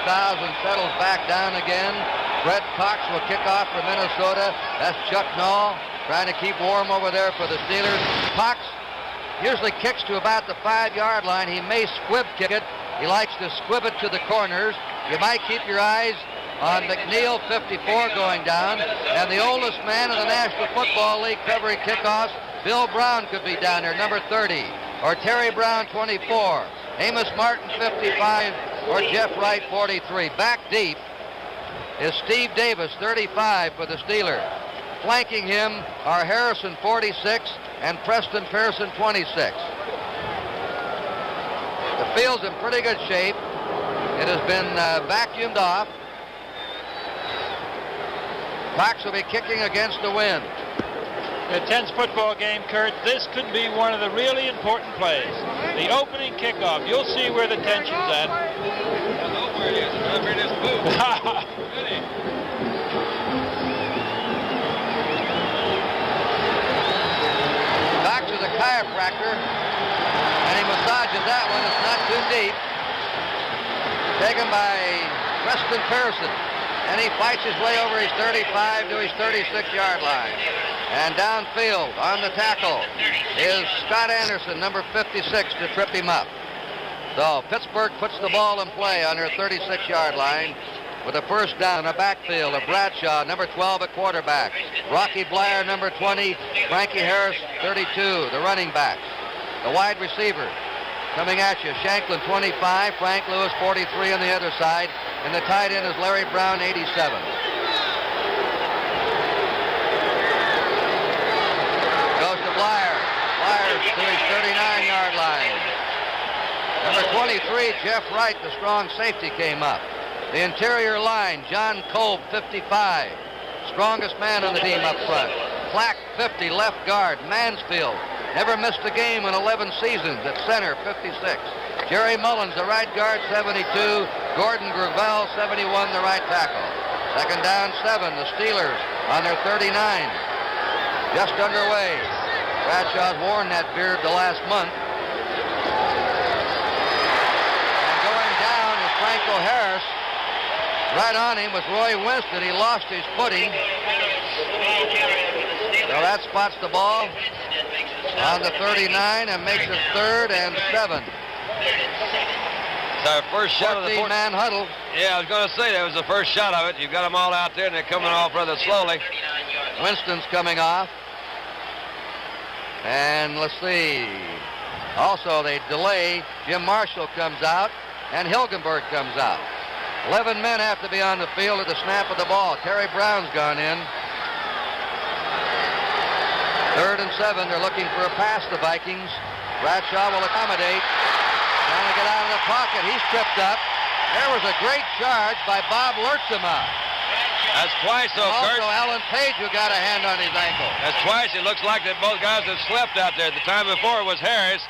bows and settles back down again. Fred Cox will kick off for Minnesota. That's Chuck Noll trying to keep warm over there for the Steelers. Cox usually kicks to about the 5-yard line. He may squib kick it. He likes to squib it to the corners. You might keep your eyes on McNeil, 54, going down. And the oldest man in the National Football League covering kickoffs, Bill Brown, could be down there, number 30. Or Terry Brown, 24. Amos Martin, 55. Or Jeff Wright, 43. Back deep is Steve Davis, 35 for the Steelers. Flanking him are Harrison, 46, and Preston Pearson, 26. The field's in pretty good shape. It has been vacuumed off. Cox will be kicking against the wind. A tense football game, Kurt. This could be one of the really important plays. The opening kickoff. You'll see where the tension's at. Cox is a chiropractor, and he massages that one. It's not too deep. Taken by Preston Pearson, and he fights his way over his 35 to his 36-yard line. And downfield on the tackle is Scott Anderson, number 56, to trip him up. So Pittsburgh puts the ball in play on their 36-yard line with a first down. A backfield of Bradshaw, number 12, at quarterback. Rocky Blyer, number 20. Frankie Harris, 32, the running backs. The wide receiver coming at you, Shanklin, 25. Frank Lewis, 43 on the other side. And the tight end is Larry Brown, 87. Blyer to his 39-yard line. Number 23, Jeff Wright, the strong safety, came up. The interior line, John Kolb, 55. Strongest man on the team up front. Clack, 50, left guard. Mansfield, never missed a game in 11 seasons, at center, 56. Jerry Mullins, the right guard, 72. Gordon Gravel, 71, the right tackle. Second down, 7. The Steelers on their 39. Just underway. Bradshaw's worn that beard the last month. And going down is Franco Harris. Right on him was Roy Winston. He lost his footing. So that spots the ball on the 39 and makes it 3rd and 7. It's our first shot of the 14-man huddle. Yeah, I was going to say that was the first shot of it. You've got them all out there, and they're coming off rather slowly. Winston's coming off. And let's see. Also, they delay. Jim Marshall comes out, and Hilgenberg comes out. 11 men have to be on the field at the snap of the ball. Terry Brown's gone in. 3rd and 7. They're looking for a pass, the Vikings. Bradshaw will accommodate. Trying to get out of the pocket. He's tripped up. There was a great charge by Bob Lurtzema. That's twice, though, Kurt. Also, Alan Page, who got a hand on his ankle. That's twice. It looks like that both guys have slept out there. The time before it was Harris,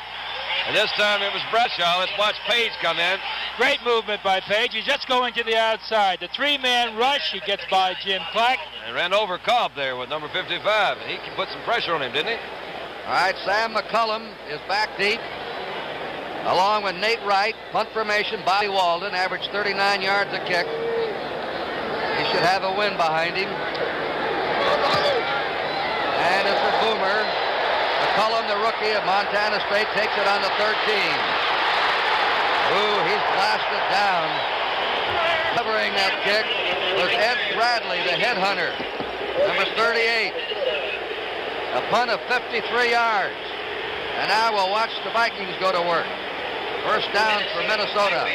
and this time it was Bradshaw. Let's watch Page come in. Great movement by Page. He's just going to the outside. The 3-man rush. He gets by Jim Clack. And ran over Cobb there with number 55. He put some pressure on him, didn't he? All right, Sam McCullum is back deep, along with Nate Wright. Punt formation, Bobby Walden, averaged 39 yards a kick. He should have a win behind him. And it's a boomer. McCullum, the rookie of Montana State, takes it on the 13. Ooh, he's blasted down. Covering that kick was Ed Bradley, the headhunter, number 38. A punt of 53 yards. And now we'll watch the Vikings go to work. First down for Minnesota.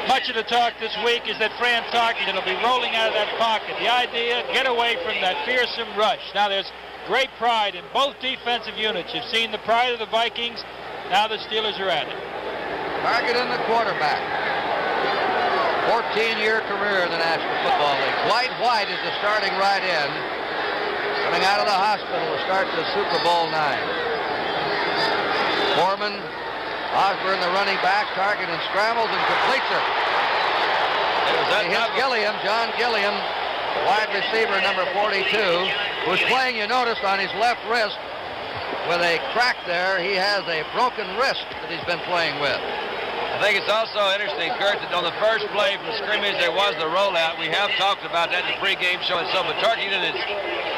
Much of the talk this week is that Fran Tarkenton will be rolling out of that pocket. The idea, get away from that fearsome rush. Now there's great pride in both defensive units. You've seen the pride of the Vikings. Now the Steelers are at it. Tarkenton, the quarterback. 14-year career in the National Football League. Dwight White is the starting right end. Coming out of the hospital to start the Super Bowl 9. Foreman, Osborne, the running back. Tarkenton scrambles and completes it. He hits Gilliam, John Gilliam, wide receiver number 42, who's playing, you notice, on his left wrist with a crack there. He has a broken wrist that he's been playing with. I think it's also interesting, Kurt, that on the first play from scrimmage there was the rollout. We have talked about that in the pregame show and so, but Tarkington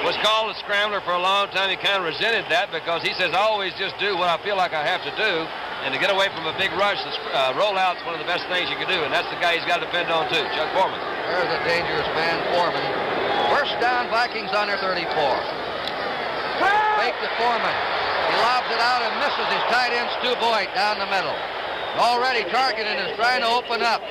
was called a scrambler for a long time. He kind of resented that because he says, I always just do what I feel like I have to do. And to get away from a big rush, the rollout's one of the best things you can do, and that's the guy he's got to depend on too, Chuck Foreman. There's a dangerous man, Foreman. First down, Vikings on their 34. Fake to Foreman. He lobs it out and misses his tight end, Stu Boyd, down the middle. Already Tarkington is trying to open up.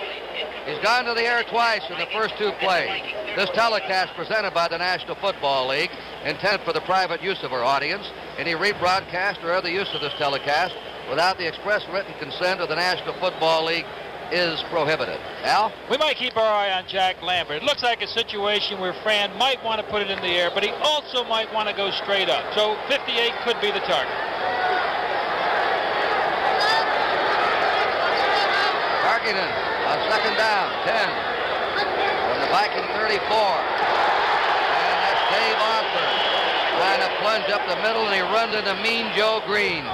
He's gone to the air twice in the first two plays. This telecast presented by the National Football League, intended for the private use of our audience. Any rebroadcast or other use of this telecast without the express written consent of the National Football League is prohibited. Al? We might keep our eye on Jack Lambert. It looks like a situation where Fran might want to put it in the air, but he also might want to go straight up. So 58 could be the target. Tarkington on second down, 10 from the Viking 34. And that's Dave Arthur trying to plunge up the middle, and he runs into Mean Joe Green.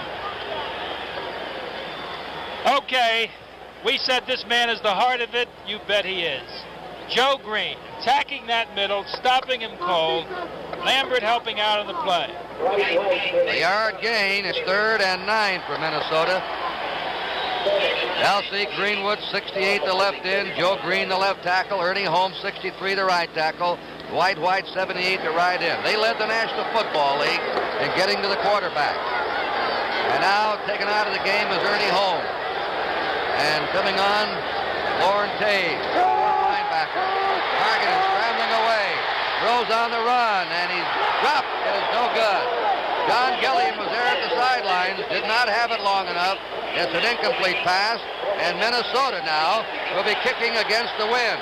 Okay, we said this man is the heart of it. You bet he is. Joe Green attacking that middle, stopping him cold. Lambert helping out on the play. A yard gain. It's 3rd and 9 for Minnesota. L.C. Greenwood, 68, the left end. Joe Green, the left tackle. Ernie Holmes, 63, the right tackle. Dwight White, 78, the right end. They led the National Football League in getting to the quarterback. And now taken out of the game is Ernie Holmes. And coming on, Lauren Taves, linebacker. Tarkington scrambling away. Throws on the run, and he's dropped. It is no good. John Gilliam was there at the sidelines, did not have it long enough. It's an incomplete pass, and Minnesota now will be kicking against the wind.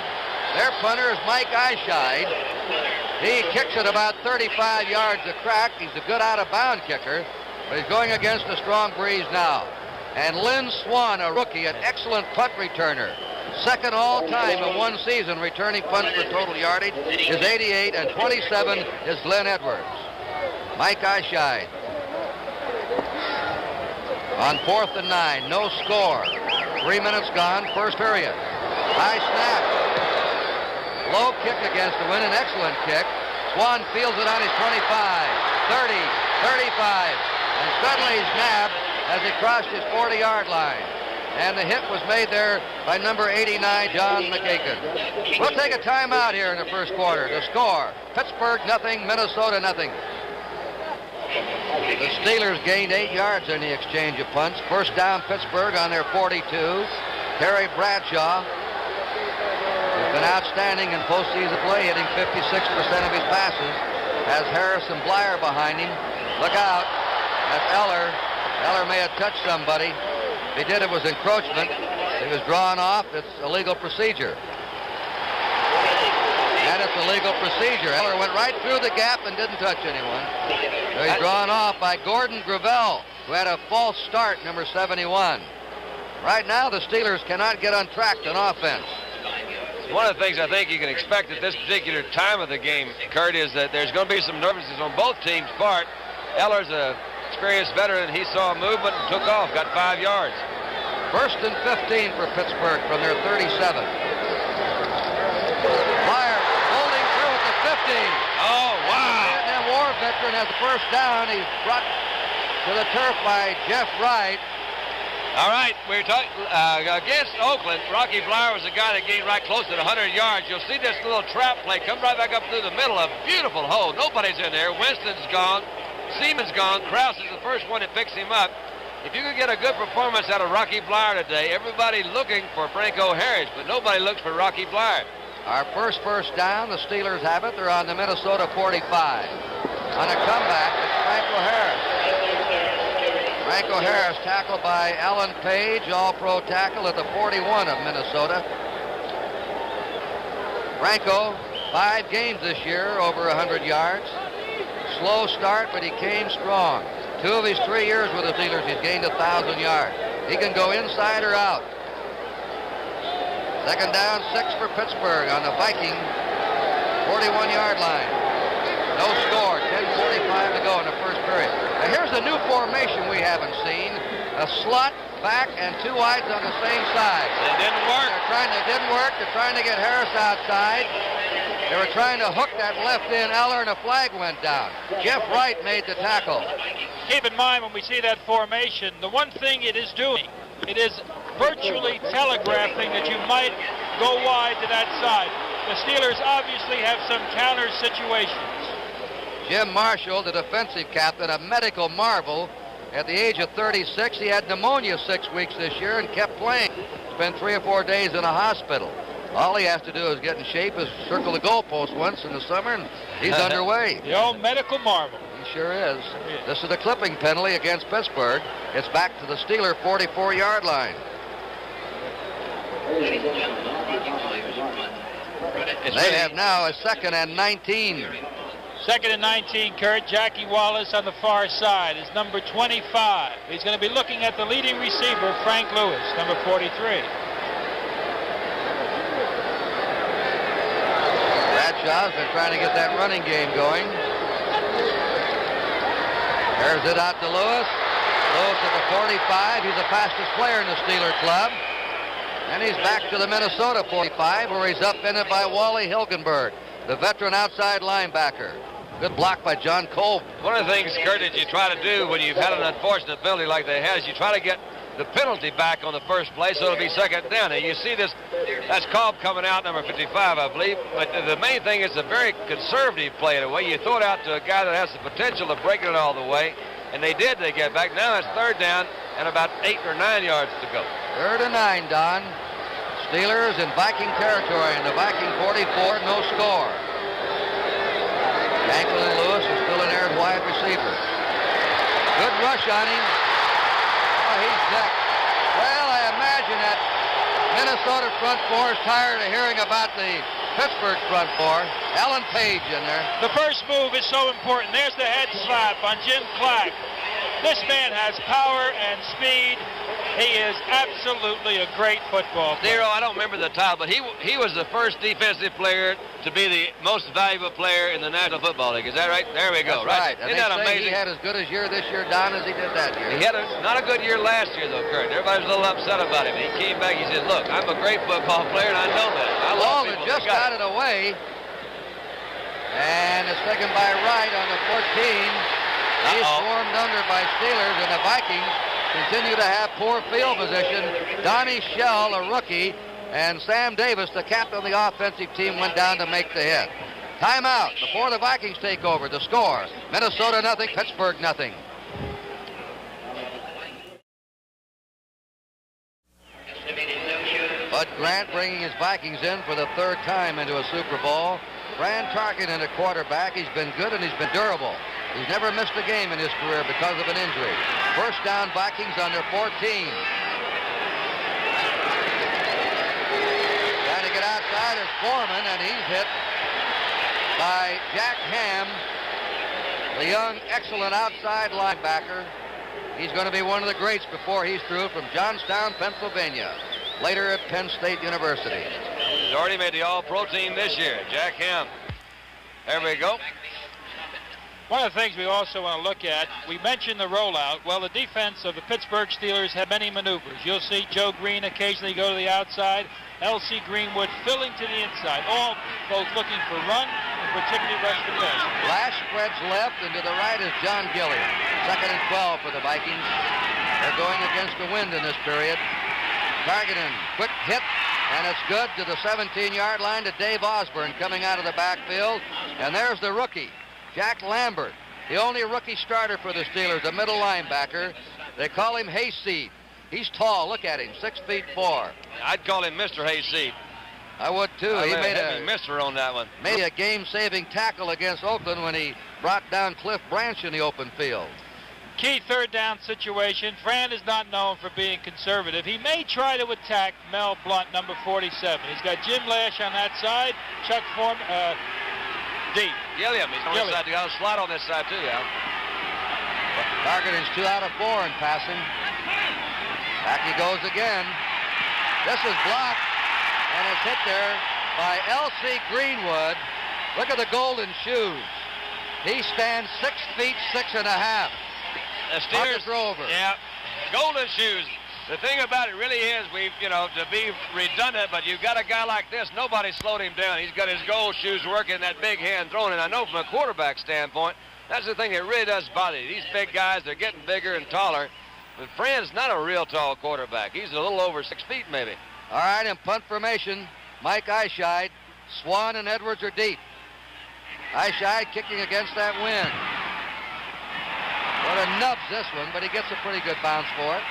Their punter is Mike Eyeshide. He kicks it about 35 yards a crack. He's a good out-of-bound kicker, but he's going against a strong breeze now. And Lynn Swan, a rookie, an excellent punt returner. Second all-time in one season returning punts for total yardage is 88, and 27 is Glenn Edwards. Mike Eyeshide. On 4th and 9, no score. 3 minutes gone, first period. High snap. Low kick against the wind, an excellent kick. Swan fields it on his 25, 30, 35, and suddenly he's nabbed as he crossed his 40-yard line. And the hit was made there by number 89, John McGakin. We'll take a timeout here in the first quarter. The score, Pittsburgh nothing, Minnesota nothing. The Steelers gained 8 yards in the exchange of punts. First down, Pittsburgh on their 42. Terry Bradshaw has been outstanding in postseason play, hitting 56% of his passes. Has Harrison Blyer behind him. Look out. That's Eller. Eller may have touched somebody. If he did, it was encroachment. He was drawn off. It's a legal procedure. And it's a legal procedure. Eller went right through the gap and didn't touch anyone. So he's drawn off by Gordon Gravel, who had a false start, number 71. Right now, the Steelers cannot get untracked on offense. One of the things I think you can expect at this particular time of the game, Kurt, is that there's going to be some nervousness on both teams' part. Eller's a experienced veteran. He saw a movement and took off, got 5 yards. First and 15 for Pittsburgh from their 37. Blyer holding through at the 50. Oh, wow. The Vietnam War veteran has the first down. He's brought to the turf by Jeff Wright. All right, we're talking against Oakland. Rocky Blyer was the guy that gained right close to the 100 yards. You'll see this little trap play come right back up through the middle. A beautiful hole. Nobody's in there. Winston's gone. Seaman's gone. Krause is the first one that picks him up. If you could get a good performance out of Rocky Blyer today, everybody looking for Franco Harris, but nobody looks for Rocky Blyer. Our first down, the Steelers have it. They're on the Minnesota 45. On a comeback, it's Franco Harris. Franco Harris tackled by Alan Page, all-pro tackle at the 41 of Minnesota. Franco, 5 games this year, over 100 yards. Slow start, but he came strong. 2 of his 3 years with the Steelers, he's gained 1,000 yards. He can go inside or out. Second down, 6 for Pittsburgh on the Viking 41-yard line. No score, 10:45 to go in the first period. Now here's a new formation we haven't seen. A slot back and 2 wides on the same side. It didn't work. It didn't work. They're trying to get Harris outside. They were trying to hook that left in Eller, and a flag went down. Jeff Wright made the tackle. Keep in mind when we see that formation, the one thing it is doing, it is virtually telegraphing that you might go wide to that side. The Steelers obviously have some counter situations. Jim Marshall, the defensive captain, a medical marvel. At the age of 36, he had pneumonia 6 weeks this year and kept playing. Spent 3 or 4 days in a hospital. All he has to do is get in shape, is circle the goalpost once in the summer, and he's underway. The old medical marvel. He sure is. This is the clipping penalty against Pittsburgh. It's back to the Steeler 44-yard line. They have now a 2nd and 19. 2nd and 19, Kurt. Jackie Wallace on the far side is number 25. He's going to be looking at the leading receiver, Frank Lewis, number 43. Bradshaw's been trying to get that running game going. There's it out to Lewis. Lewis at the 45. He's the fastest player in the Steeler club. And he's back to the Minnesota 45, where he's upended by Wally Hilgenberg, the veteran outside linebacker. Good block by John Cole. One of the things, Kurt, that you try to do when you've had an unfortunate penalty like they had is you try to get the penalty back on the first play, so it'll be 2nd down. And you see this, that's Cobb coming out, number 55, I believe. But the main thing is a very conservative play in a way. You throw it out to a guy that has the potential of breaking it all the way. And they did. They get back. Now it's 3rd down and about 8 or 9 yards to go. 3rd and 9, Don. Steelers in Viking territory, and the Viking 44, no score. Yankel and Lewis are still in there as wide receiver. Good rush on him. Oh, he's decked. Well, I imagine that Minnesota front four is tired of hearing about the Pittsburgh front four. Ellen Page in there. The first move is so important. There's the head slap on Jim Clack. This man has power and speed. He is absolutely a great football player. Zero, I don't remember the title, but he was the first defensive player to be the most valuable player in the National Football League. Is that right? There we go. That's right. And Isn't that amazing? He had as good a year this year, Don, as he did that year. He had not a good year last year, though, Kurt. Everybody was a little upset about him. He came back. He said, "Look, I'm a great football player, and I know that. I love Walden people just got it away, and it's taken by Wright on the 14. He's swarmed under by Steelers, and the Vikings continue to have poor field position. Donnie Shell, a rookie, and Sam Davis, the captain of the offensive team, went down to make the hit. Timeout before the Vikings take over. The score, Minnesota nothing, Pittsburgh nothing. Bud Grant bringing his Vikings in for the 3rd time into a Super Bowl. Fran Tarkenton, a quarterback. He's been good and he's been durable. He's never missed a game in his career because of an injury. 1st down, Vikings on their 14. Trying to get outside is Foreman, and he's hit by Jack Ham, the young, excellent outside linebacker. He's going to be one of the greats before he's through, from Johnstown, Pennsylvania, later at Penn State University. He's already made the All-Pro team this year, Jack Ham. There we go. One of the things we also want to look at, we mentioned the rollout. Well, the defense of the Pittsburgh Steelers have many maneuvers. You'll see Joe Green occasionally go to the outside, L.C. Greenwood filling to the inside, all both looking for run and particularly rush the pass. Lash spreads left, and to the right is John Gilliam. 2nd and 12 for the Vikings. They're going against the wind in this period. Targeting, quick hit, and it's good to the 17-yard line to Dave Osborne coming out of the backfield. And there's the rookie, Jack Lambert, the only rookie starter for the Steelers, a middle linebacker. They call him Hayseed. He's tall. Look at him, 6'4". I'd call him Mr. Hayseed. I would too. He made a Mr. on that one. Made a game-saving tackle against Oakland when he brought down Cliff Branch in the open field. Key 3rd down situation. Fran is not known for being conservative. He may try to attack Mel Blunt, number 47. He's got Jim Lash on that side, Chuck Foreman, deep. Gilliam, he's on this side. You got a slot on this side too, yeah. Targeting's 2 out of 4 in passing. Back he goes again. This is blocked, and it's hit there by L.C. Greenwood. Look at the golden shoes. He stands 6'6.5". The Steelers Rover. Yeah, golden shoes. The thing about it really is, to be redundant, but you've got a guy like this, nobody slowed him down. He's got his goal shoes working, that big hand throwing, and I know from a quarterback standpoint, that's the thing that really does bother you. These big guys, they're getting bigger and taller, but Friend's not a real tall quarterback. He's a little over 6 feet, maybe. All right, in punt formation, Mike Eischeid. Swan and Edwards are deep. Eischeid kicking against that wind. Sort of nubs this one, but he gets a pretty good bounce for it.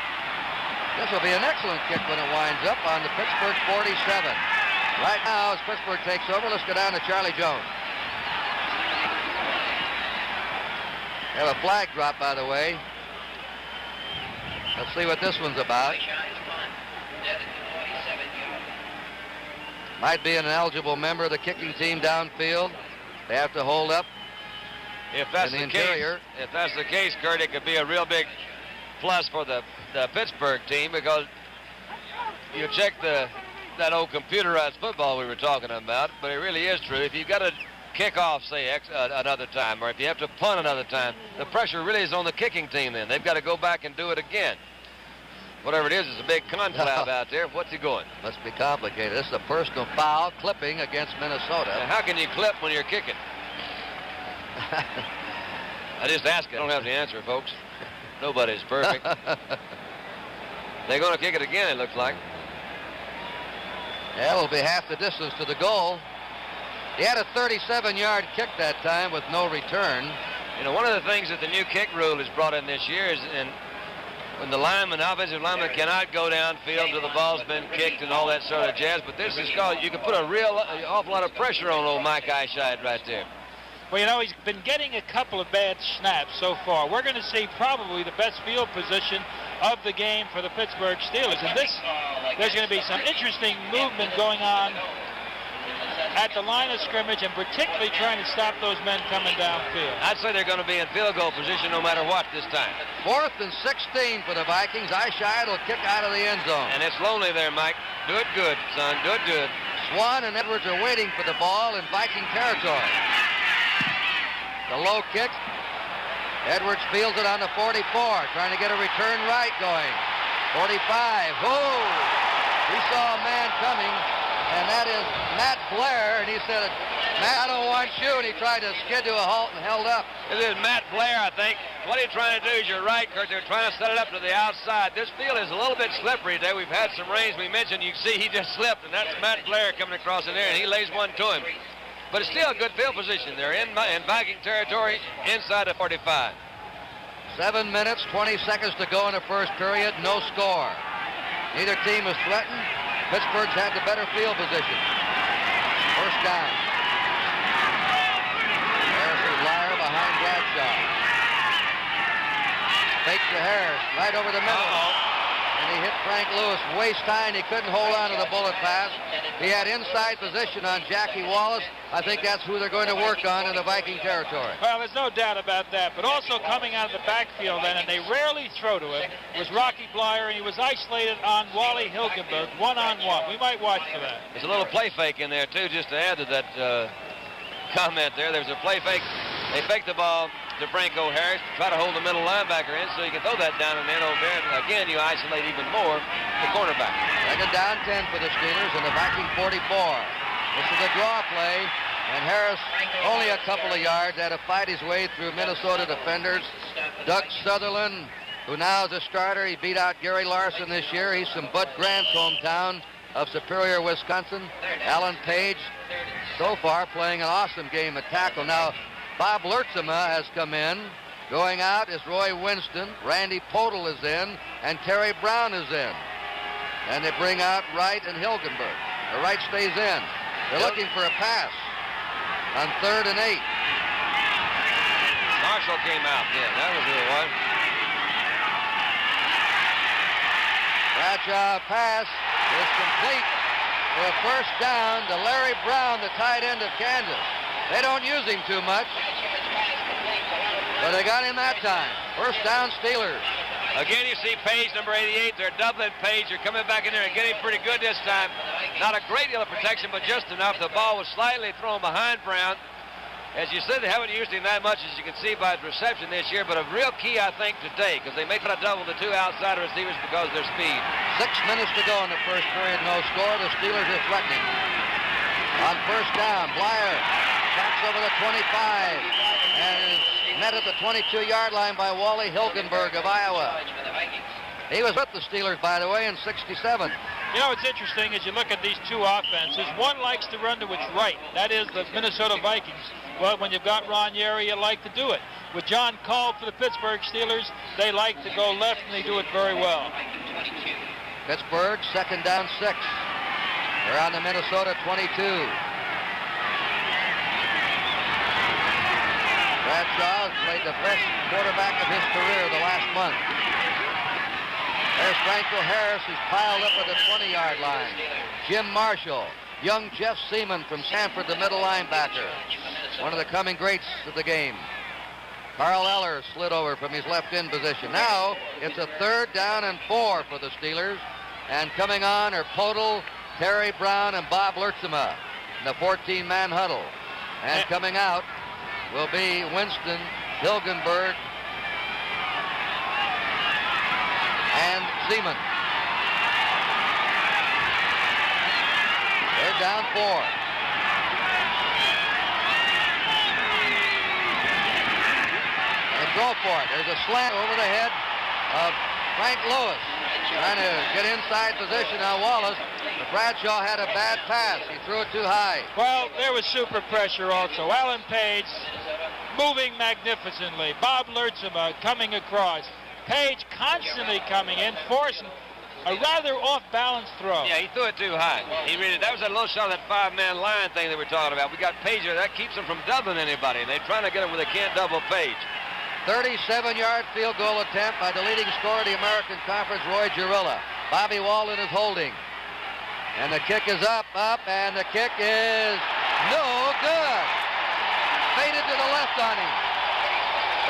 This will be an excellent kick when it winds up on the Pittsburgh 47. Right now, as Pittsburgh takes over, let's go down to Charlie Jones. They have a flag drop, by the way. Let's see what this one's about. Might be an eligible member of the kicking team downfield. They have to hold up. If that's the case, Kurt, it could be a real big plus for the Pittsburgh team, because you check that old computerized football we were talking about, but it really is true. If you've got to kick off, say, another time, or if you have to punt another time, the pressure really is on the kicking team then. They've got to go back and do it again. Whatever it is, it's a big conclave out there. What's he going? Must be complicated. This is a personal foul, clipping against Minnesota. And how can you clip when you're kicking? I just ask it. I don't have the answer, folks. Nobody's perfect. They're going to kick it again, it looks like. Yeah, it'll be half the distance to the goal. He had a 37-yard kick that time with no return. One of the things that the new kick rule has brought in this year is when the offensive lineman cannot go downfield till the ball's been kicked and all that sort of jazz, but this is called, you can put an awful lot of pressure on old Mike Eischeid right there. Well, he's been getting a couple of bad snaps so far. We're going to see probably the best field position of the game for the Pittsburgh Steelers. And there's going to be some interesting movement going on at the line of scrimmage, and particularly trying to stop those men coming downfield. I'd say they're going to be in field goal position no matter what this time. 4th and 16 for the Vikings. Eischeid will kick out of the end zone. And it's lonely there, Mike. Do it good, son. Do it good. Swan and Edwards are waiting for the ball in Viking territory. The low kick. Edwards fields it on the 44, trying to get a return right going. 45. Whoa! He saw a man coming, and that is Matt Blair, and he said, "Matt, I don't want you," and he tried to skid to a halt and held up. This is Matt Blair, I think. What he's trying to do is, you're right, Kurt, they're trying to set it up to the outside. This field is a little bit slippery today. We've had some rains. We mentioned, you can see he just slipped, and that's Matt Blair coming across in there, and he lays one to him. But it's still a good field position. They're in Viking territory inside the 45. 7 minutes, 20 seconds to go in the first period. No score. Neither team is threatened. Pittsburgh's had the better field position. First down. Harrison Blyer behind Bradshaw. Fake to Harris, right over the middle. And he hit Frank Lewis waist high, and he couldn't hold on to the bullet pass. He had inside position on Jackie Wallace. I think that's who they're going to work on in the Viking territory. Well, there's no doubt about that. But also coming out of the backfield then, and they rarely throw to him, was Rocky Blyer, and he was isolated on Wally Hilgenberg, one-on-one. We might watch for that. There's a little play fake in there, too, just to add to that comment there. There's a play fake. They fake the ball to Franco Harris to try to hold the middle linebacker in so you can throw that down and then over there. And again, you isolate even more the cornerback. Second down 10 for the Steelers in the Viking 44. This is a draw play, and Harris only a couple of yards, had to fight his way through Minnesota defenders. Doug Sutherland, who now is a starter, he beat out Gary Larson this year. He's from Bud Grant's hometown of Superior, Wisconsin. Alan Page, so far, playing an awesome game at tackle. Now, Bob Lertzema has come in. Going out is Roy Winston. Randy Podel is in, and Terry Brown is in. And they bring out Wright and Hilgenberg. The Wright stays in. They're looking for a pass on 3rd and 8. Marshall came out. Yeah, that was who it was. Bradshaw pass is complete for a first down to Larry Brown, the tight end of Kansas. They don't use him too much, but they got him that time. First down, Steelers. Again, you see Page, number 88. They're doubling Page. They're coming back in there and getting pretty good this time. Not a great deal of protection, but just enough. The ball was slightly thrown behind Brown. As you said, they haven't used him that much, as you can see by his reception this year, but a real key, I think, today, because they may try to double the 2 outside receivers because of their speed. 6 minutes to go in the first period, no score. The Steelers are threatening. On first down, Blyer backs over the 25 and is met at the 22-yard line by Wally Hilgenberg of Iowa. He was with the Steelers, by the way, in '67. You know, it's interesting as you look at these two offenses. One likes to run to its right. That is the Minnesota Vikings. Well, when you've got Ron Yary, you like to do it. With John Call for the Pittsburgh Steelers, they like to go left, and they do it very well. Pittsburgh, second down 6. They're on the Minnesota 22. Bradshaw has played the best quarterback of his career the last month. There's Franco Harris, who's piled up at the 20-yard line. Jim Marshall, young Jeff Seaman from Sanford, the middle linebacker. One of the coming greats of the game. Carl Eller slid over from his left end position. Now it's a 3rd down and 4 for the Steelers. And coming on are Podol, Terry Brown, and Bob Lertzema in the 14-man huddle. And coming out will be Winston, Hilgenberg, and Seaman. They're down 4. Go for it. There's a slant over the head of Frank Lewis. Trying to get inside position on Wallace. But Bradshaw had a bad pass. He threw it too high. Well, there was super pressure also. Alan Page moving magnificently. Bob Lertzema coming across. Page constantly coming in, forcing a rather off-balance throw. Yeah, he threw it too high. That was a little shot of that 5-man line thing that we're talking about. We got Page there. That keeps them from doubling anybody. They're trying to get him where they can't double Page. 37-yard field goal attempt by the leading scorer of the American Conference, Roy Girilla. Bobby Walden is holding. And the kick is up, and the kick is no good. Faded to the left on him.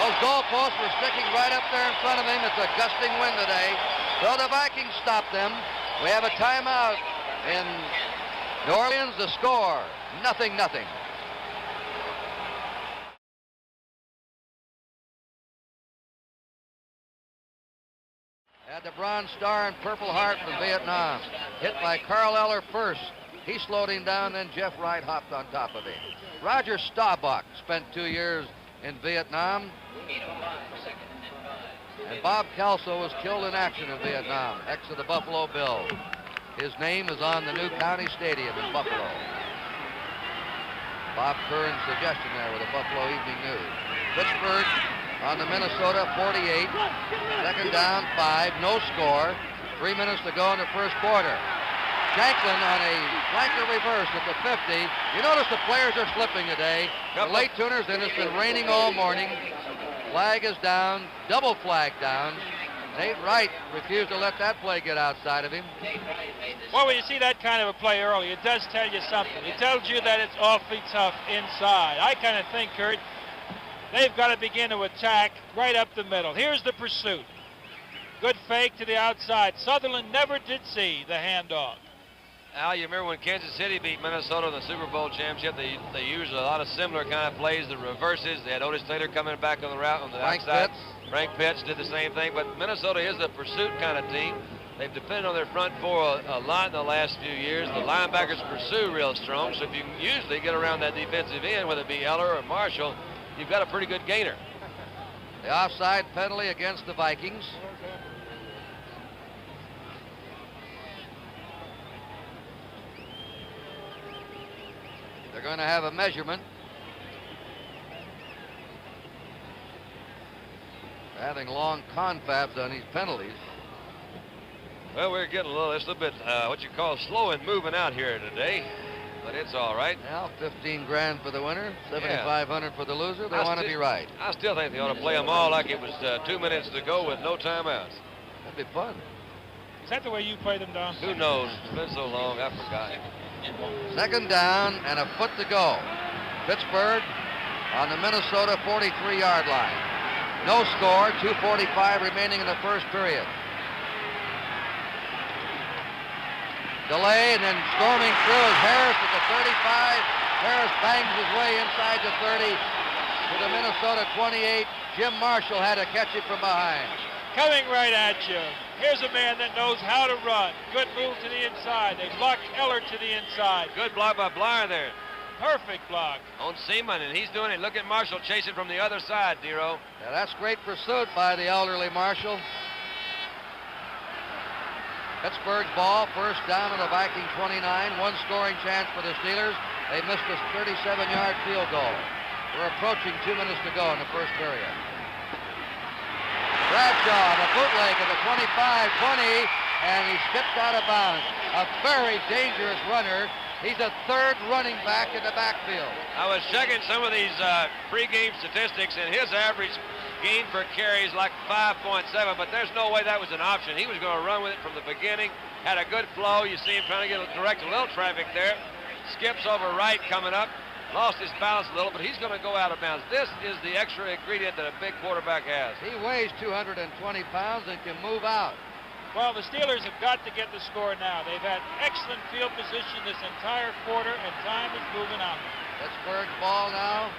Those goalposts were sticking right up there in front of him. It's a gusting wind today. So the Vikings stop them. We have a timeout in New Orleans. The score, 0-0. Had the Bronze Star and Purple Heart from Vietnam. Hit by Carl Eller first. He slowed him down, then Jeff Wright hopped on top of him. Roger Staubach spent 2 years in Vietnam. And Bob Kelso was killed in action in Vietnam, ex of the Buffalo Bills. His name is on the new county stadium in Buffalo. Bob Curran's suggestion there with the Buffalo Evening News. Pittsburgh on the Minnesota 48. Second down, 5, no score. 3 minutes to go in the first quarter. Shanklin on a flanker reverse at the 50. You notice the players are slipping today. The late tuners, and it's been raining all morning. Flag is down, double flag down. Nate Wright refused to let that play get outside of him. Well, when you see that kind of a play early, it does tell you something. It tells you that it's awfully tough inside. I kind of think, Kurt, they've got to begin to attack right up the middle. Here's the pursuit. Good fake to the outside. Sutherland never did see the handoff. Al, you remember when Kansas City beat Minnesota in the Super Bowl championship? They used a lot of similar kind of plays, the reverses. They had Otis Taylor coming back on the route on the outside. Frank Pitts did the same thing, but Minnesota is a pursuit kind of team. They've depended on their front four a lot in the last few years. The linebackers pursue real strong, so if you can usually get around that defensive end, whether it be Eller or Marshall, you've got a pretty good gainer. The offside penalty against the Vikings. They're going to have a measurement. Having long confabs on these penalties. Well, we're getting it's a little bit what you call slow in moving out here today, but it's all right. Now, 15 grand for the winner, 7,500 for the loser. They want to be right. I still think they ought to play them all like it was 2 minutes to go with no timeouts. That'd be fun. Is that the way you play them, Don? Who knows? It's been so long, I forgot. Second down and a foot to go. Pittsburgh on the Minnesota 43-yard line. No score, 2:45 remaining in the first period. Delay, and then storming through is Harris at the 35, Harris bangs his way inside the 30 to the Minnesota 28. Jim Marshall had to catch it from behind. Coming right at you. Here's a man that knows how to run. Good move to the inside. They blocked Eller to the inside. Good block by Blyer there. Perfect block. On Seaman, and he's doing it. Look at Marshall chasing from the other side, Dero. Yeah, that's great pursuit by the elderly Marshall. Pittsburgh's ball, first down on the Viking 29. One scoring chance for the Steelers. They missed a 37-yard field goal. We're approaching 2 minutes to go in the first period. Bradshaw on the bootleg at the 25-20, and he skipped out of bounds. A very dangerous runner. He's a third running back in the backfield. I was checking some of these pregame statistics, and his average gain per carry is like 5.7, but there's no way that was an option. He was going to run with it from the beginning, had a good flow. You see him trying to direct a little traffic there. Skips over right coming up. Lost his balance a little, but he's going to go out of bounds. This is the extra ingredient that a big quarterback has. He weighs 220 pounds and can move out. Well, the Steelers have got to get the score now. They've had excellent field position this entire quarter, and time is moving on. Pittsburgh's ball now.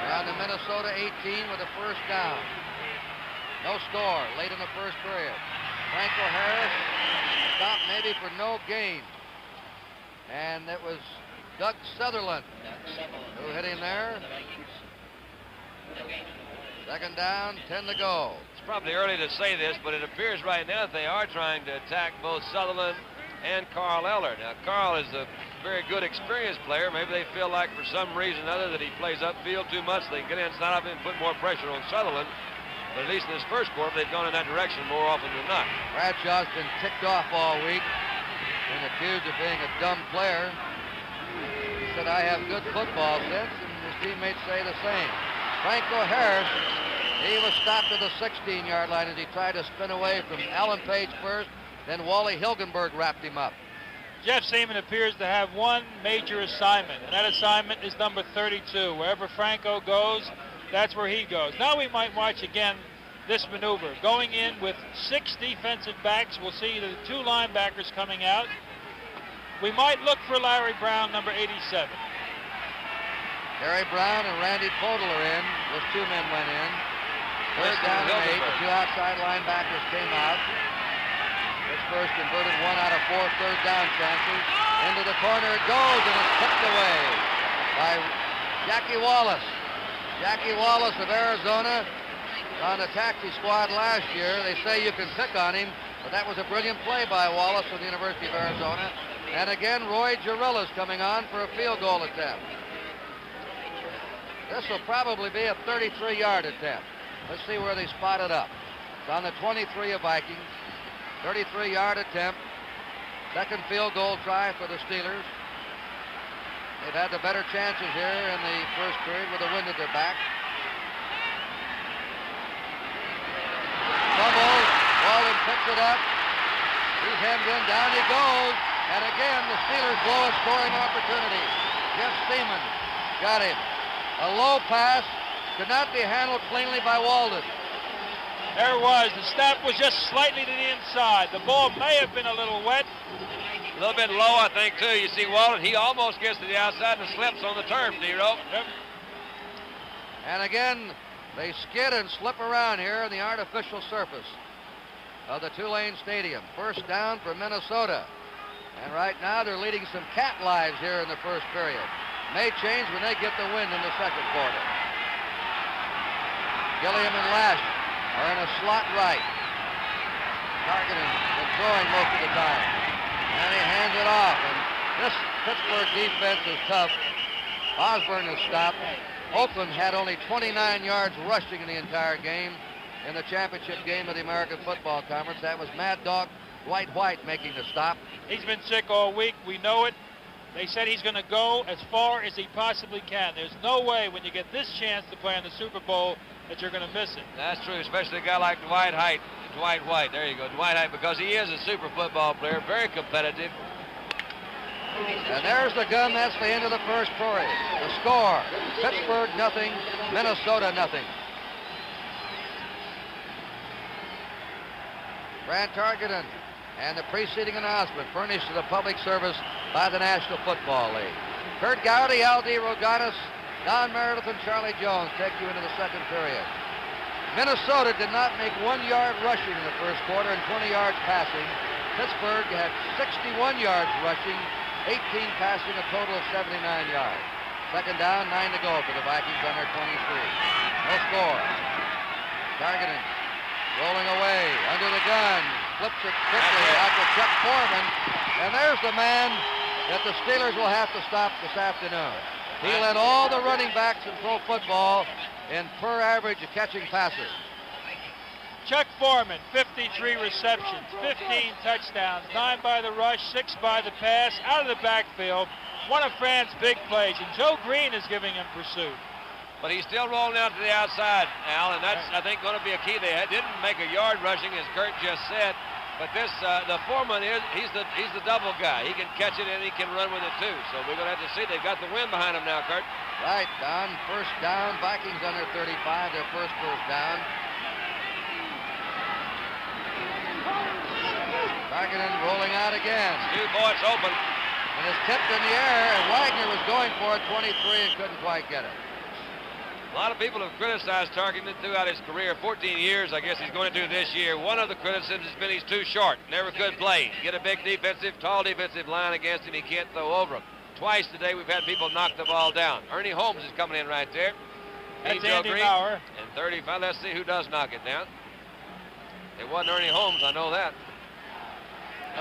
Around the Minnesota 18 with a first down. No score late in the first period. Franco Harris stopped maybe for no gain. And it was Doug Sutherland who hit him there. Second down, 10 to go. It's probably early to say this, but it appears right now that they are trying to attack both Sutherland and Carl Eller. Now, Carl is a very good experienced player. Maybe they feel like for some reason or other that he plays upfield too much. They can get inside of him and put more pressure on Sutherland. But at least in this first quarter, they've gone in that direction more often than not. Bradshaw's been ticked off all week and accused of being a dumb player. He said, I have good football sense, and his teammates say the same. Franco Harris, he was stopped at the 16-yard line as he tried to spin away from Alan Page first, then Wally Hilgenberg wrapped him up. Jeff Seaman appears to have one major assignment, and that assignment is number 32. Wherever Franco goes, that's where he goes. Now we might watch again this maneuver. Going in with 6 defensive backs, we'll see the 2 linebackers coming out. We might look for Larry Brown, number 87. Gary Brown and Randy Podel are in. Those 2 men went in. Third down and 8. The 2 outside linebackers came out. This first converted 1 out of 4 third down chances. Into the corner it goes, and it's tipped away by Jackie Wallace. Jackie Wallace of Arizona on the taxi squad last year. They say you can pick on him, but that was a brilliant play by Wallace from the University of Arizona. And again, Roy Girilla's coming on for a field goal attempt. This will probably be a 33-yard attempt. Let's see where they spot it up. It's on the 23 of Vikings. 33-yard attempt. Second field goal try for the Steelers. They've had the better chances here in the first period with the wind at their back. Fumble. Walden picks it up. He's hemmed in. Down he goes. And again, the Steelers blow a scoring opportunity. Jeff Seaman got him. A low pass could not be handled cleanly by Walden. There it was. The snap was just slightly to the inside. The ball may have been a little wet. A little bit low, I think, too. You see Walden, he almost gets to the outside and slips on the turf, Nero. Yep. And again, they skid and slip around here on the artificial surface of the Tulane Stadium. First down for Minnesota. And right now they're leading some cat lives here in the first period. May change when they get the wind in the second quarter. Gilliam and Lash are in a slot right. Targeting and throwing most of the time. And he hands it off. And this Pittsburgh defense is tough. Osborne is stopped. Oakland had only 29 yards rushing in the entire game in the championship game of the American Football Conference. That was Mad Dog Dwight White making the stop. He's been sick all week. We know it. They said he's going to go as far as he possibly can. There's no way when you get this chance to play in the Super Bowl that you're going to miss it. That's true, especially a guy like Dwight White. There you go, Dwight White, because he is a super football player, very competitive. And there's the gun. That's the end of the first period. The score, Pittsburgh nothing, Minnesota nothing. Grant Targeton and the preceding announcement furnished to the public service by the National Football League. Kurt Gowdy, Al.D. Rogatis, Don Meredith, and Charlie Jones take you into the second period. Minnesota did not make 1 yard rushing in the first quarter and 20 yards passing. Pittsburgh had 61 yards rushing, 18 passing, a total of 79 yards. Second down, 9 to go for the Vikings on their 23. No score. Targeting, rolling away, under the gun, flips it quickly out to Chuck Foreman, and there's the man that the Steelers will have to stop this afternoon. He led all the running backs in pro football in per average catching passes. Chuck Foreman, 53 receptions, 15 touchdowns, 9 by the rush, 6 by the pass, out of the backfield. One of Fran's big plays, and Joe Green is giving him pursuit. But he's still rolling out to the outside, Al, and that's, I think, going to be a key. They didn't make a yard rushing, as Kurt just said, but this, the Foreman, he's the double guy. He can catch it and he can run with it too. So we're going to have to see. They've got the wind behind them now, Kurt. Right, Don. First down. Vikings under 35. Their first down. Targeting rolling out again. Stu Boyd's open. And it's tipped in the air, and Wagner was going for it, 23, and couldn't quite get it. A lot of people have criticized Tarkenton throughout his career. 14 years, I guess he's going to do this year. One of the criticisms has been he's too short. Never could play. Get a big tall defensive line against him. He can't throw over him. Twice today we've had people knock the ball down. Ernie Holmes is coming in right there. That's Andy Maurer. And 35. Let's see who does knock it down. It wasn't Ernie Holmes, I know that.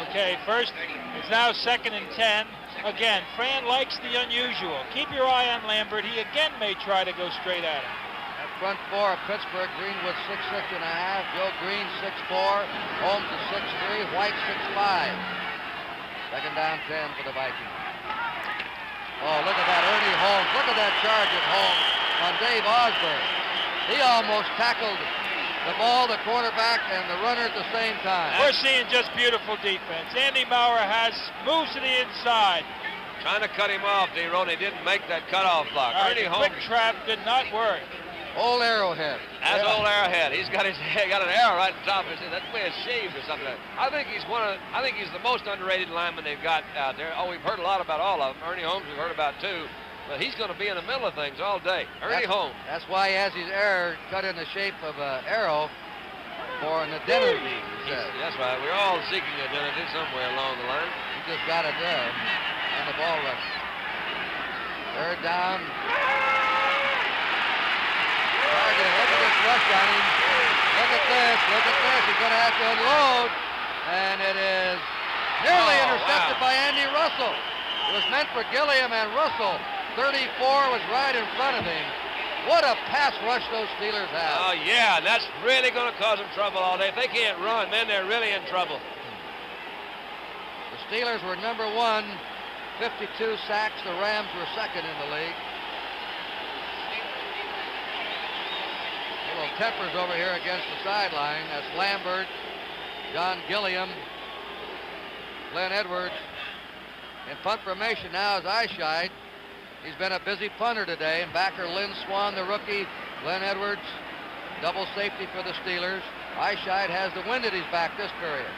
Okay, first, it's now 2nd and 10. Again, Fran likes the unusual. Keep your eye on Lambert. He again may try to go straight at him. That front four of Pittsburgh, Greenwood 6'6.5", Joe Green 6'4", Holmes is 6'3", White 6'5". Second down 10 for the Vikings. Oh, look at that Ernie Holmes. Look at that charge at Holmes on Dave Osborne. He almost tackled the ball, the quarterback, and the runner at the same time. We're seeing just beautiful defense. Andy Maurer has moves to the inside. Trying to cut him off, D-Roll. He didn't make that cutoff block. Ernie Holmes. Quick trap did not work. Old Arrowhead. That's old Arrowhead. He's got an arrow right on top of his head. That's the way it's shaved or something. I think he's the most underrated lineman they've got out there. Oh, we've heard a lot about all of them. Ernie Holmes we've heard about too. But he's going to be in the middle of things all day. Ernie Holmes. That's why he has his arrow cut in the shape of an arrow for an identity. That's right. We're all seeking identity somewhere along the line. He just got it there on the ball run. Third down. Targeting. Look at this rush on him. Look at this. Look at this. He's going to have to unload. And it is nearly intercepted by Andy Russell. It was meant for Gilliam and Russell. 34 was right in front of him. What a pass rush those Steelers have. Oh, yeah, and that's really going to cause them trouble all day. If they can't run, then they're really in trouble. The Steelers were number 1, 52 sacks. The Rams were second in the league. Little tempers over here against the sideline. That's Lambert, John Gilliam, Glenn Edwards. In punt formation now is Eyeshide. He's been a busy punter today. And backer Lynn Swan, the rookie. Glenn Edwards, double safety for the Steelers. Eyeshide has the wind at his back this period.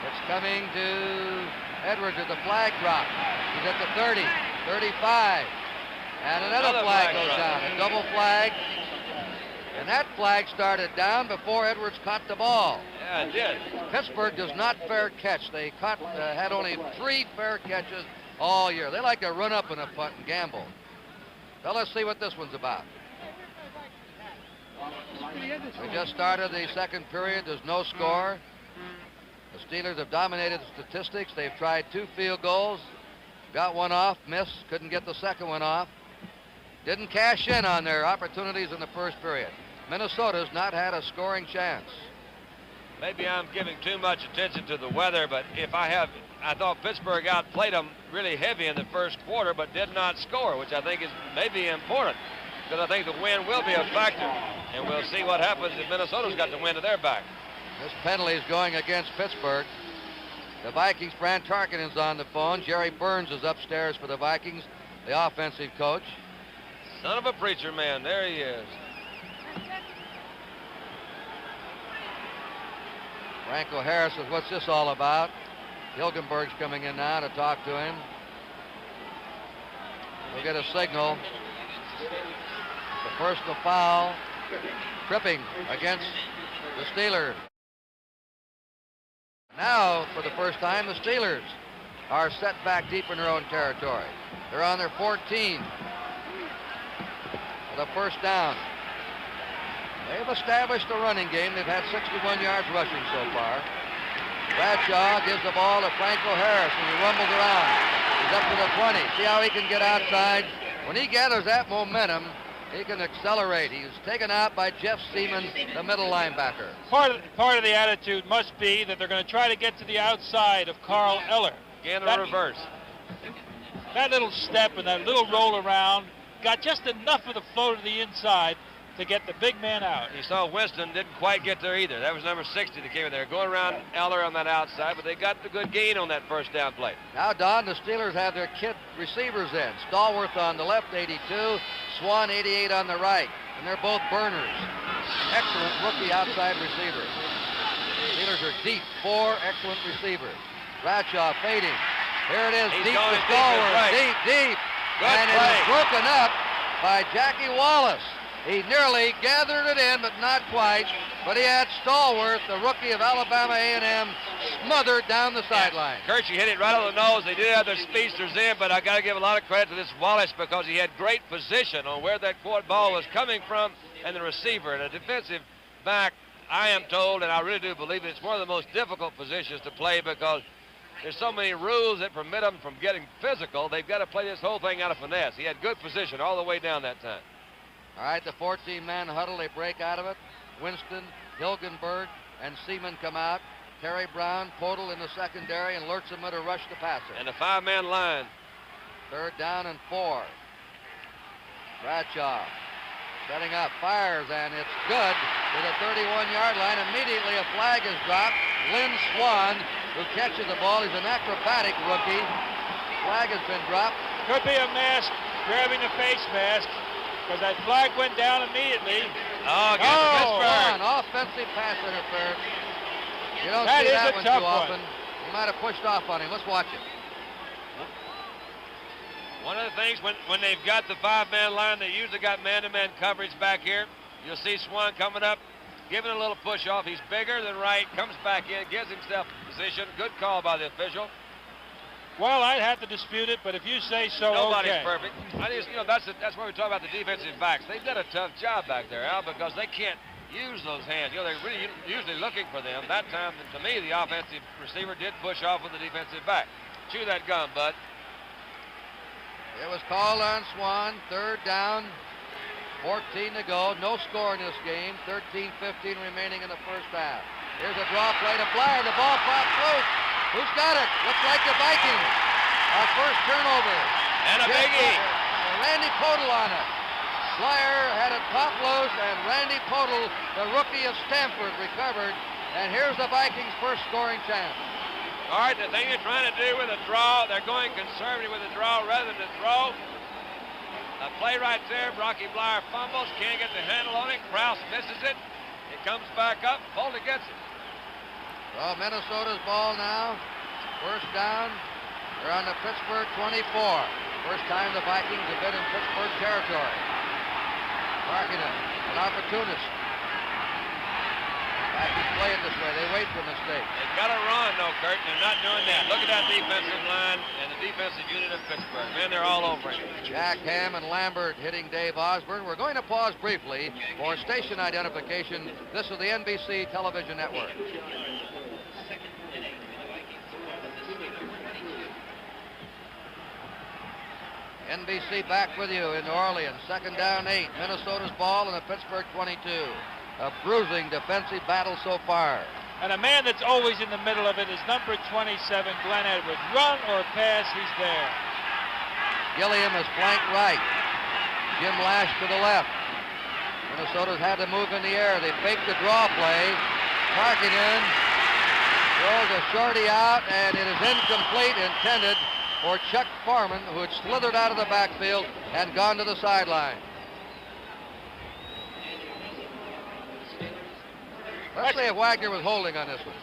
It's coming to Edwards at the flag drop. He's at the 30, 35. And another flag goes down. A double flag. And that flag started down before Edwards caught the ball. Yeah, it did. Pittsburgh does not fair catch. They had only 3 fair catches all year. They like to run up in a punt and gamble. Well, let's see what this one's about. We just started the second period. There's no score. The Steelers have dominated the statistics. They've tried 2 field goals. Got one off, missed, couldn't get the second one off. Didn't cash in on their opportunities in the first period. Minnesota's not had a scoring chance. Maybe I'm giving too much attention to the weather, but I thought Pittsburgh outplayed them really heavy in the first quarter, but did not score, which I think is maybe important, because I think the wind will be a factor, and we'll see what happens if Minnesota's got the wind at their back. This penalty is going against Pittsburgh. The Vikings, Fran Tarkenton's on the phone. Jerry Burns is upstairs for the Vikings, the offensive coach. Son of a preacher man, there he is. Frank O'Hara says, what's this all about? Hilgenberg's coming in now to talk to him. We'll get a signal. The personal foul, tripping against the Steelers. Now, for the first time, the Steelers are set back deep in their own territory. They're on their 14 for the first down. They've established a running game. They've had 61 yards rushing so far. Bradshaw gives the ball to Franco Harris, and he rumbles around. He's up to the 20. See how he can get outside? When he gathers that momentum, he can accelerate. He's taken out by Jeff Seaman, the middle linebacker. Part of the attitude must be that they're going to try to get to the outside of Carl Eller. Again, a reverse. That little step and that little roll around got just enough of the flow to the inside to get the big man out. You saw Winston didn't quite get there either. That was number 60 that came in there, going around Eller on that outside, but they got the good gain on that first down play. Now, Don, the Steelers have their kid receivers in. Stallworth on the left, 82. Swan, 88 on the right. And they're both burners. Excellent rookie outside receivers. Steelers are deep. 4 excellent receivers. Bradshaw fading. Here it is, deep to Stallworth. Right. Deep. Good and play. it is broken up by Jackie Wallace. He nearly gathered it in, but not quite. But he had Stallworth, the rookie of Alabama A&M, smothered down the sideline. Kirchie hit it right on the nose. They did have their speedsters in, but I got to give a lot of credit to this Wallace because he had great position on where that court ball was coming from and the receiver. And a defensive back, I am told, and I really do believe it, it's one of the most difficult positions to play because there's so many rules that permit them from getting physical. They've got to play this whole thing out of finesse. He had good position all the way down that time. All right, the 14-man huddle, they break out of it. Winston, Hilgenberg, and Seaman come out. Terry Brown, Podol in the secondary, and Lurtzema to rush the passer. And a 5-man line. 3rd down and 4. Bradshaw setting up, fires, and it's good to the 31-yard line. Immediately a flag is dropped. Lynn Swan, who catches the ball, he's an acrobatic rookie. Flag has been dropped. Could be a mask, grabbing the face mask, because that flag went down immediately. Oh, Pittsburgh. Offensive pass interference. You don't That see is that a one tough too often. one. He might have pushed off on him. Let's watch it. One of the things, when they've got the 5-man line, they usually got man-to-man coverage back here. You'll see Swan coming up, giving a little push off. He's bigger than right, comes back in, gives himself position. Good call by the official. Well, I'd have to dispute it, but if you say so, Nobody's okay. perfect. I just, that's why we talk about the defensive backs. They've got a tough job back there, Al, because they can't use those hands. They're really usually looking for them. That time, to me, the offensive receiver did push off with the defensive back. Chew that gum, bud. It was called on Swan. 3rd down, 14 to go. No score in this game. 13-15 remaining in the first half. Here's a draw play to Blair. The ball pops loose. Who's got it? Looks like the Vikings. Our first turnover. And a biggie. Randy Podol on it. Flyer had it pop loose, and Randy Podol, the rookie of Stanford, recovered. And here's the Vikings' first scoring chance. All right, the thing they're trying to do with a draw, they're going conservative with a draw rather than throw. A play right there. Rocky Blyer fumbles, can't get the handle on it. Krause misses it. It comes back up. Foley gets it. Well, Minnesota's ball now. First down. They're on the Pittsburgh 24. First time the Vikings have been in Pittsburgh territory. Markinen, an opportunist. Vikings play it this way. They wait for mistakes. They've got to run, though, Kurt. They're not doing that. Look at that defensive line and the defensive unit of Pittsburgh. Man, they're all over him. Jack Ham and Lambert hitting Dave Osborne. We're going to pause briefly for station identification. This is the NBC television network. NBC back with you in New Orleans. 2nd down, 8. Minnesota's ball in the Pittsburgh 22. A bruising defensive battle so far. And a man that's always in the middle of it is number 27, Glenn Edwards. Run or pass, he's there. Gilliam is flanked right. Jim Lash to the left. Minnesota's had to move in the air. They faked the draw play. Markinen throws a shorty out, and it is incomplete, intended for Chuck Foreman, who had slithered out of the backfield and gone to the sideline. Let's see if Wagner was holding on this one.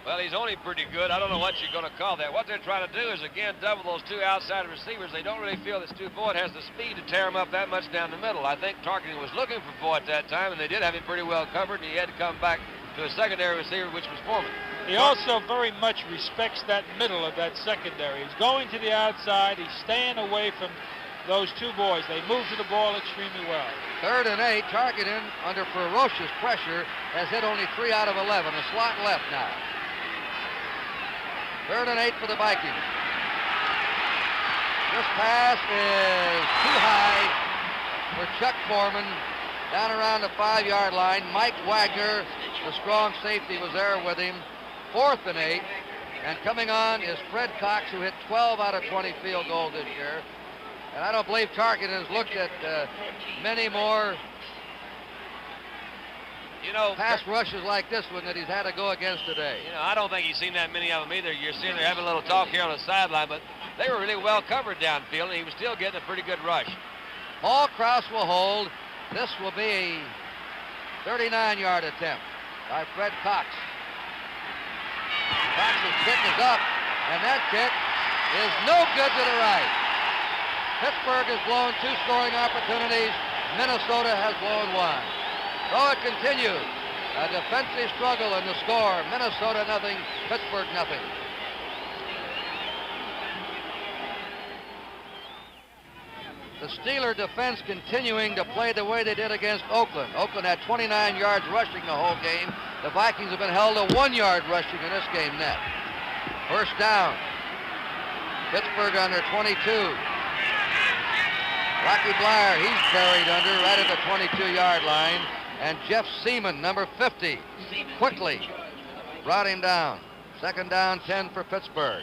Well, he's only pretty good. I don't know what you're going to call that. What they're trying to do is, again, double those two outside receivers. They don't really feel that Stu Boyd has the speed to tear him up that much down the middle. I think Tarkenton was looking for Boyd at that time, and they did have him pretty well covered, and he had to come back to a secondary receiver, which was Foreman. He also very much respects that middle of that secondary. He's going to the outside. He's staying away from those two boys. They move to the ball extremely well. 3rd and 8. Tarkenton, under ferocious pressure, has hit only 3 out of 11. A slot left now. 3rd and 8 for the Vikings. This pass is too high for Chuck Foreman. Down around the 5-yard line. Mike Wagner, the strong safety, was there with him. 4th and 8. And coming on is Fred Cox, who hit 12 out of 20 field goals this year. And I don't believe Tarkenton has looked at many more pass rushes like this one that he's had to go against today. I don't think he's seen that many of them either. You're seeing they're having a little talk here on the sideline, but they were really well covered downfield, and he was still getting a pretty good rush. Paul Krause will hold. This will be a 39-yard attempt by Fred Cox. Cox's kick is up, and that kick is no good to the right. Pittsburgh has blown 2 scoring opportunities. Minnesota has blown 1. So it continues. A defensive struggle in the score. Minnesota nothing, Pittsburgh nothing. The Steeler defense continuing to play the way they did against Oakland. Oakland had 29 yards rushing the whole game. The Vikings have been held to 1 yard rushing in this game net. First down. Pittsburgh on their 22. Rocky Bleier, he's buried under right at the 22-yard line. And Jeff Seaman, number 50, quickly brought him down. 2nd down, 10 for Pittsburgh.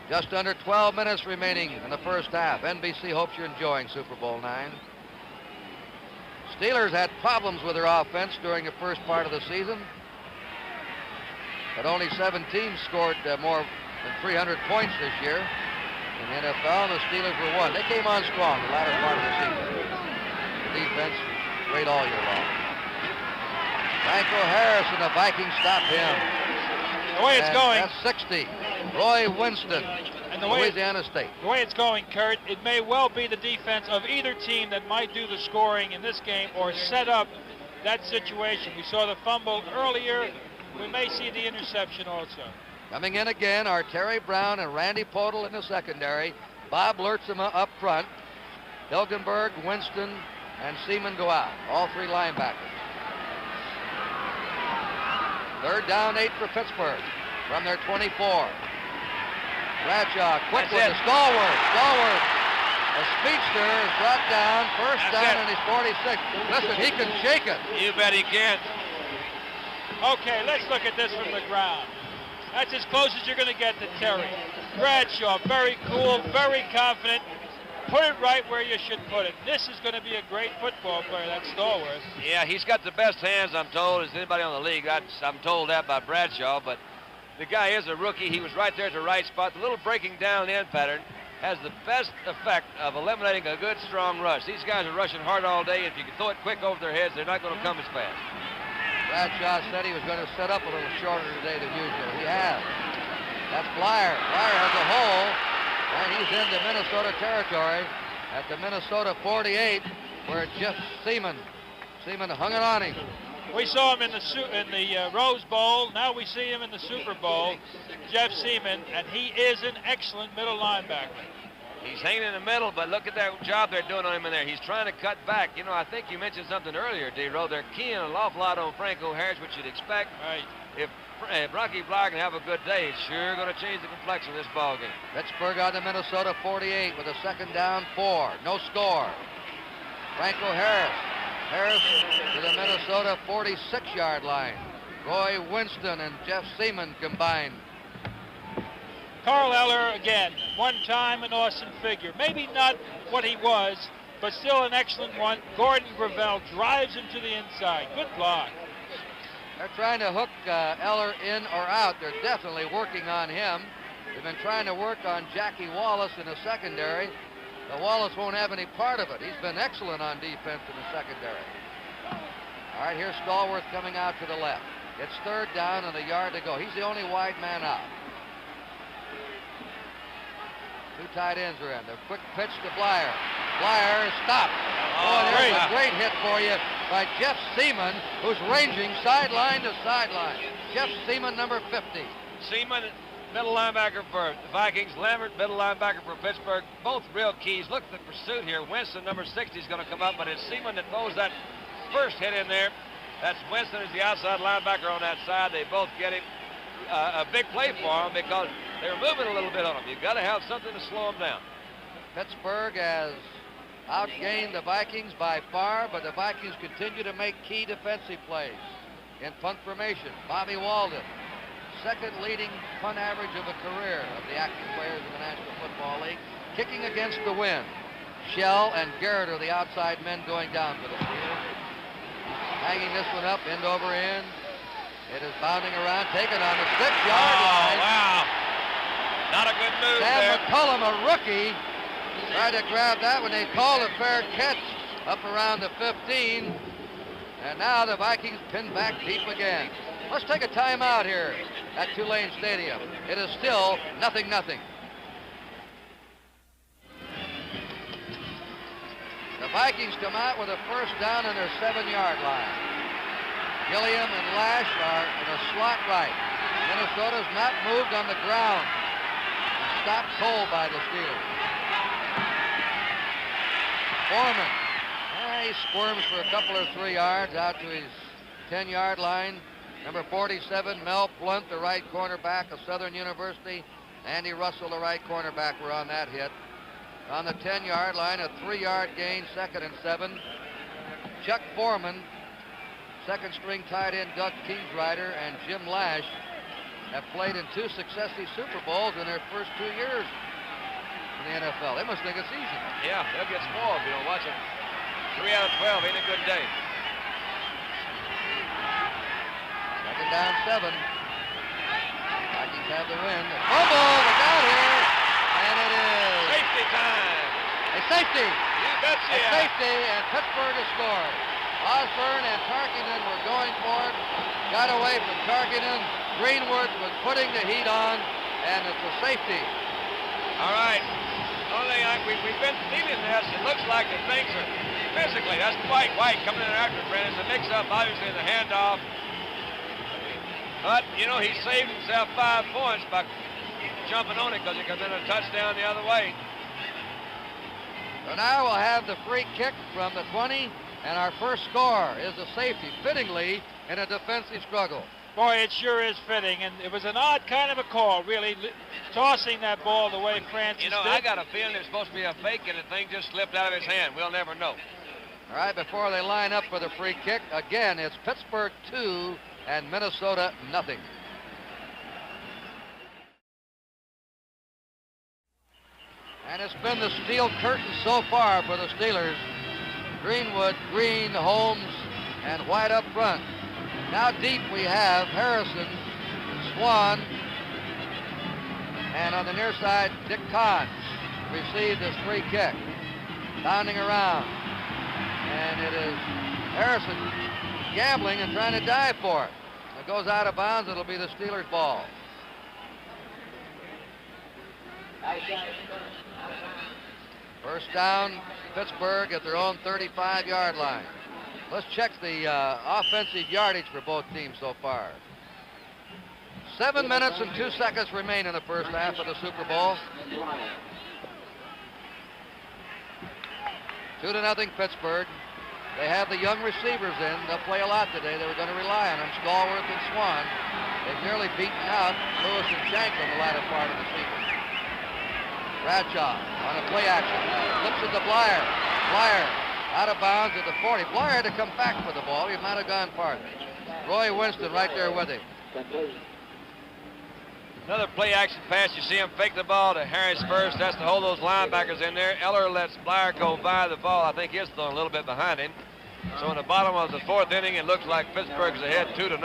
Just under 12 minutes remaining in the first half. NBC hopes you're enjoying Super Bowl IX. Steelers had problems with their offense during the first part of the season, but only 7 teams scored more than 300 points this year in the NFL, and the Steelers were 1. They came on strong the latter part of the season. The defense was great all year long. Franco Harris and the Vikings stopped him. The way it's going. That's 60. Roy Winston, and the Louisiana State. The way it's going, Kurt, it may well be the defense of either team that might do the scoring in this game or set up that situation. We saw the fumble earlier. We may see the interception also. Coming in again are Terry Brown and Randy Podol in the secondary. Bob Lertzema up front. Hilgenberg, Winston, and Seaman go out. All 3 linebackers. 3rd down, 8 for Pittsburgh from their 24. Bradshaw quick with the stalwart. The speedster is brought down. First down, and he's 46. Listen, he can shake it. You bet he can. Okay, let's look at this from the ground. That's as close as you're going to get to Terry. Bradshaw, very cool, very confident. Put it right where you should put it. This is going to be a great football player, that Stallworth. Yeah, he's got the best hands, I'm told, as anybody on the league. I'm told that by Bradshaw, but the guy is a rookie. He was right there at the right spot. The little breaking down end pattern has the best effect of eliminating a good, strong rush. These guys are rushing hard all day. If you can throw it quick over their heads, they're not going to come as fast. Bradshaw said he was going to set up a little shorter today than usual. He has. That's Bleier. Bleier has a hole, and he's into Minnesota territory at the Minnesota 48, where Jeff Seaman hung it on him. We saw him in the Rose Bowl. Now we see him in the Super Bowl, Jeff Seaman, and he is an excellent middle linebacker. He's hanging in the middle, but look at that job they're doing on him in there. He's trying to cut back. You know, I think you mentioned something earlier, D-Row. They're keying an awful lot on Franco Harris, which you'd expect. Right. If Rocky Bleier can have a good day, it's sure going to change the complexion of this ball game. Pittsburgh on the Minnesota 48 with a 2nd down, 4. No score. Franco Harris. Harris to the Minnesota 46-yard line. Roy Winston and Jeff Seaman combined. Carl Eller, again, one time an awesome figure. Maybe not what he was, but still an excellent one. Gordon Gravel drives him to the inside. Good block. They're trying to hook Eller in or out. They're definitely working on him. They've been trying to work on Jackie Wallace in the secondary. But Wallace won't have any part of it. He's been excellent on defense in the secondary. All right, here's Stallworth coming out to the left. It's third down and a yard to go. He's the only wide man out. Two tight ends are in. The quick pitch to Blyer. Blyer stopped. Oh, there's a great hit for you by Jeff Seaman, who's ranging sideline to sideline. Jeff Seaman, number 50. Seaman, middle linebacker for the Vikings. Lambert, middle linebacker for Pittsburgh. Both real keys. Look at the pursuit here. Winston, number 60, is going to come up, but it's Seaman that throws that first hit in there. That's Winston is the outside linebacker on that side. They both get him. A big play for him because they were moving a little bit on him. You've got to have something to slow him down. Pittsburgh has outgained the Vikings by far, but the Vikings continue to make key defensive plays. In punt formation, Bobby Walden, second leading punt average of a career of the active players in the National Football League, kicking against the wind. Shell and Garrett are the outside men going down for the field. Hanging this one up, end over end. It is bounding around, taken on the 6-yard line. Oh, wow. Not a good move Sam there. McCullum, a rookie, tried to grab that when they called a fair catch up around the 15. And now the Vikings pin back deep again. Let's take a timeout here at Tulane Stadium. It is still 0-0. The Vikings come out with a first down on their 7-yard line. Gilliam and Lash are in a slot right. Minnesota's not moved on the ground. Stopped cold by the Steelers. Foreman. He squirms for a couple or 3 yards out to his 10-yard line. Number 47, Mel Blunt, the right cornerback of Southern University. Andy Russell, the right cornerback, were on that hit. On the 10-yard line, a 3-yard gain, 2nd and 7. Chuck Foreman, second string tight end Doug Kingsrider, and Jim Lash have played in 2 successive Super Bowls in their first 2 years in the NFL. They must think it's easy. Yeah, they'll get spoiled if you don't watch them. 3 out of 12 ain't a good day. Second down, 7. Vikings have the win. Fumble, look out here, and it is Safety time. a safety. You betcha. A safety, and Pittsburgh has scored. Osborne and Tarkinen were going for it. Got away from Tarkinen. Greenwood was putting the heat on, and it's a safety. All right. Only we've been feeling this. It looks like the things are physically. That's White coming in after Brent. It's a mix-up, obviously, in the handoff. But, you know, he saved himself 5 points by jumping on it because it could have been a touchdown the other way. So now we'll have the free kick from the 20. And our first score is a safety, fittingly, in a defensive struggle. Boy, it sure is fitting, and it was an odd kind of a call, really, tossing that ball the way Francis You know, did. I got a feeling it's supposed to be a fake, and the thing just slipped out of his hand. We'll never know. All right, before they line up for the free kick, again, it's Pittsburgh 2 and Minnesota 0. And it's been the steel curtain so far for the Steelers. Greenwood, Green, Holmes, and White up front. Now deep we have Harrison, Swan, and on the near side, Dick Kahn received this free kick. Bounding around. And it is Harrison gambling and trying to dive for it. It goes out of bounds. It'll be the Steelers' ball. First down, Pittsburgh at their own 35-yard line. Let's check the offensive yardage for both teams so far. 7 minutes and 2 seconds remain in the first half of the Super Bowl. 2-0 Pittsburgh. They have the young receivers in. They'll play a lot today. They were going to rely on them, Stallworth and Swan. They've nearly beaten out Lewis and Shanklin the latter part of the season. Bradshaw on a play action. Flips it to Blyer. Blyer out of bounds at the 40. Blyer had to come back for the ball. He might have gone farther. Roy Winston right there with him. Another play action pass. You see him fake the ball to Harris first. That's to hold those linebackers in there. Eller lets Blyer go by the ball. I think he's thrown a little bit behind him. So in the bottom of the 4th inning, it looks like Pittsburgh's ahead 2-0.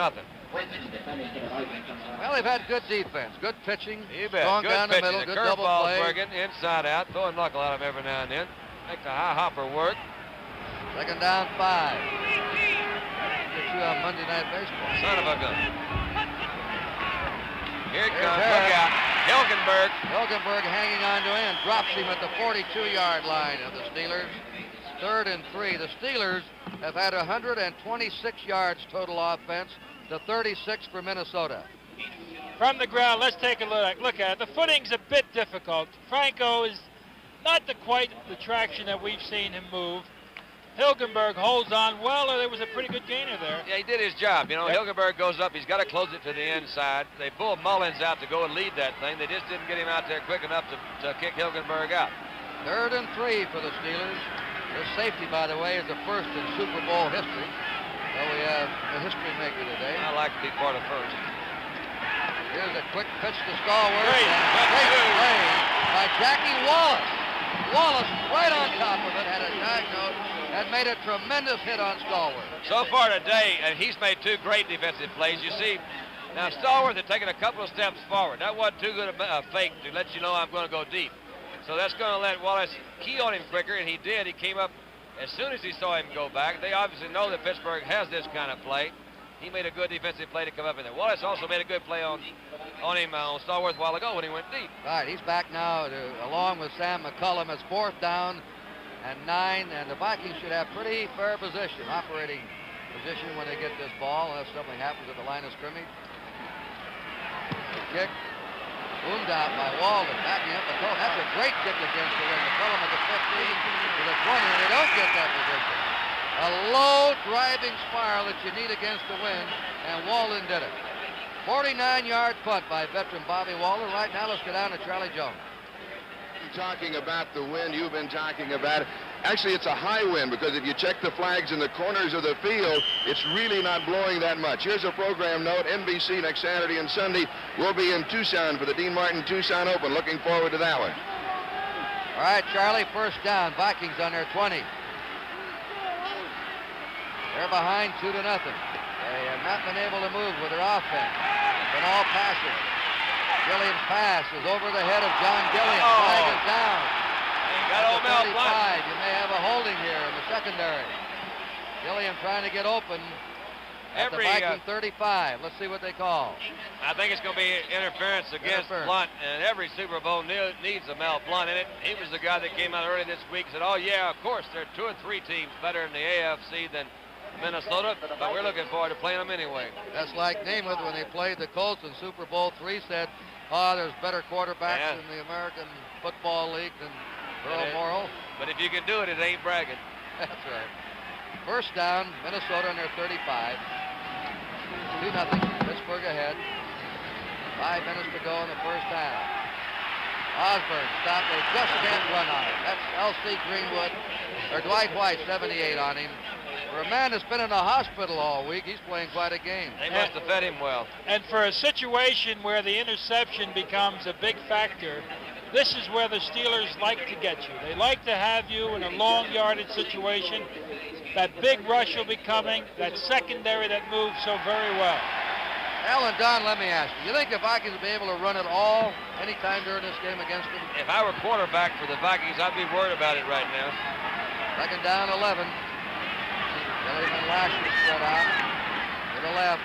Well, they've had good defense, good pitching, You bet. strong Good down the pitching. middle, The good double curveball's play. working inside out. Throw a knuckle at him every now and then. Make the high hopper work. Second down, 5. at you on Monday Night Baseball. Son of a gun. Here it comes. Look out. Hilgenberg. Hilgenberg hanging on to end. Drops him at the 42-yard line of the Steelers. 3rd and 3. The Steelers have had 126 yards total offense to 36 for Minnesota. From the ground, let's take a look at it. The footing's a bit difficult. Franco is not quite the traction that we've seen him move. Hilgenberg holds on well, or there was a pretty good gainer there. Yeah, he did his job. You know, Yep. Hilgenberg goes up. He's got to close it to the inside. They pull Mullins out to go and lead that thing. They just didn't get him out there quick enough to kick Hilgenberg out. 3rd and 3 for the Steelers. This safety, by the way, is the first in Super Bowl history. So we have a history maker today. I like to be part of first. Here's a quick pitch to Stallworth. Great. Great play by Jackie Wallace. Wallace right on top of it, had a diagnose, and made a tremendous hit on Stallworth. So far today, and he's made 2 great defensive plays. You see, now Stallworth had taken a couple of steps forward. That wasn't too good a fake to let you know I'm going to go deep. So that's going to let Wallace key on him quicker, and he did. He came up as soon as he saw him go back. They obviously know that Pittsburgh has this kind of play. He made a good defensive play to come up in there. Wallace also made a good play on him on Stallworth a while ago when he went deep. Right, he's back now along with Sam McCullum. It's 4th down and 9, and the Vikings should have pretty fair position, operating position when they get this ball, unless something happens at the line of scrimmage. The kick, boomed out by Walden, backing up the goal. That's a great kick against the wind. McCullum at the 15 to the 20, and they don't get that position. A low driving spiral that you need against the wind, and Walden did it. 49-yard punt by veteran Bobby Walden. Right now, let's go down to Charlie Jones. Talking about the wind, you've been talking about it. Actually, it's a high wind because if you check the flags in the corners of the field, it's really not blowing that much. Here's a program note. NBC next Saturday and Sunday will be in Tucson for the Dean Martin Tucson Open. Looking forward to that one. All right, Charlie, 1st down. Vikings on their 20. They're behind 2-0. They have not been able to move with their offense. Been all passing. Gilliam's pass is over the head of John Gilliam. Flag is down. Got old Mel 35. Blunt. You may have a holding here in the secondary. Gilliam trying to get open at the Viking 35. Let's see what they call. I think it's going to be interference against Blunt, and every Super Bowl needs a Mel Blunt in it. He was the guy that came out early this week and said, oh, yeah, of course, there are 2 or 3 teams better in the AFC than Minnesota, but we're looking forward to playing them anyway. That's like Namath when they played the Colts in Super Bowl III, said, oh, there's better quarterbacks in the American Football League than Earl Morrall. But if you can do it, it ain't bragging. That's right. 1st down, Minnesota on their 35. 2-0, Pittsburgh ahead. 5 minutes to go in the 1st half. Osborne stopped. They just can't run on it. That's L.C. Greenwood, or Dwight White, 78 on him. For a man that's been in the hospital all week, he's playing quite a game. They must have fed him well. And for a situation where the interception becomes a big factor, this is where the Steelers like to get you. They like to have you in a long yardage situation. That big rush will be coming, that secondary that moves so very well. Alan Don, let me ask you think the Vikings will be able to run it all anytime during this game against them? If I were quarterback for the Vikings, I'd be worried about it right now. 2nd down, 11. Gilliam and Lashley spread out to the left.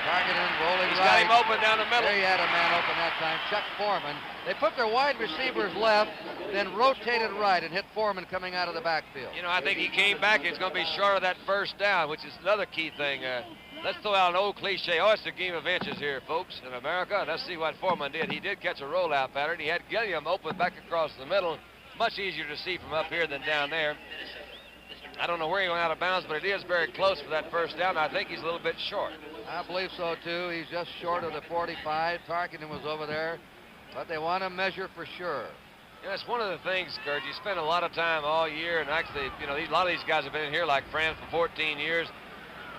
Targeting, rolling He's right. got him open down the middle. There you had a man open that time, Chuck Foreman. They put their wide receivers left, then rotated right and hit Foreman coming out of the backfield. You know, I think he came back. It's going to be short of that 1st down, which is another key thing. Let's throw out an old cliche. Oh, it's a game of inches here, folks, in America. Let's see what Foreman did. He did catch a rollout pattern. He had Gilliam open back across the middle. Much easier to see from up here than down there. I don't know where he went out of bounds, but it is very close for that 1st down. I think he's a little bit short. I believe so, too. He's just short of the 45. Tarkenton was over there, but they want to measure for sure. Yeah, it's one of the things, Kurt. You spend a lot of time all year, and actually, you know, a lot of these guys have been in here like Fran for 14 years.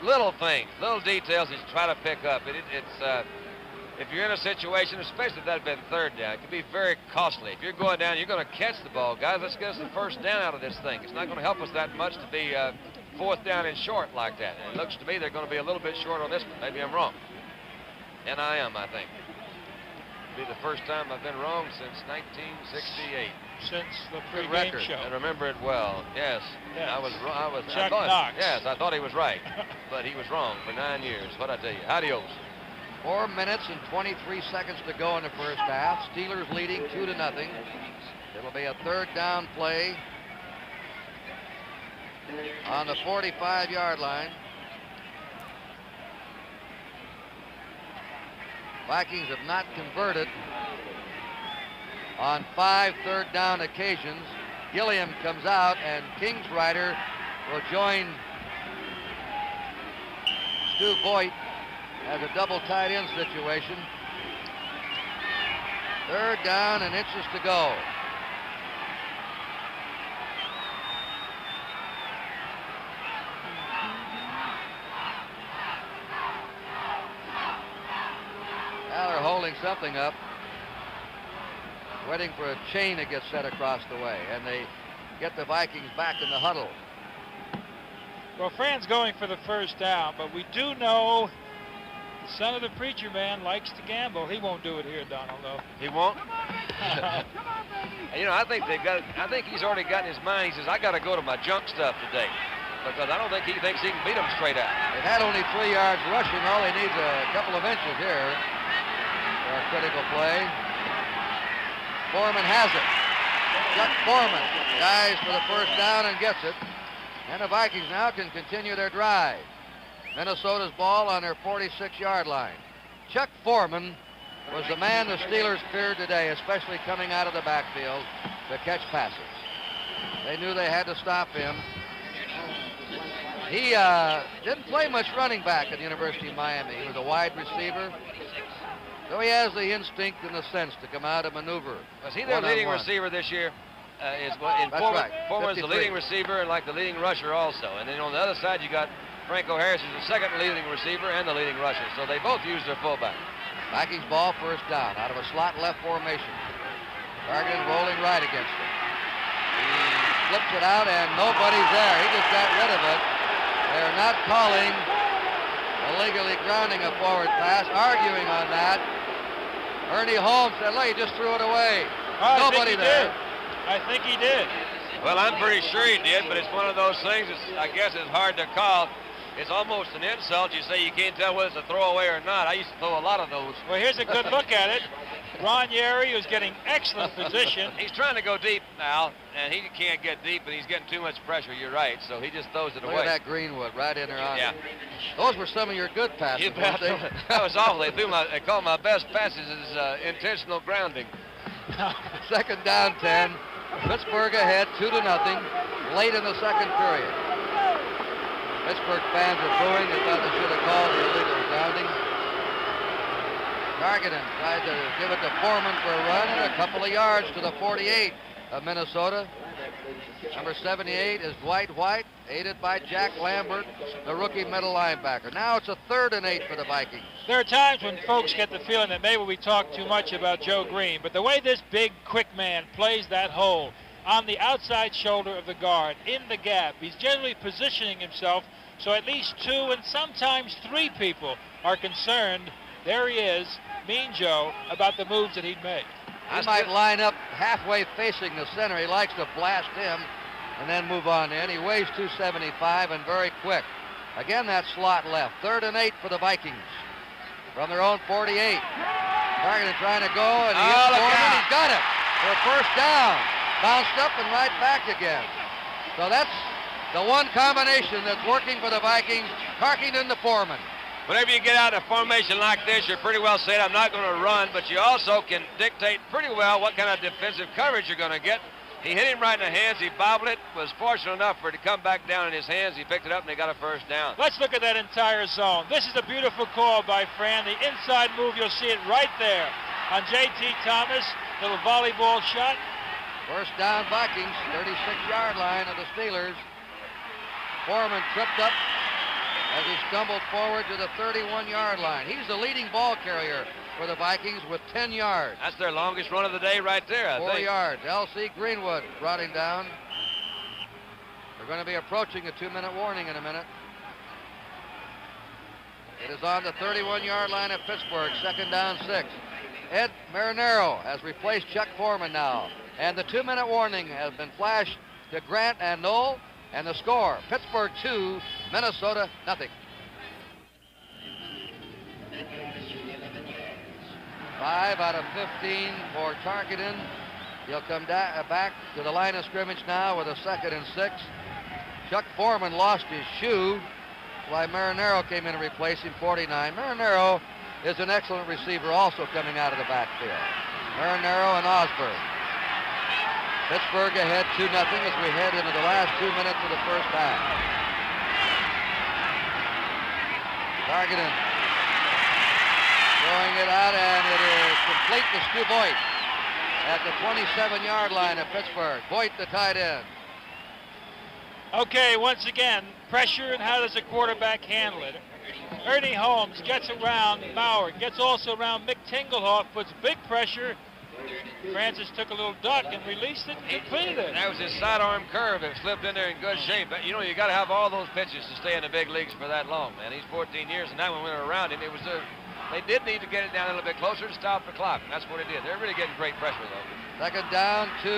Little things, little details that you try to pick up. If you're in a situation, especially if that had been 3rd down, it can be very costly. If you're going down, you're going to catch the ball. Guys, let's get us the 1st down out of this thing. It's not going to help us that much to be 4th down and short like that. And it looks to me they're going to be a little bit short on this one. Maybe I'm wrong. And I am, I think. It'll be the first time I've been wrong since 1968. since the Good pregame record. show. I remember it well. Yes. Yes. I was wrong. Chuck Knox. Yes, I thought he was right, but he was wrong for 9 years. What'd I tell you? Adios. 4 minutes and 23 seconds to go in the first half. Steelers leading 2-0. It'll be a third down play on the 45-yard line. Vikings have not converted on 5 third down occasions. Gilliam comes out, and Kingsrider will join Stu Voigt as a double tight end situation. Third down and inches to go. Now they're holding something up, waiting for a chain to get set across the way, and they get the Vikings back in the huddle. Well, Fran's going for the first down, but we do know the son of the preacher man likes to gamble. He won't do it here, Donald, though. He won't? You know, I think he's already got in his mind. He says, I got to go to my junk stuff today, because I don't think he thinks he can beat them straight out. They've had only 3 yards rushing. All he needs a couple of inches here for a critical play. Foreman has it. Chuck Foreman dives for the first down and gets it. And the Vikings now can continue their drive. Minnesota's ball on their 46-yard line. Chuck Foreman was the man the Steelers feared today, especially coming out of the backfield to catch passes. They knew they had to stop him. He didn't play much running back at the University of Miami. He was a wide receiver. So he has the instinct and the sense to come out and maneuver. Was he their leading receiver this year? That's right. Foreman's the leading receiver and like the leading rusher also. And then on the other side, you got Franco Harris, who's the second leading receiver and the leading rusher. So they both use their fullback. Vikings ball first down out of a slot left formation. Targeting rolling right against him. He flips it out and nobody's there. He just got rid of it. They're not calling illegally grounding a forward pass, arguing on that. Ernie Holmes said, look, he just threw it away. Nobody there. I think he did. Well, I'm pretty sure he did, but it's one of those things I guess it's hard to call. It's almost an insult. You say you can't tell whether it's a throwaway or not. I used to throw a lot of those. Well, here's a good look at it. Ron Yeri, who's getting excellent position. He's trying to go deep now, and he can't get deep, and he's getting too much pressure. You're right, so he just throws it away. Look at that Greenwood right in there on Yeah. him. Those were some of your good passes, You bet. weren't they? That was awful. They call my best passes as intentional grounding. Second down 10. Pittsburgh ahead 2-0 late in the second period. Pittsburgh fans are booing. They thought they should have called the illegal grounding. Targeting tries to give it to Foreman for a run and a couple of yards to the 48 of Minnesota. Number 78 is Dwight White, aided by Jack Lambert, the rookie middle linebacker. Now it's a 3rd and 8 for the Vikings. There are times when folks get the feeling that maybe we talk too much about Joe Green, but the way this big, quick man plays that hole on the outside shoulder of the guard, in the gap, he's generally positioning himself so at least 2 and sometimes 3 people are concerned, there he is, Mean Joe, about the moves that he'd make. He might line up halfway facing the center. He likes to blast him and then move on in. He weighs 275 and very quick. Again, that slot left. 3rd and 8 for the Vikings from their own 48. Targeting trying to go, and he hits Foreman. He's got it for a first down. Bounced up and right back again. So that's the one combination that's working for the Vikings, Tarkington to Foreman. Whenever you get out in a formation like this, you're pretty well saying, I'm not going to run, but you also can dictate pretty well what kind of defensive coverage you're going to get. He hit him right in the hands. He bobbled it, was fortunate enough for it to come back down in his hands. He picked it up, and they got a first down. Let's look at that entire zone. This is a beautiful call by Fran. The inside move, you'll see it right there on J.T. Thomas. Little volleyball shot. First down Vikings, 36-yard line of the Steelers. Foreman tripped up as he stumbled forward to the 31-yard line. He's the leading ball carrier for the Vikings with 10 yards. That's their longest run of the day right there, I think. 4 yards. L.C. Greenwood brought him down. They're going to be approaching a 2-minute warning in a minute. It is on the 31-yard line of Pittsburgh, 2nd down 6. Ed Marinero has replaced Chuck Foreman now. And the 2-minute warning has been flashed to Grant and Knoll. And the score, Pittsburgh 2, Minnesota nothing. 5 out of 15 for Tarkenton. He'll come back to the line of scrimmage now with a 2nd and 6. Chuck Foreman lost his shoe, while Marinero came in to replace him, 49. Marinero is an excellent receiver also coming out of the backfield. Marinero and Osborne. Pittsburgh ahead 2-0 as we head into the last 2 minutes of the first half. Tarkenton throwing it out, and it is complete to Stu Voigt at the 27-yard line of Pittsburgh. Voigt, the tight end. Okay, once again, pressure, and how does the quarterback handle it? Ernie Holmes gets around Maurer, gets also around Mick Tingelhoff, puts big pressure. Francis took a little duck and released it and completed it. That was his sidearm curve that slipped in there in good shape. But, you know, you got to have all those pitches to stay in the big leagues for that long, man. He's 14 years, and now when we were around him, it was they did need to get it down a little bit closer to stop the clock, and that's what it did. They're really getting great pressure, though. 2nd down, 2.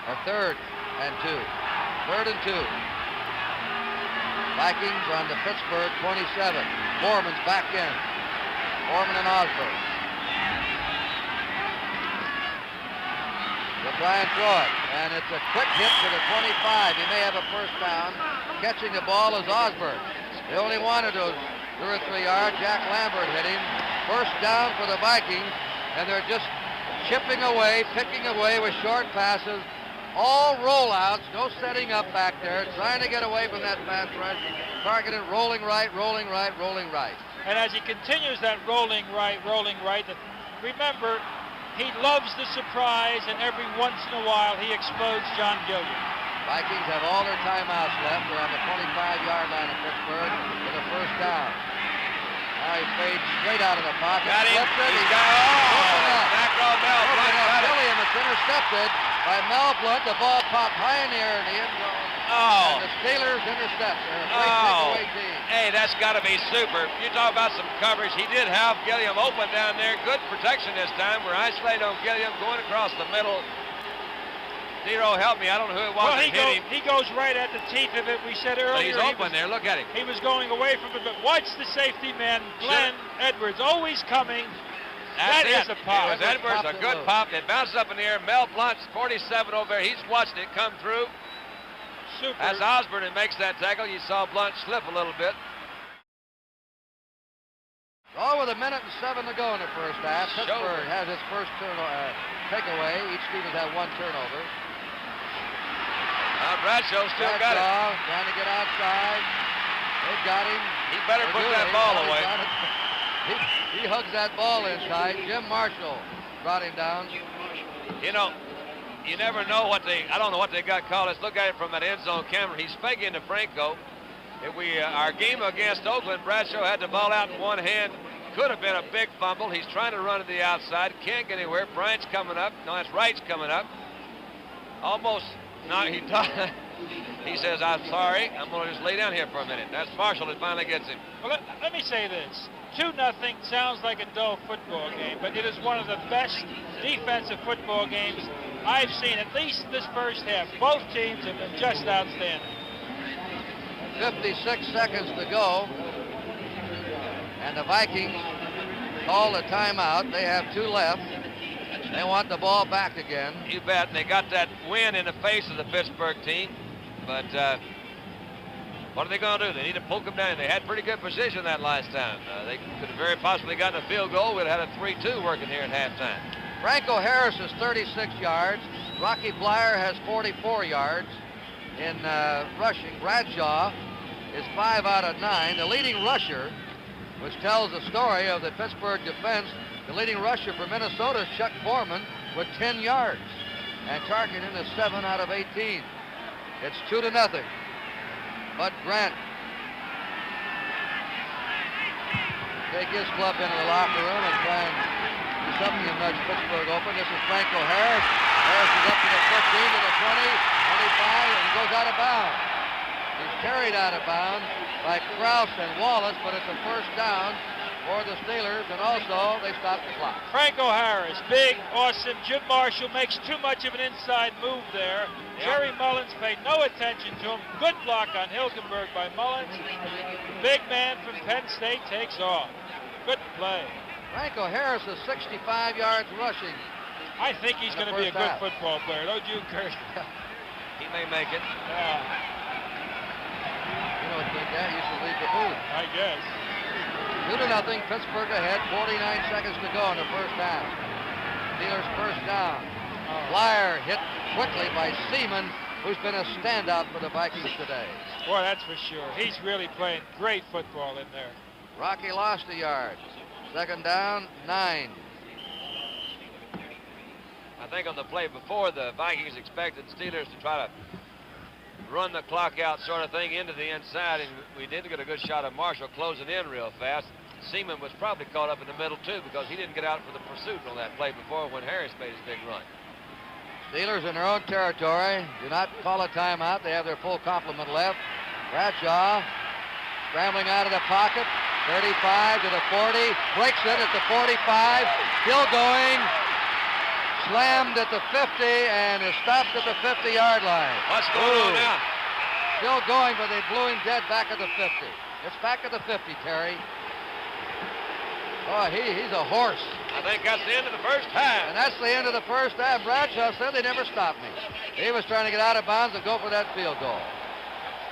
Or 3rd and 2. 3rd and 2. Vikings on the Pittsburgh 27. Foreman's back in. Foreman and Osborne. They'll try and throw it, and it's a quick hit to the 25. He may have a first down. Catching the ball is Osborne. They only wanted those 2 or 3 yards. Jack Lambert hit him. First down for the Vikings, and they're just chipping away, picking away with short passes. All rollouts, no setting up back there, trying to get away from that pass rush. Targeted rolling right, rolling right, rolling right. And as he continues that rolling right, remember, he loves the surprise, and every once in a while he explodes John Gilliam. Vikings have all their timeouts left. They're on the 25-yard line of Pittsburgh for the first down. Now he fades straight out of the pocket. Got him. He's got Gilliam, it's intercepted by Mel Blunt. The ball popped high in the air in the end zone. And the Steelers intercept. They're a great takeaway team. Hey, that's got to be super. You talk about some coverage. He did have Gilliam open down there. Good protection this time. We're isolated on Gilliam going across the middle. Zero, help me. I don't know who it was that hit him. He goes right at the teeth of it. We said earlier. But he's open there. Look at him. He was going away from it, but watch the safety man, Glenn Edwards, always coming. That is a pop. It was Edwards, a good pop. It bounced up in the air. Mel Blunt's 47 over there. He's watching it come through. Super. As Osborne makes that tackle, you saw Blunt slip a little bit. All with 1:07 to go in the first half. Pittsburgh has its first takeaway. Each team has had 1 turnover. Bradshaw still got it. Trying to get outside. They got him. He better put that ball away. He hugs that ball inside. Jim Marshall brought him down. You know, you never know what I don't know what they got called. Let's look at it from an end zone camera. He's faking to Franco. If our game against Oakland, Bradshaw had the ball out in one hand. Could have been a big fumble. He's trying to run to the outside. Can't get anywhere. Bryant's coming up. No, that's Wright's coming up. Almost. No, he does. He says, I'm sorry. I'm going to just lay down here for a minute. That's Marshall that finally gets him. Well, let me say this. 2-0 sounds like a dull football game, but it is one of the best defensive football games I've seen, at least this first half. Both teams have been just outstanding. 56 seconds to go. And the Vikings call a timeout. They have 2 left. They want the ball back again. You bet. And they got that win in the face of the Pittsburgh team. But what are they going to do? They need to poke them down. They had pretty good position that last time. They could have very possibly gotten a field goal. We'd have had a 3-2 working here at halftime. Franco Harris is 36 yards. Rocky Blyer has 44 yards in rushing. Bradshaw is 5 out of 9. The leading rusher, which tells the story of the Pittsburgh defense, the leading rusher for Minnesota is Chuck Foreman with 10 yards. And Tarkenton is 7 out of 18. It's 2-0. Bud Grant take his club into the locker room and try and do something to nudge Pittsburgh open. This is Franco Harris. Harris is up to the 15, to the 20, 25, and he goes out of bounds. He's carried out of bounds by Krause and Wallace, but it's a first down for the Steelers, and also they stopped the clock. Franco Harris, big, awesome. Jim Marshall makes too much of an inside move there. Jerry Mullins paid no attention to him. Good block on Hilgenberg by Mullins. Big man from Penn State takes off. Good play. Franco Harris is 65 yards rushing. I think he's going to be a good football player, don't you, Kurt? He may make it. Yeah. You don't think that? You should leave the booth. I guess. 2-0, Pittsburgh ahead, 49 seconds to go in the first half. Steelers first down. Flyer hit quickly by Seaman, who's been a standout for the Vikings today. Boy, that's for sure. He's really playing great football in there. Rocky lost a yard. Second down, 9. I think on the play before, the Vikings expected Steelers to try to run the clock out sort of thing into the inside, and we did get a good shot of Marshall closing in real fast. Seaman was probably caught up in the middle too, because he didn't get out for the pursuit on that play before when Harris made his big run. Steelers in their own territory. Do not call a timeout. They have their full complement left. Bradshaw scrambling out of the pocket. 35 to the 40. Breaks it at the 45. Still going. Slammed at the 50 and is stopped at the 50-yard line. What's going on now? Still going, but they blew him dead back at the 50. It's back at the 50, Terry. Oh, he's a horse. I think that's the end of the first half. And that's the end of the first half. Bradshaw said they never stopped me. He was trying to get out of bounds and go for that field goal.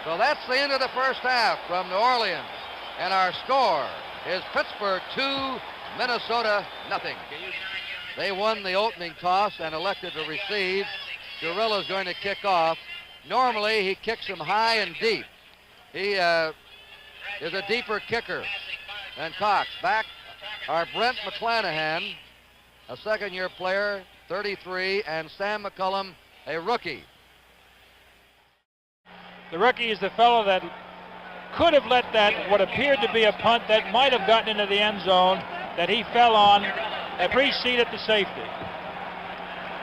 So that's the end of the first half from New Orleans. And our score is Pittsburgh 2, Minnesota nothing. They won the opening toss and elected to receive. Gorilla's going to kick off. Normally, he kicks them high and deep. He is a deeper kicker than Cox. Back are Brent McClanahan, a second-year player, 33, and Sam McCullum, a rookie. The rookie is the fellow that could have let that, what appeared to be a punt that might have gotten into the end zone, that he fell on, that preceded the safety.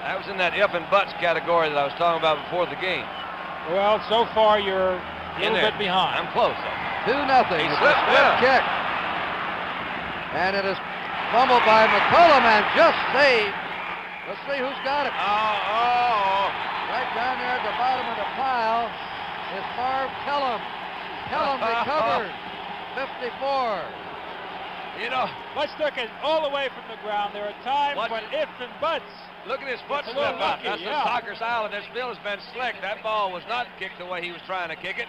That was in that if and buts category that I was talking about before the game. Well, so far you're a little bit behind. I'm close. 2-0. He It's slipped, a slip kick. And it is fumbled by McCullum and just saved. Let's see who's got it. Right down there at the bottom of the pile is Marv Kellum. Kellum recovered. 54. You know, let's look at all the way from the ground. There are times when if and buts. Look at his foot slip out. That's the soccer style, and this field has been slick. That ball was not kicked the way he was trying to kick it,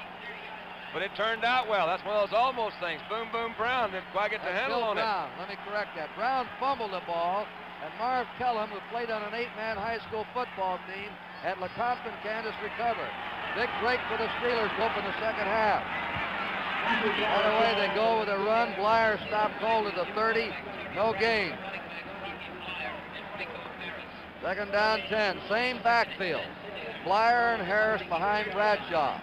but it turned out well. That's one of those almost things. Boom, boom, Brown didn't quite get the handle on it. Let me correct that. Brown fumbled the ball, and Marv Kellum, who played on an 8-man high school football team at Lecompton, Kansas, recovered. Big break for the Steelers to open the second half. By the way, they go with a run. Blyer stopped cold at the 30. No gain. Second down 10. Same backfield. Blyer and Harris behind Bradshaw.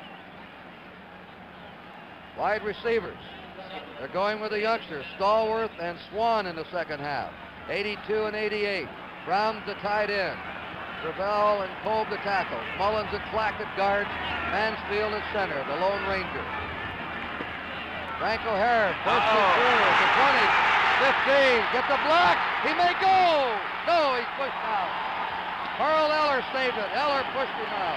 Wide receivers. They're going with the youngsters. Stallworth and Swan in the second half. 82 and 88. Brown the tight end. Gravel and Kolb the tackles. Mullins and Clack at guards. Mansfield at center. The Lone Ranger. Franco Harris pushes through at the 20, 15, get the block, he may go! No, he's pushed out. Carl Eller saved it, Eller pushed him out.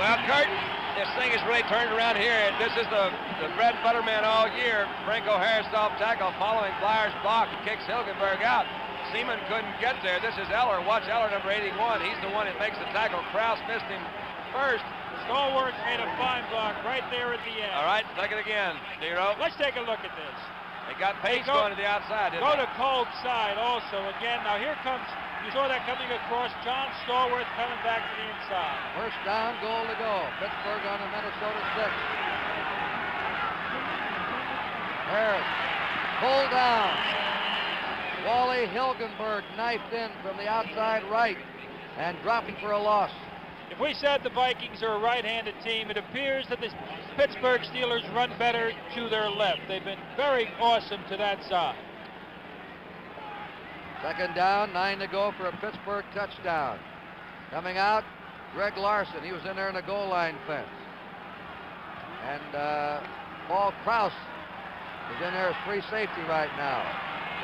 Well, Kurt, this thing is really turned around here, and this is the bread and butter man all year. Franco Harris off tackle following Blyer's block and kicks Hilgenberg out. Seaman couldn't get there. This is Eller. Watch Eller, number 81. He's the one that makes the tackle. Krause missed him first. Stallworth made a fine block right there at the end. All right, take it again, Nero. Let's take a look at this. They got Pace going to the outside, didn't they? Go to Kolb's side also. Again, now here comes, you saw that coming across, John Stallworth coming back to the inside. First down, goal to go. Pittsburgh on the Minnesota 6. Harris, pulled down. Wally Hilgenberg knifed in from the outside right and dropping for a loss. If we said the Vikings are a right-handed team, it appears that the Pittsburgh Steelers run better to their left. They've been very awesome to that side. Second down, 9 to go for a Pittsburgh touchdown. Coming out, Greg Larson. He was in there in the goal line fence. And Paul Krause is in there as free safety right now.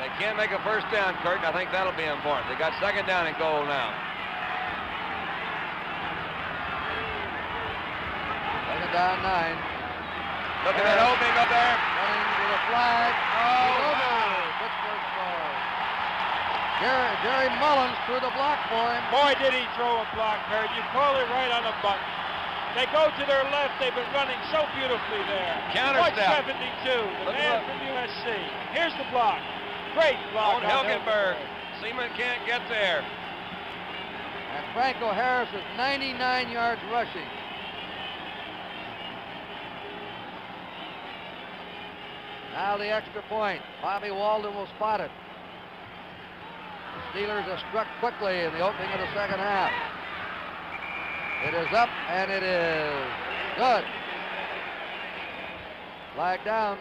They can't make a first down, Kurt. I think that'll be important. They got second down and goal now. Second down 9. Look at that opening up there. Running to the flag. Oh, over. wow. Pittsburgh scores. Jerry Mullins threw the block for him. Boy, did he throw a block, Kurt. You call it right on the button. They go to their left. They've been running so beautifully there. Counter step. 72, the man from USC. Here's the block. Great block. On Hilgenberg. Seaman can't get there. And Franco Harris is 99 yards rushing. Now the extra point. Bobby Walden will spot it. The Steelers have struck quickly in the opening of the second half. It is up, and it is good. Flag down.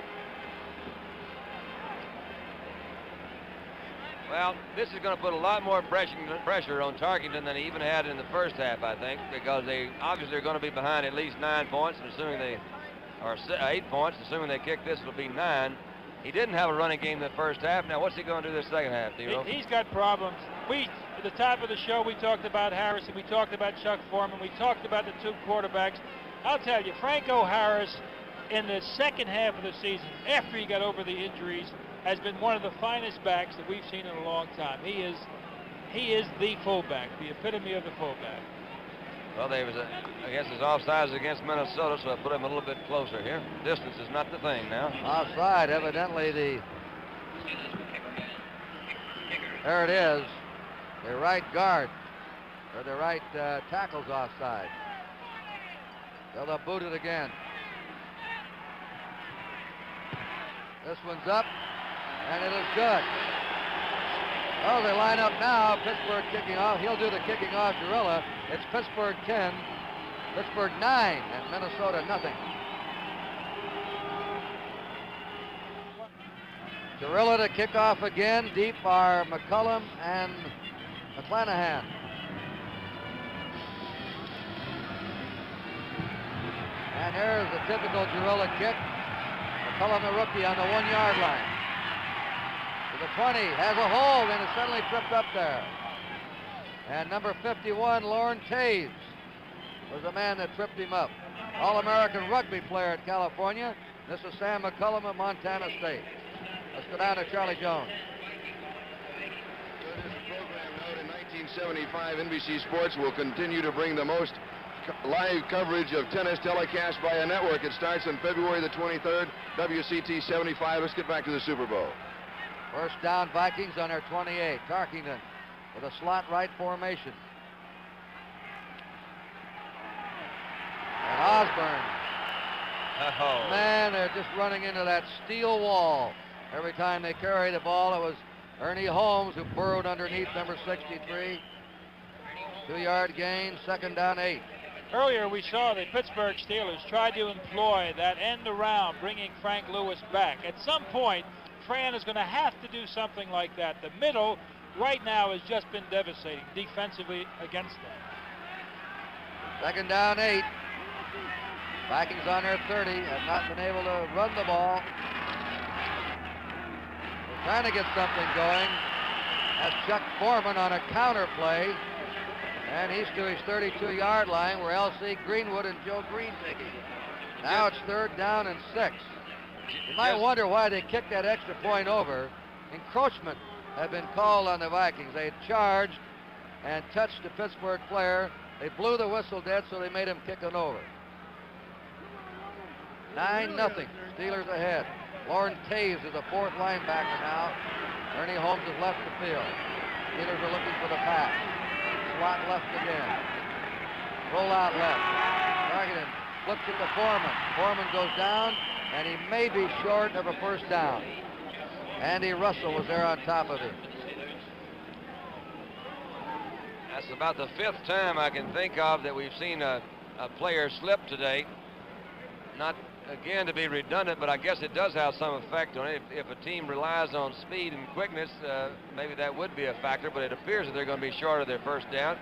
Well, this is going to put a lot more pressure on Tarkington than he even had in the first half, I think, because they obviously are going to be behind at least 9 points, and assuming they, or 8 points, assuming they kick this, it'll be 9. He didn't have a running game in the first half. Now, what's he going to do this second half, Dino? He's got problems. At the top of the show, we talked about Harrison, we talked about Chuck Foreman, we talked about the 2 quarterbacks. I'll tell you, Franco Harris, in the second half of the season, after he got over the injuries, has been one of the finest backs that we've seen in a long time. He is the fullback, the epitome of the fullback. Well, I guess his offsides against Minnesota, so I put him a little bit closer here. Distance is not the thing now. Offside, evidently there it is. The right guard, or the right tackle's offside. They'll boot it again. This one's up, and it is good. Oh, they line up now. Pittsburgh kicking off. He'll do the kicking off. Gorilla. It's Pittsburgh 10, Pittsburgh 9, and Minnesota nothing. Gorilla to kick off again. Deep are McCullum and McClanahan. And here's the typical Gorilla kick. McCullum, the rookie, on the 1-yard line. To the 20, has a hold, and is suddenly tripped up there. And number 51, Lauren Taves, was the man that tripped him up. All-American rugby player at California. This is Sam McCullum of Montana State. Let's go down to Charlie Jones. This program note in 1975, NBC Sports will continue to bring the most live coverage of tennis telecast by a network. It starts on February the 23rd, WCT 75. Let's get back to the Super Bowl. First down, Vikings on their 28. Tarkington with a slot right formation. And Osborne. Oh. Man, they're just running into that steel wall. Every time they carry the ball, it was Ernie Holmes who burrowed underneath number 63. 2-yard gain, second down 8. Earlier we saw the Pittsburgh Steelers try to employ that end around, bringing Frank Lewis back. At some point, Fran is going to have to do something like that. The middle right now has just been devastating defensively against them. Second down 8. Vikings on their 30 have not been able to run the ball. They're trying to get something going. That's Chuck Foreman on a counter play. And he's to his 32-yard line where L.C. Greenwood and Joe Green take it. Now it's third down and 6. You might wonder why they kicked that extra point over. Encroachment had been called on the Vikings. They had charged and touched the Pittsburgh player. They blew the whistle dead, so they made him kick it over. 9-0. Steelers ahead. Lauren Taves is the 4th linebacker now. Ernie Holmes has left the field. Steelers are looking for the pass. Slot left again. Roll out left. Targeted. Flips it to Foreman. Foreman goes down, and he may be short of a first down. Andy Russell was there on top of him. That's about the 5th time I can think of that we've seen a player slip today. Not, again, to be redundant, but I guess it does have some effect on it. If a team relies on speed and quickness, maybe that would be a factor, but it appears that they're going to be short of their first down.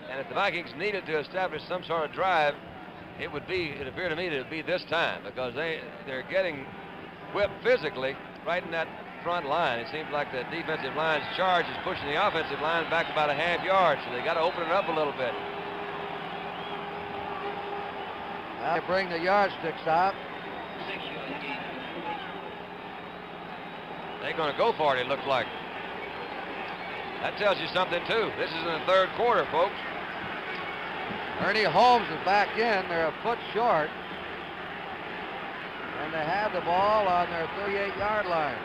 And if the Vikings needed to establish some sort of drive, it appeared to me that it would be this time, because they're getting equipped physically right in that front line. It seems like the defensive line's charge is pushing the offensive line back about a half-yard, so they got to open it up a little bit. Now they bring the yardsticks out. They're going to go for it, it looks like. That tells you something, too. This is in the third quarter, folks. Ernie Holmes is back in. They're a foot short. And they have the ball on their 38-yard line.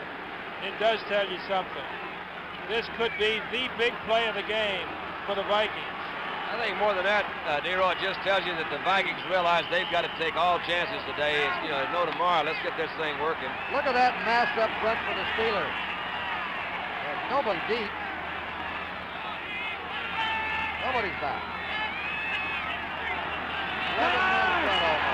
It does tell you something. This could be the big play of the game for the Vikings. I think more than that, Nero, it just tells you that the Vikings realize they've got to take all chances today. It's, you know, there's no tomorrow. Let's get this thing working. Look at that mass up front for the Steelers. There's nobody deep. Nobody's back. 11 men front almost.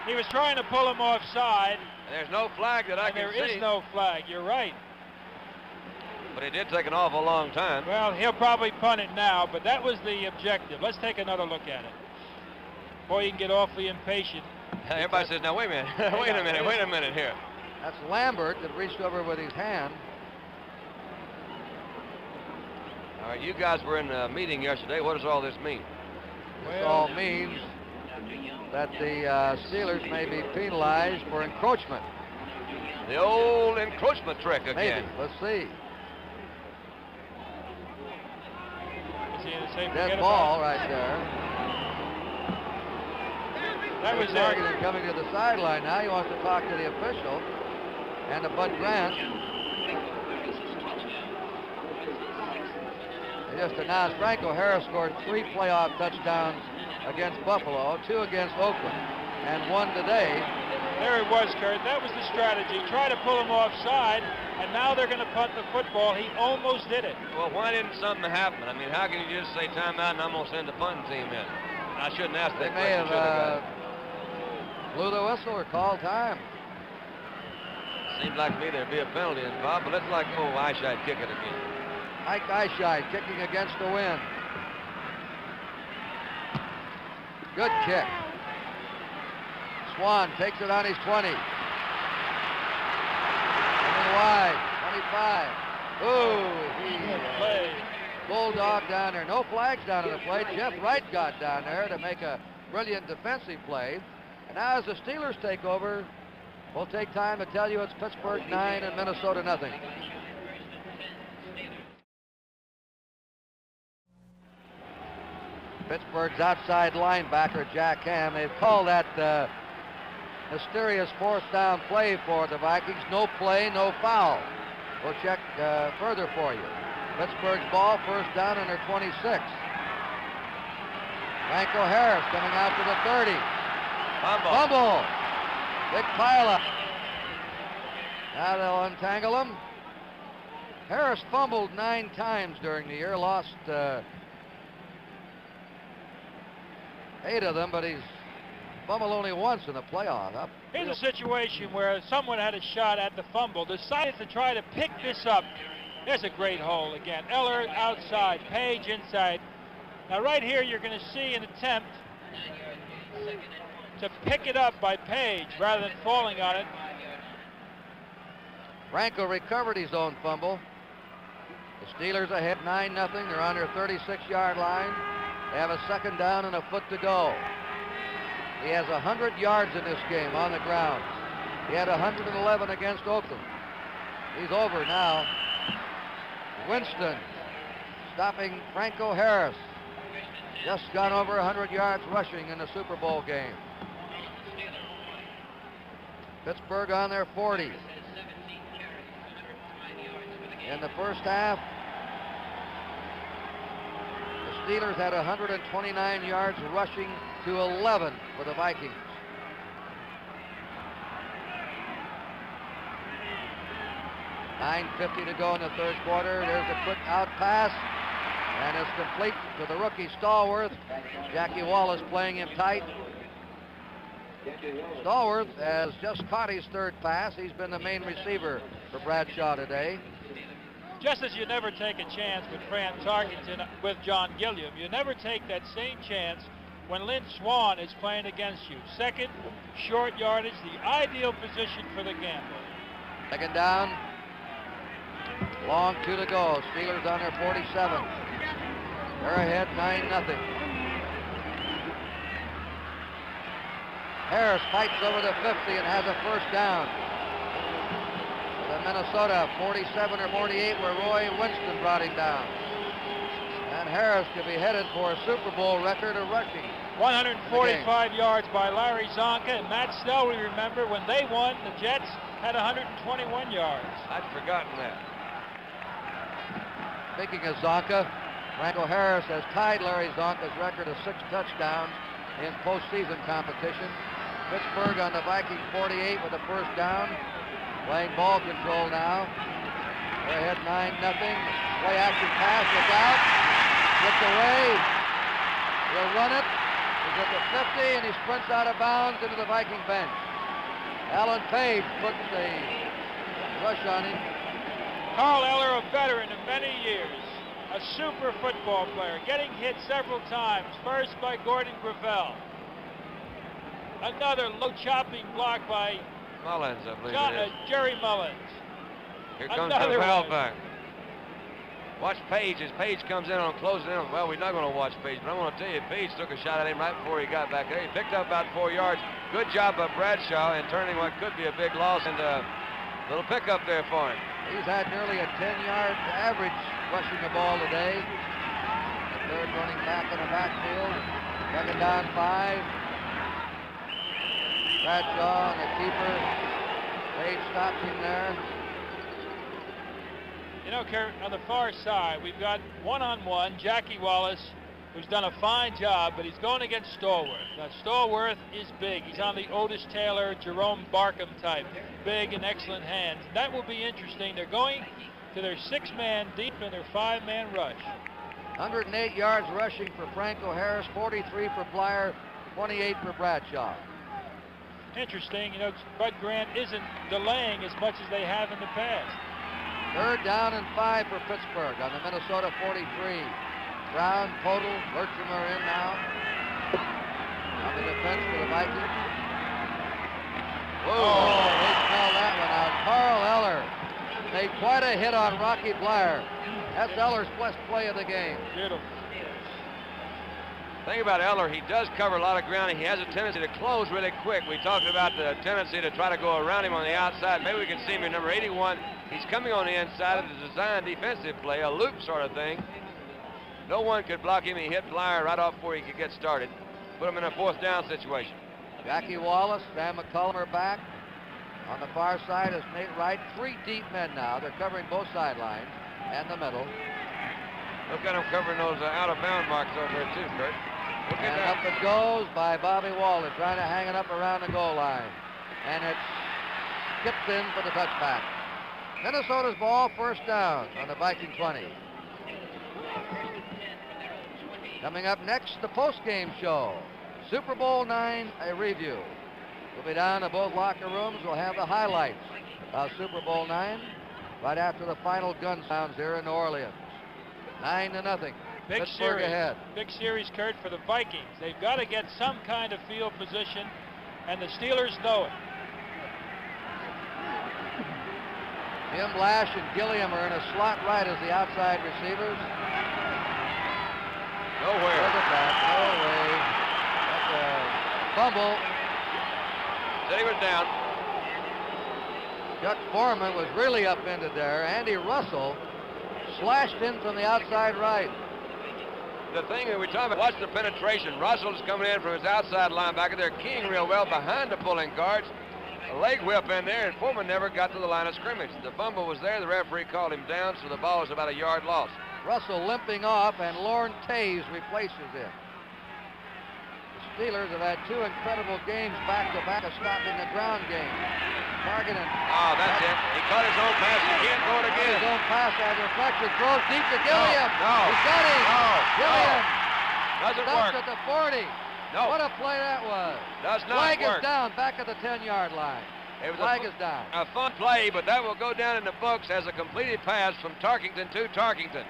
He was trying to pull him offside. There's no flag that I can see. There is no flag. You're right. But it did take an awful long time. Well, he'll probably punt it now, but that was the objective. Let's take another look at it. Boy, you can get awfully impatient. Everybody says, now, wait a minute. wait a minute here. That's Lambert that reached over with his hand. All right, you guys were in a meeting yesterday. What does all this mean? This all means that the Steelers may be penalized for encroachment. The old encroachment trick again. Maybe. Let's see. Dead ball right there. That was Morgan coming to the sideline now. He wants to talk to the official and to Bud Grant. They just announced Franco Harris scored 3 playoff touchdowns against Buffalo, 2 against Oakland, and 1 today. There it was, Kurt. That was the strategy. Try to pull him offside, and now they're going to punt the football. He almost did it. Well, why didn't something happen? I mean, how can you just say timeout and I'm going to send the punting team in? I shouldn't ask that question. They may have blew the whistle or called time. Seems like to me there'd be a penalty involved, but let's let Eyeshide kick it again. Mike Eyeshide kicking against the wind. Good kick. Swan takes it on his 20. Coming wide, 25. Ooh, he bulldog down there. No flags down on the play. Jeff Wright got down there to make a brilliant defensive play. And now as the Steelers take over, we'll take time to tell you it's Pittsburgh 9 and Minnesota nothing. Pittsburgh's outside linebacker, Jack Ham. They've called that mysterious 4th down play for the Vikings. No play, no foul. We'll check further for you. Pittsburgh's ball, 1st down on their 26. Franco Harris coming out to the 30. Fumble. Big pileup. Now they'll untangle him. Harris fumbled 9 times during the year, lost 8 of them, but he's fumbled only once in the playoff. Here's a situation where someone had a shot at the fumble, decided to try to pick this up. There's a great hole again. Eller outside, Page inside. Now right here you're going to see an attempt to pick it up by Page rather than falling on it. Franco recovered his own fumble. The Steelers ahead 9-0. They're on their 36-yard line. They have a 2nd down and a foot to go. He has 100 yards in this game on the ground. He had 111 against Oakland. He's over now. Winston stopping Franco Harris. Just gone over 100 yards rushing in the Super Bowl game. Pittsburgh on their 40. In the first half, the Steelers had 129 yards rushing to 11 for the Vikings. $9:50 to go in the third quarter. There's a quick out pass, and it's complete to the rookie Stallworth. Jackie Wallace playing him tight. Stallworth has just caught his 3rd pass. He's been the main receiver for Bradshaw today. Just as you never take a chance with Fran Tarkenton with John Gilliam, you never take that same chance when Lynn Swan is playing against you. Second, short yardage, the ideal position for the gambler. Second down. Long 2 to go. Steelers on their 47. They're ahead 9-0. Harris fights over the 50 and has a first down. The Minnesota 47 or 48 where Roy Winston brought him down. And Harris could be headed for a Super Bowl record of rushing. 145 yards by Larry Zonka, and Matt Snell, we remember when they won, the Jets had 121 yards. I'd forgotten that. Speaking of Zonka, Franco Harris has tied Larry Zonka's record of 6 touchdowns in postseason competition. Pittsburgh on the Vikings 48 with a first down. Playing ball control now. They're ahead 9-0. Play action pass, look out. Gets away. He'll run it. He's at the 50 and he sprints out of bounds into the Viking bench. Alan Page puts the rush on him. Carl Eller, a veteran of many years, a super football player, getting hit several times, first by Gordon Gravel. Another low chopping block by Mullins, I believe it is. Jerry Mullins. Here comes Another Gravel one. back. Watch Page as Page comes in on closing in. Well, we're not going to watch Page, but I'm going to tell you, Page took a shot at him right before he got back there. He picked up about 4 yards. Good job by Bradshaw in turning what could be a big loss into a little pickup there for him. He's had nearly a 10-yard average rushing the ball today. The third running back in the backfield. Second down 5. Bradshaw and the keeper. Page stops him there. You know, Kurt, on the far side, we've got one-on-one Jackie Wallace, who's done a fine job, but he's going against Stallworth. Now, Stallworth is big. He's on the Otis Taylor, Jerome Barkham type. Big and excellent hands. That will be interesting. They're going to their 6-man deep and their 5-man rush. 108 yards rushing for Franco Harris, 43 for Blyer, 28 for Bradshaw. Interesting, you know, Bud Grant isn't delaying as much as they have in the past. Third down and 5 for Pittsburgh on the Minnesota 43. Brown, Podol, Bertram are in now. On the defense for the Vikings. Whoa, they smell that one out. Carl Eller made quite a hit on Rocky Blyer. That's Eller's best play of the game. Beautiful. The thing about Eller, he does cover a lot of ground, and he has a tendency to close really quick. We talked about the tendency to try to go around him on the outside. Maybe we can see him in number 81. He's coming on the inside of the design defensive play, a loop sort of thing. No one could block him. He hit Blyer right off before he could get started. Put him in a 4th down situation. Jackie Wallace, Sam McCullum are back. On the far side is Nate Wright. 3 deep men now. They're covering both sidelines and the middle. Look at him covering those out-of-bound marks over there, too, Kurt. Look at And that. up it goes by Bobby Walden, trying to hang it up around the goal line. And it's skipped in for the touchback. Minnesota's ball, first down on the Viking 20. Coming up next, the post-game show. Super Bowl 9, a review. We'll be down to both locker rooms. We'll have the highlights of Super Bowl 9 right after the final gun sounds here in New Orleans. 9-0. Big Pittsburgh series. ahead. Big series, Kurt, for the Vikings. They've got to get some kind of field position, and the Steelers know it. Jim Blash and Gilliam are in a slot right as the outside receivers. Nowhere. Look at that. No way. That's a fumble. Said he was down. Chuck Foreman was really upended there. Andy Russell slashed in from the outside right. The thing that we're talking about, watch the penetration. Russell's coming in from his outside linebacker. They're keying real well behind the pulling guards. A leg whip in there, and Foreman never got to the line of scrimmage. The fumble was there. The referee called him down, so the ball was about a yard lost. Russell limping off, and Lorne Tays replaces him. The Steelers have had 2 incredible games back-to-back of stopping the ground game. Targeting. Oh, that's it. He caught his own pass. He can't throw it again. His own pass has reflection. Throws deep to Gilliam. No. He's got him. No. Gilliam. Doesn't Stopped work. at the 40. No. What a play that was. Does not Flag work. is down back at the 10-yard line. It was Flag is down. a fun play, but that will go down in the books as a completed pass from Tarkington to Tarkington.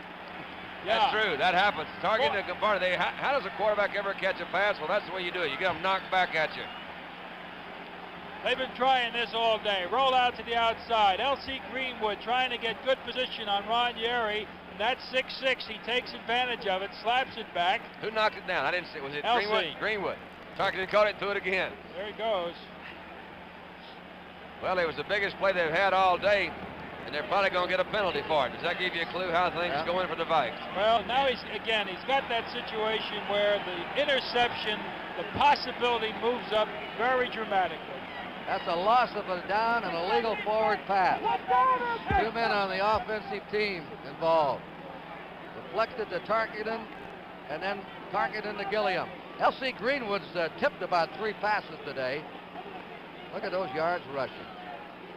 That's true. That happens. Targeting the compartment. How does a quarterback ever catch a pass? Well, that's the way you do it. You get them knocked back at you. They've been trying this all day. Roll out to the outside. L.C. Greenwood trying to get good position on Ron Yeri. That's 6'6". He takes advantage of it, slaps it back. Who knocked it down? I didn't see. Was it L.C. Greenwood? Greenwood. Targeted, caught it, threw it again. There he goes. Well, it was the biggest play they've had all day, and they're probably going to get a penalty for it. Does that give you a clue how things going for the Vikes? Well, now he's got that situation where the interception, the possibility moves up very dramatically. That's a loss of a down and a legal forward pass. 2 men on the offensive team involved. Deflected to Tarkenton, and then Tarkenton to Gilliam. L.C. Greenwood's tipped about 3 passes today. Look at those yards rushing.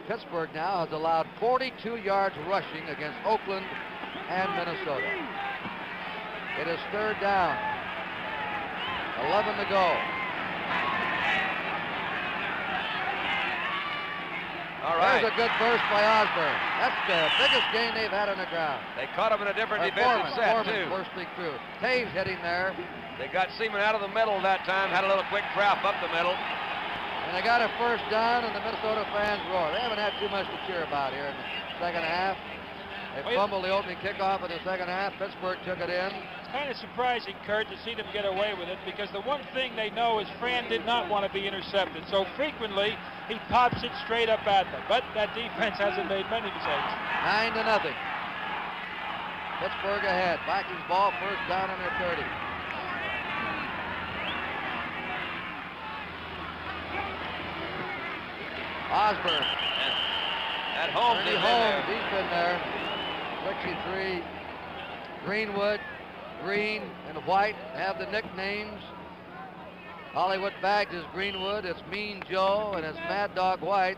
Pittsburgh now has allowed 42 yards rushing against Oakland and Minnesota. It is 3rd down. 11 to go. All right. There's a good burst by Osborne. That's the biggest gain they've had on the ground. They caught him in a different defensive set, too. Bursting through. Taves hitting there. They got Seaman out of the middle that time, had a little quick trap up the middle. And they got a 1st down, and the Minnesota fans roar. They haven't had too much to cheer about here in the second half. They fumbled the opening kickoff in the second half. Pittsburgh took it in. It's kind of surprising, Kurt, to see them get away with it, because the one thing they know is Fran did not want to be intercepted. So frequently, he pops it straight up at them. But that defense hasn't made many mistakes. 9-0. Pittsburgh ahead. Vikings ball, 1st down on their 30. Osborne. At home, Ernie Holmes, he's been there. 63. Greenwood, Green, and White have the nicknames. Hollywood Bags is Greenwood, it's Mean Joe, and it's Mad Dog White.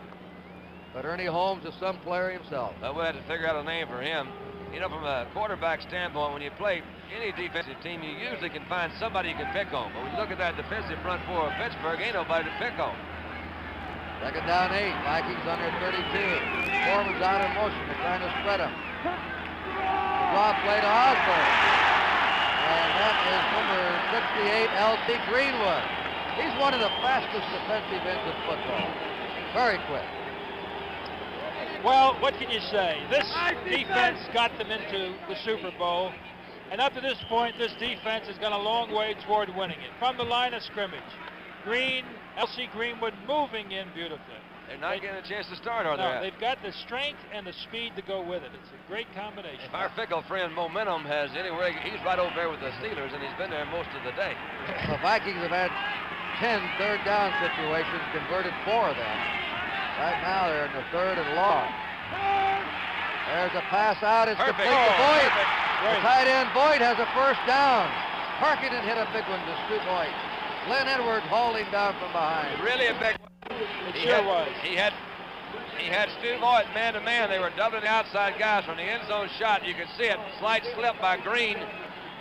But Ernie Holmes is some player himself. Well, we'll have to figure out a name for him. You know, from a quarterback standpoint, when you play any defensive team, you usually can find somebody you can pick on. But when you look at that defensive front four of Pittsburgh, ain't nobody to pick on. 2nd down 8. Vikings on their 32. Foreman's out in motion. They're trying to spread him. Draw play to Osborne. And that is number 68, L.C. Greenwood. He's one of the fastest defensive ends of football. Very quick. Well, what can you say? This defense got them into the Super Bowl. And up to this point, this defense has gone a long way toward winning it. From the line of scrimmage, Green, L.C. Greenwood moving in beautifully. They're not getting a chance to start, are they? No, they've got the strength and the speed to go with it. It's a great combination. If our fickle friend Momentum has anywhere, he's right over there with the Steelers, and he's been there most of the day. The Vikings have had 10 third down situations, converted 4 of them. Right now they're in the 3rd and long. There's a pass out. It's complete to Boyd. The tight end Boyd has a 1st down. Tarkenton hit a big one to Stu Boyd. Glenn Edwards hauled him down from behind. Really a big one. It sure was. He had Stu Boyd man-to-man. They were doubling the outside guys from the end zone shot. You can see it. Slight slip by Green.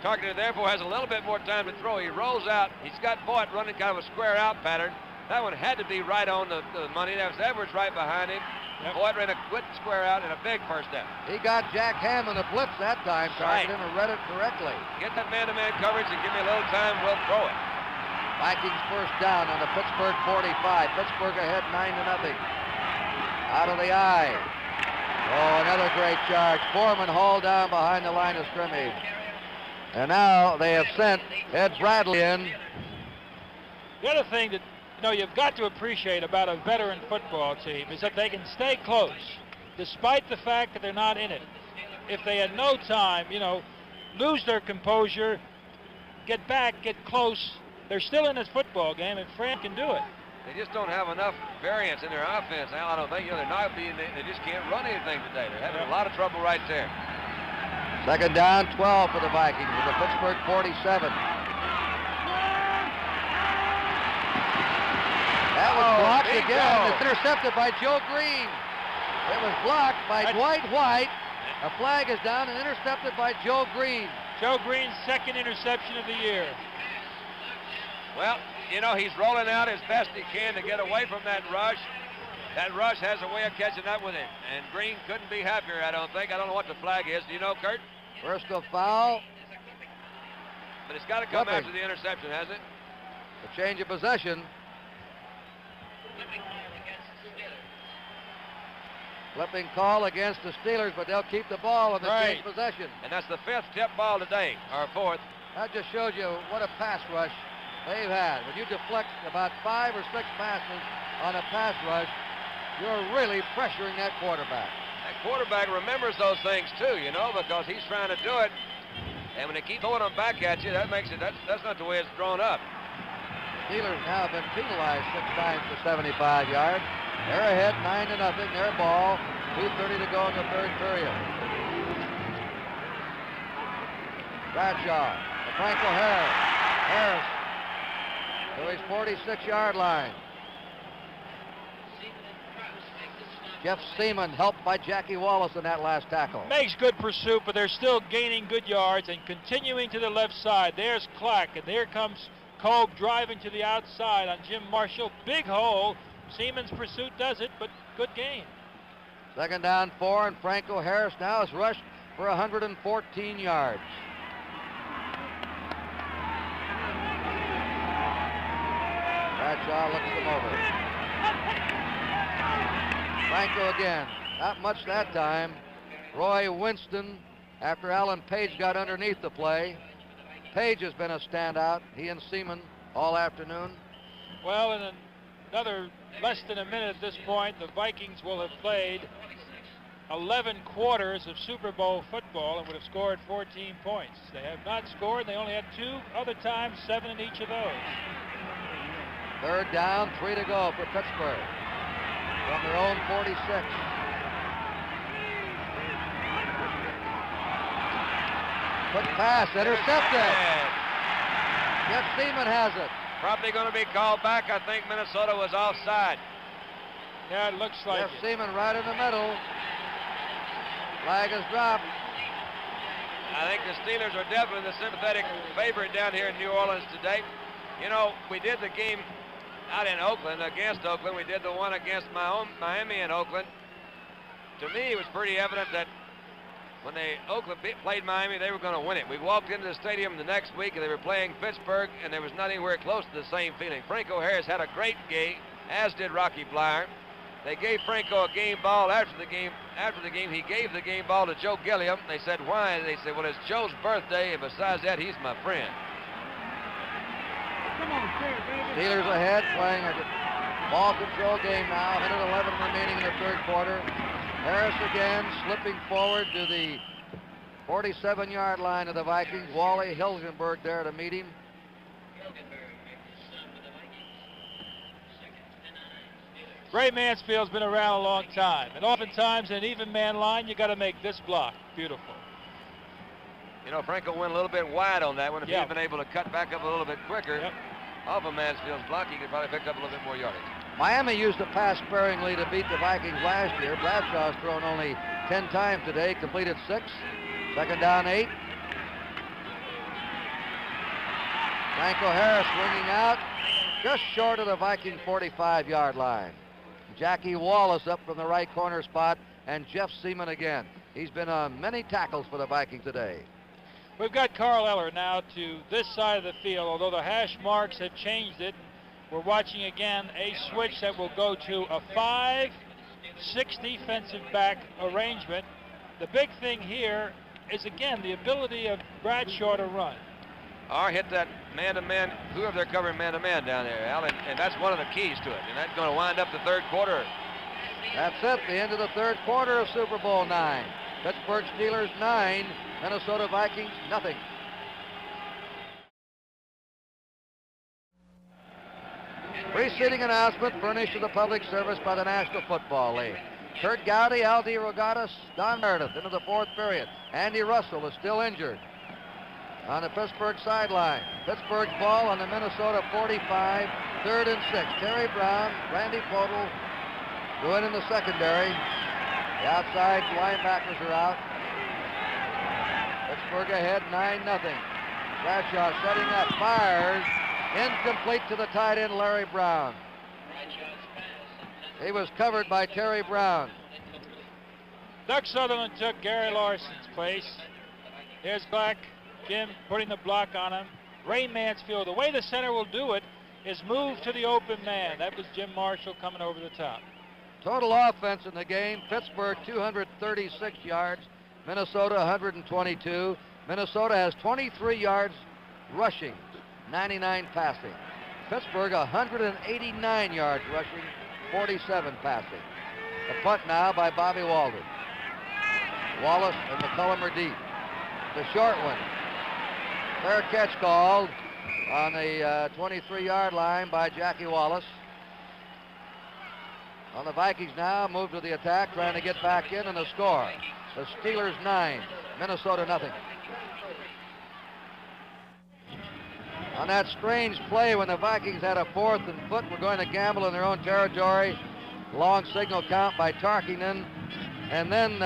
Tarkenton therefore has a little bit more time to throw. He rolls out. He's got Boyd running kind of a square out pattern. That one had to be right on the money. That was Edwards right behind him. Yep. Boyd ran a quick square out and a big 1st down. He got Jack Ham in a blitz that time, Tarkenton, and read it correctly. Get that man-to-man coverage and give me a little time, we'll throw it. Vikings 1st down on the Pittsburgh 45. Pittsburgh ahead 9-0. Out of the eye. Oh, another great charge. Foreman hauled down behind the line of scrimmage. And now they have sent Ed Bradley in. The other thing that you've got to appreciate about a veteran football team is that they can stay close, despite the fact that they're not in it. If they had no time, lose their composure, get back, get close, they're still in this football game, and Fran can do it. They just don't have enough variance in their offense. Now, I don't think, they're not being, they just can't run anything today. They're having a lot of trouble right there. 2nd down, 12 for the Vikings with the Pittsburgh 47. That was blocked again. It's intercepted by Joe Green. It was blocked by Dwight White. A flag is down and intercepted by Joe Green. Joe Green's 2nd interception of the year. Well, he's rolling out as best he can to get away from that rush. That rush has a way of catching up with him. And Green couldn't be happier, I don't think. I don't know what the flag is. Do you know, Kurt? Personal foul. but it's got to come Flipping. after the interception, has it? A change of possession. Flipping call against the Steelers, but they'll keep the ball in the change of possession. And that's the 5th tip ball today, or 4th. That just shows you what a pass rush they've had. When you deflect about 5 or 6 passes on a pass rush, you're really pressuring that quarterback. That quarterback remembers those things too, you know, because he's trying to do it. And when they keep throwing them back at you, that makes it, that's not the way it's drawn up. Steelers now have been penalized 6 times for 75 yards. They're ahead 9-0, their ball, 2:30 to go in the 3rd period. Bradshaw, to Franco Harris. Harris to his 46-yard line. Jeff Seaman helped by Jackie Wallace in that last tackle. Makes good pursuit, but they're still gaining good yards and continuing to the left side. There's Clack, and there comes Koch driving to the outside on Jim Marshall. Big hole. Seaman's pursuit does it, but good gain. 2nd down 4, and Franco Harris now has rushed for 114 yards. Bradshaw looks them over. Franco again. Not much that time. Roy Winston, after Alan Page got underneath the play. Page has been a standout. He and Seaman all afternoon. Well, in another less than a minute at this point, the Vikings will have played 11 quarters of Super Bowl football and would have scored 14 points. They have not scored. They only had 2 other times, 7 in each of those. 3rd down, 3 to go for Pittsburgh from their own 46. Quick pass, intercepted. Jeff Seaman has it. Probably going to be called back. I think Minnesota was offside. Yeah, it looks like Jeff Seaman right in the middle. Flag is dropped. I think the Steelers are definitely the sympathetic favorite down here in New Orleans today. You know, we did the game out in Oakland against Oakland. We did the one against Miami and Oakland. To me, it was pretty evident that when Oakland played Miami, they were going to win it. We walked into the stadium the next week, and they were playing Pittsburgh, and there was not anywhere close to the same feeling. Franco Harris had a great game, as did Rocky Bleier. They gave Franco a game ball after the game. After the game, he gave the game ball to Joe Gilliam. They said, why? They said, well, it's Joe's birthday, and besides that, he's my friend. Steelers ahead, playing a ball control game now. 1:11 remaining in the 3rd quarter. Harris again slipping forward to the 47-yard line of the Vikings. Wally Hilgenberg there to meet him. Ray Mansfield's been around a long time, and oftentimes in an even man line, you got to make this block beautiful. You know, Franco went a little bit wide on that one. If he'd been able to cut back up a little bit quicker off of Mansfield's block, he could probably pick up a little bit more yardage. Miami used the pass sparingly to beat the Vikings last year. Bradshaw's thrown only 10 times today, completed 6. 2nd down 8. Franco Harris swinging out just short of the Viking 45-yard line. Jackie Wallace up from the right corner spot, and Jeff Seaman again. He's been on many tackles for the Vikings today. We've got Carl Eller now to this side of the field, although the hash marks have changed it. We're watching again a switch that will go to a 5-6 defensive back arrangement. The big thing here is, again, the ability of Bradshaw to run. Or hit that man-to-man, whoever they're covering man-to-man down there, Al, and that's one of the keys to it. And that's going to wind up the 3rd quarter. That's it, the end of the 3rd quarter of Super Bowl 9. Pittsburgh Steelers 9, Minnesota Vikings nothing. Preceding announcement furnished to the public service by the National Football League. Kurt Gowdy, Aldi Rogatis, Don Meredith into the 4th period. Andy Russell is still injured on the Pittsburgh sideline. Pittsburgh's ball on the Minnesota 45, 3rd and 6. Terry Brown, Randy Podel going in the secondary. The outside linebackers are out. Pittsburgh ahead 9-0. Bradshaw setting up, fires, incomplete to the tight end Larry Brown. He was covered by Terry Brown. Doug Sutherland took Gary Larson's place. Here's Black Jim putting the block on him. Ray Mansfield, the way the center will do it is move to the open man. That was Jim Marshall coming over the top. Total offense in the game, Pittsburgh 236 yards, Minnesota 122. Minnesota has 23 yards rushing, 99 passing. Pittsburgh 189 yards rushing, 47 passing. The punt now by Bobby Walden. Wallace and McCullum are deep. The short one. Fair catch called on the 23-yard line by Jackie Wallace. On the Vikings now, move to the attack, trying to get back in, and the score. The Steelers 9, Minnesota nothing. On that strange play when the Vikings had a 4th and foot, were going to gamble in their own territory. Long signal count by Tarkington. And then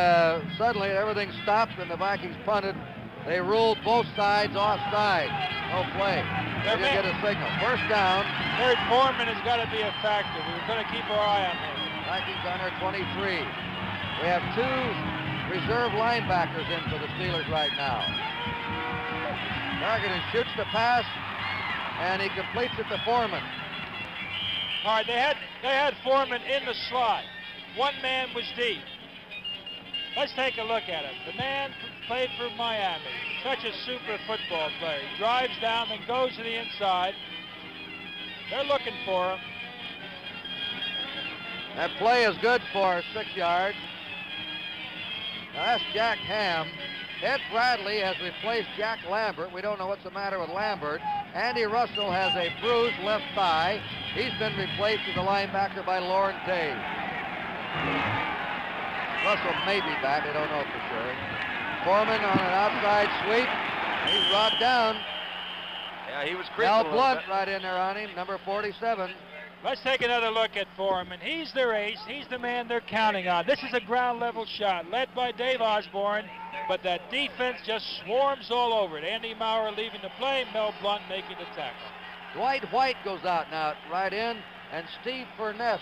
suddenly everything stopped and the Vikings punted. They ruled both sides offside. No play. They didn't get a signal. First down. Third Foreman has got to be a factor. We're going to keep our eye on him. Vikings on their 23. We have 2 reserve linebackers in for the Steelers right now. Tarkington shoots the pass, and he completes it to Foreman. All right, they had Foreman in the slot. One man was deep. Let's take a look at him. The man played for Miami. Such a super football player. He drives down, then goes to the inside. They're looking for him. That play is good for 6 yards. Now that's Jack Ham. Ed Bradley has replaced Jack Lambert. We don't know what's the matter with Lambert. Andy Russell has a bruised left thigh. He's been replaced as a linebacker by Lauren Taves. Russell may be back. I don't know for sure. Foreman on an outside sweep. He's brought down. Yeah, he was creeping. Al Blunt right in there on him, number 47. Let's take another look at Foreman. He's their ace. He's the man they're counting on. This is a ground level shot led by Dave Osborne, but that defense just swarms all over it. Andy Maurer leaving the play, Mel Blunt making the tackle. Dwight White goes out now, right in, and Steve Furness,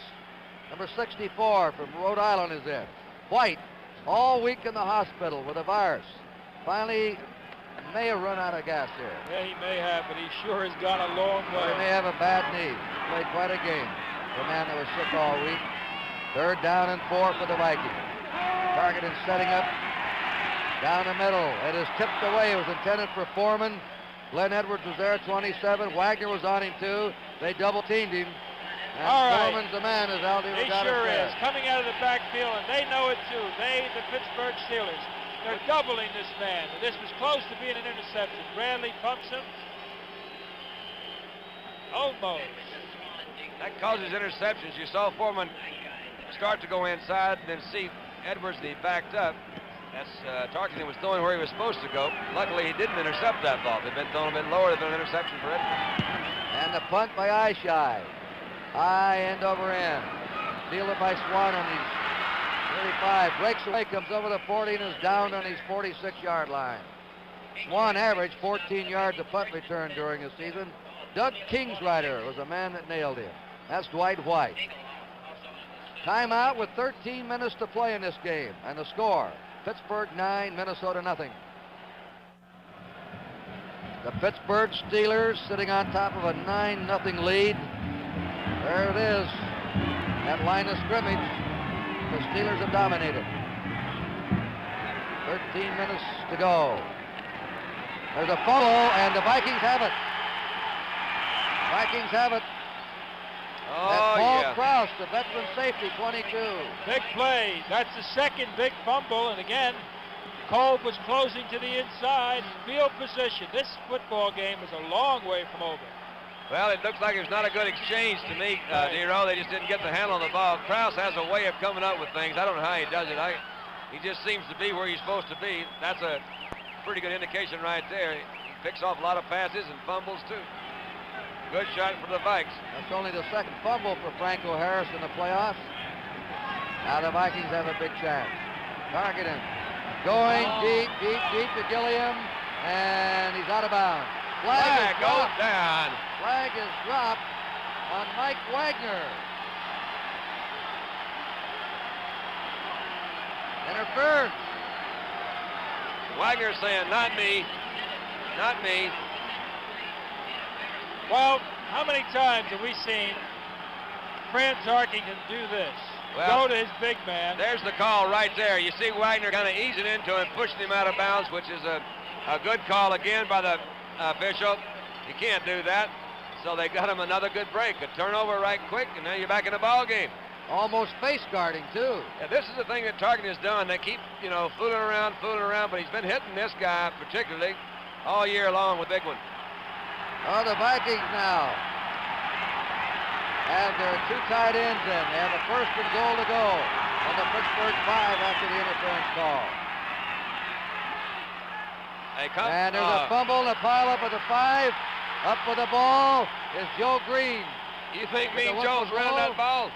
number 64 from Rhode Island, is in. White, all week in the hospital with a virus. Finally, may have run out of gas here. Yeah, he may have, but he sure has gone a long way. Or he may have a bad knee. Played quite a game. The man that was sick all week. 3rd down and 4 for the Vikings. Targeted setting up down the middle. It is tipped away. It was intended for Foreman. Glenn Edwards was there, 27. Wagner was on him too. They double teamed him. And all right. Foreman's the man, as Aldi He sure is. Coming out of the backfield, and they know it too. They, the Pittsburgh Steelers, they're doubling this man. This was close to being an interception. Bradley pumps him. Almost. That causes interceptions. You saw Foreman start to go inside, then see Edwards, he backed up. That's Tarkington was throwing where he was supposed to go. Luckily, he didn't intercept that ball. If they'd been thrown a bit lower, it'd been an interception for Edwards. And the punt by Eyesheye. High end over end. Fielded by Swan on his 35. Breaks away, comes over the 40, and is down on his 46-yard line. Swan averaged 14 yards a punt return during the season. Doug Kingsrider was the man that nailed him. That's Dwight White. Timeout with 13 minutes to play in this game. And the score, Pittsburgh 9, Minnesota nothing. The Pittsburgh Steelers sitting on top of a 9-0 lead. There it is. That line of scrimmage, the Steelers have dominated. 13 minutes to go. There's a fumble, and the Vikings have it. Vikings have it. Oh, Paul yeah. Krause, the veteran safety, 22. Big play. That's the second big fumble, and again, Kolb was closing to the inside. Field position. This football game is a long way from over. Well, it looks like it's not a good exchange to me, Dero. They just didn't get the handle on the ball. Krause has a way of coming up with things. I don't know how he does it. He just seems to be where he's supposed to be. That's a pretty good indication right there. He picks off a lot of passes and fumbles, too. Good shot for the Vikes. That's only the second fumble for Franco Harris in the playoffs. Now the Vikings have a big chance. Targeting. Going deep to Gilliam. And he's out of bounds. Flag goes down. Flag is dropped on Mike Wagner. Interference. Wagner saying, not me. Not me. Well, how many times have we seen Fran Tarkington do this? Well, go to his big man. There's the call right there. You see Wagner kind of easing into him, pushing him out of bounds, which is a good call again by the official. You can't do that. So they got him another good break. A turnover right quick, and now you're back in the ball game. Almost face guarding, too. Yeah, this is the thing that Tarkington has done. They keep, fooling around, but he's been hitting this guy particularly all year long with big one. Oh, the Vikings now have their 2 tight ends in. They have a 1st and goal to go on the Pittsburgh 5 after the interference call. And there's a fumble and a pile up at the 5. Up with the ball is Joe Green. You think me and Joe's running that ball?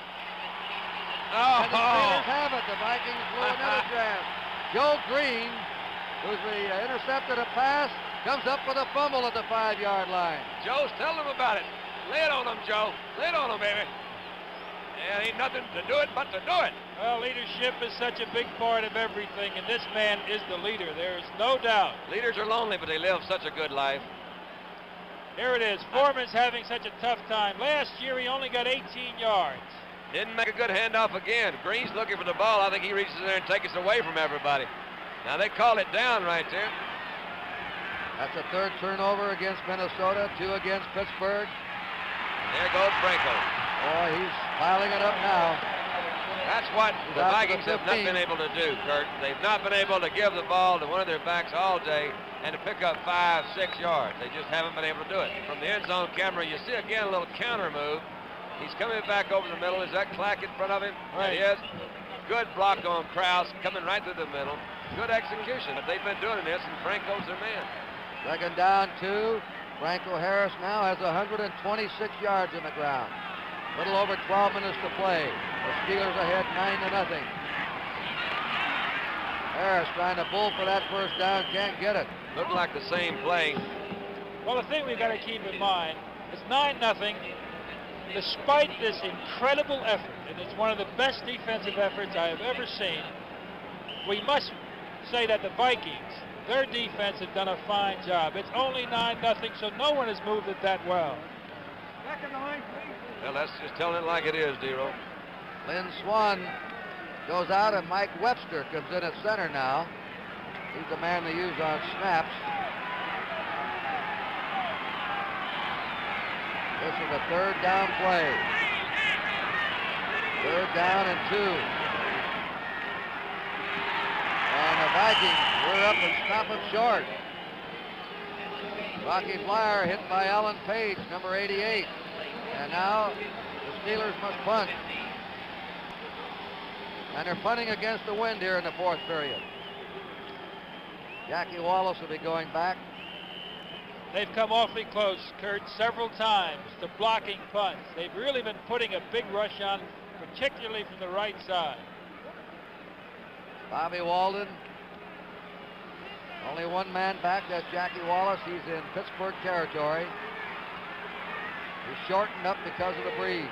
And the Steelers have it. The Vikings blew another draft. Joe Green, who's intercepted a pass, comes up with a fumble at the 5-yard line. Joe's telling him about it. Lay it on him, Joe. Lay it on him, baby. And ain't nothing to do it but to do it. Well, leadership is such a big part of everything, and this man is the leader. There is no doubt. Leaders are lonely, but they live such a good life. Here it is. Foreman's having such a tough time. Last year, he only got 18 yards. Didn't make a good handoff again. Green's looking for the ball. I think he reaches in there and takes it away from everybody. Now they call it down right there. That's a 3rd turnover against Minnesota, 2 against Pittsburgh. There goes Franco. Boy, he's piling it up now. That's what the Vikings have not been able to do, Kurt. They've not been able to give the ball to one of their backs all day and to pick up 5, 6 yards. They just haven't been able to do it. From the end zone camera, you see again a little counter move. He's coming back over the middle. Is that Clack in front of him? Right. It is. Good block on Krause, coming right through the middle. Good execution. But they've been doing this, and Franco's their man. 2nd down, 2. Franco Harris now has 126 yards in the ground. Little over 12 minutes to play. The Steelers ahead 9-0. Harris trying to bull for that 1st down, can't get it. Looked like the same play. Well, the thing we've got to keep in mind is 9-0. Despite this incredible effort, and it's one of the best defensive efforts I have ever seen, we must say that the Vikings, their defense has done a fine job. It's only 9-0, so no one has moved it that well. Well, that's just telling it like it is, D-Roll. Lynn Swan goes out, and Mike Webster comes in at center now. He's the man they use on snaps. This is a 3rd down play. 3rd down and 2. And the Vikings were up and stop him short. Rocky Flyer hit by Alan Page, number 88. And now the Steelers must punt. And they're punting against the wind here in the 4th period. Jackie Wallace will be going back. They've come awfully close, Kurt, several times to blocking punts. They've really been putting a big rush on, particularly from the right side. Bobby Walden. Only one man back, that's Jackie Wallace. He's in Pittsburgh territory. He's shortened up because of the breeze.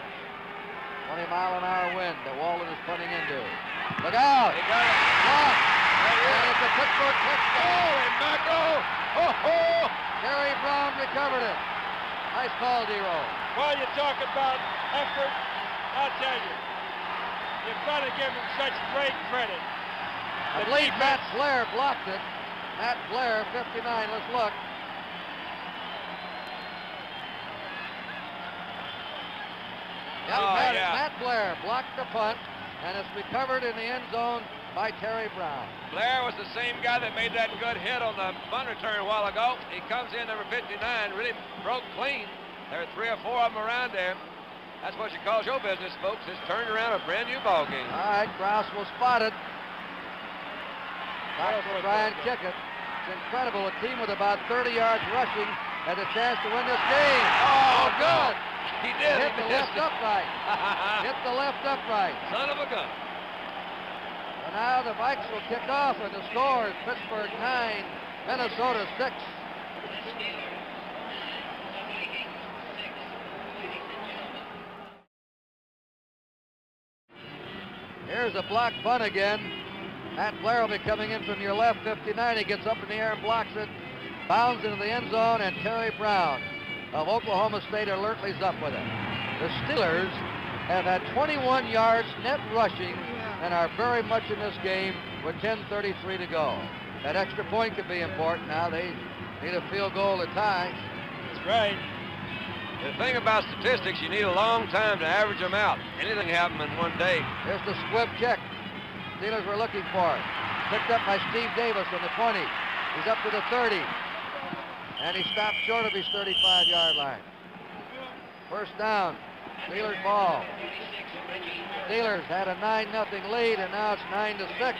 20-mile-an-hour wind that Walden is punting into. Look out! He got it. Blocked. And it's a Pittsburgh touchdown. Holy mackerel! Oh-ho! Terry Brown recovered it. Nice call, D-Roll. Well, you talk about effort, I'll tell you, you've got to give him such great credit. I believe Matt Blair blocked it. Matt Blair, 59, let's look. Matt Blair blocked the punt, and it's recovered in the end zone by Terry Brown. Blair was the same guy that made that good hit on the punt return a while ago. He comes in, number 59, really broke clean. There are 3 or 4 of them around there. That's what you call show business, folks. It's turned around a brand new ball game. All right, Krause will spot it. Krause will try and kick it. It's incredible. A team with about 30 yards rushing had a chance to win this game. Oh, good. He did. Hit the left upright. Hit the left upright. Son of a gun. And now the Vikes will kick off, and the score is Pittsburgh 9, Minnesota 6. Here's a block punt again. Matt Blair will be coming in from your left, 59. He gets up in the air and blocks it. bounds into the end zone, and Terry Brown of Oklahoma State alertly is up with it. The Steelers have had 21 yards net rushing and are very much in this game with 10:33 to go. That extra point could be important now. They need a field goal to tie. That's right. The thing about statistics, you need a long time to average them out. Anything happen in one day. Here's the squib check. Steelers were looking for it. Picked up by Steve Davis on the 20. He's up to the 30. And he stopped short of his 35-yard line. First down. Steelers ball. Steelers had a 9-0 lead, and now it's 9-6.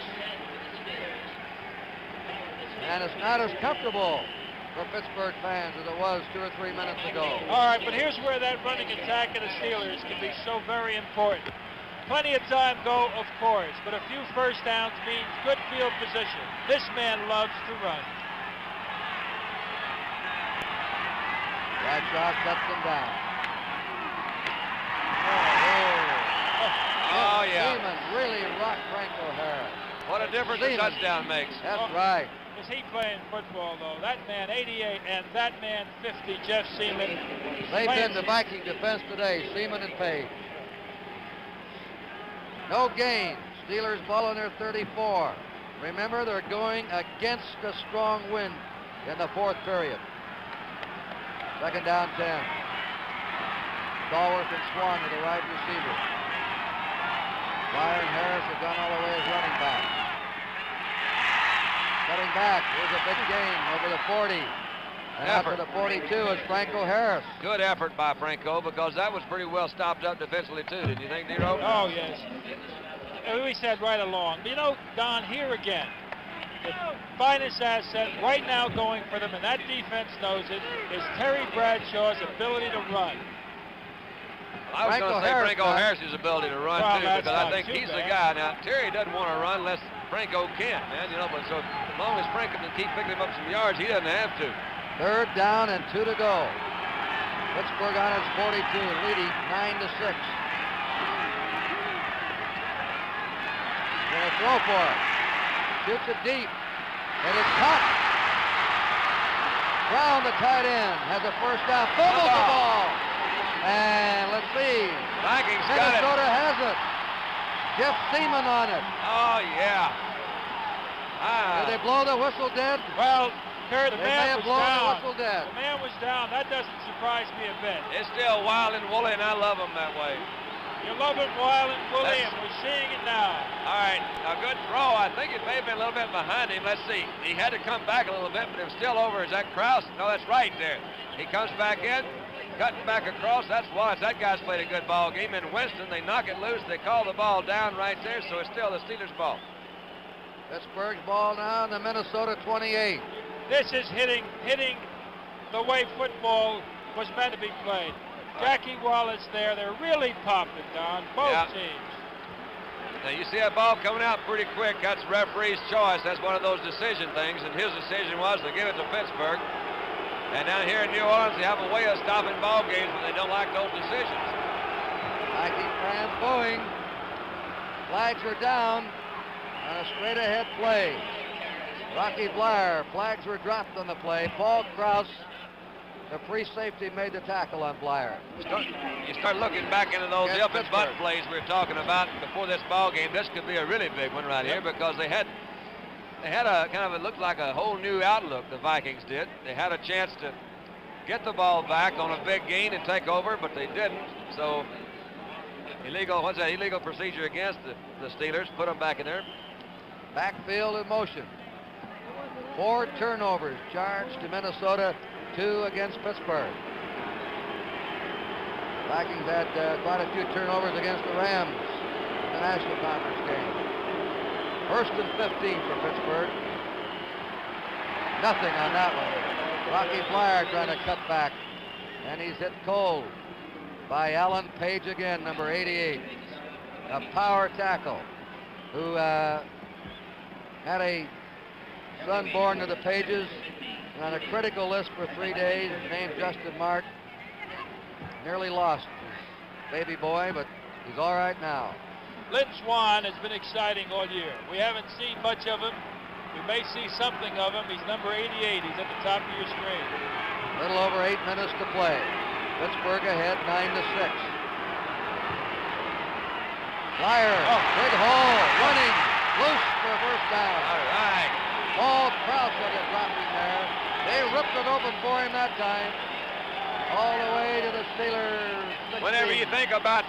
And it's not as comfortable for Pittsburgh fans as it was 2 or 3 minutes ago. All right, but here's where that running attack of the Steelers can be so very important. Plenty of time go, of course, but a few first downs means good field position. This man loves to run. Bradshaw cuts him down. Oh, yeah. Seaman really rocked Franco Harris. What a difference a touchdown makes. That's right. Is he playing football, though? That man, 88, and that man, 50, Jeff Seaman. They've been the Viking defense today, Seaman and Page. No gain. Steelers ball on their 34. Remember, they're going against a strong wind in the fourth period. Second down, 10. Stallworth and Swan to the right receiver. Dwyer and Harris have gone all the way as running back. Cutting back. Here's a big gain over the 40. And after the 42 is Franco Harris. Good effort by Franco, because that was pretty well stopped up defensively, too. Didn't you think, Nero? Oh, yes. We said right along. You know, Don, here again, the finest asset right now going for them, and that defense knows it, is Terry Bradshaw's ability to run. I was going to say Franco Harris's ability to run, too, because I think he's the guy. Now, Terry doesn't want to run unless Franco can, man. You know, but so as long as Franco can keep picking him up some yards, he doesn't have to. Third down and 2 to go. Pittsburgh on its 42, leading 9-6. Gonna throw for it. Shoots it deep. And it's caught. Brown, the tight end, has a first down. Fumbles the ball. And let's see. Vikings got it. Minnesota has it. Jeff Seaman on it. Oh, yeah. Did they blow the whistle dead? Well, Kurt, the man was down. The whistle dead. The man was down. That doesn't surprise me a bit. It's still wild and woolly, and I love him that way. You love it wild and woolly, and we're seeing it now. All right, a good throw. I think it may have been a little bit behind him. Let's see. He had to come back a little bit, but it was still over. Is that Krause? No, that's right there. He comes back in, cutting back across. That's Wallace. That guy's played a good ball game. And Winston, they knock it loose. They call the ball down right there, so it's still the Steelers' ball. Pittsburgh's ball now in the Minnesota 28. This is hitting the way football was meant to be played. Jackie Wallace there. They're really popping, Don, both teams. Now, you see that ball coming out pretty quick. That's referee's choice. That's one of those decision things, and his decision was to give it to Pittsburgh. And down here in New Orleans, they have a way of stopping ball games when they don't like those decisions. Viking fans booing. Flags are down on a straight-ahead play. Rocky Blair, flags were dropped on the play. Paul Krause, the free safety, made the tackle on Blair. You start looking back into those up and butt plays we were talking about before this ball game. This could be a really big one right here, because they had a kind of, it looked like a whole new outlook, the Vikings did. They had a chance to get the ball back on a big gain and take over, but they didn't. So illegal procedure against the Steelers. Put them back in there. Backfield in motion. 4 turnovers charged to Minnesota, 2 against Pittsburgh. Vikings had quite a few turnovers against the Rams in the National Conference game. First and 15 for Pittsburgh. Nothing on that one. Rocky Blair trying to cut back, and he's hit cold by Alan Page again, number 88. A power tackle who had a son born to the Pages and on a critical list for 3 days, named Justin Mark. Nearly lost his baby boy, but he's all right now. Lynn Swan has been exciting all year. We haven't seen much of him. We may see something of him. He's number 88. He's at the top of your screen. A little over 8 minutes to play. Pittsburgh ahead 9-6. Flyer, big hole, running, loose for a first down. All right. Paul Krause had it dropping there. They ripped it open for him that time. All the way to the Steelers. 16. Whenever you think about...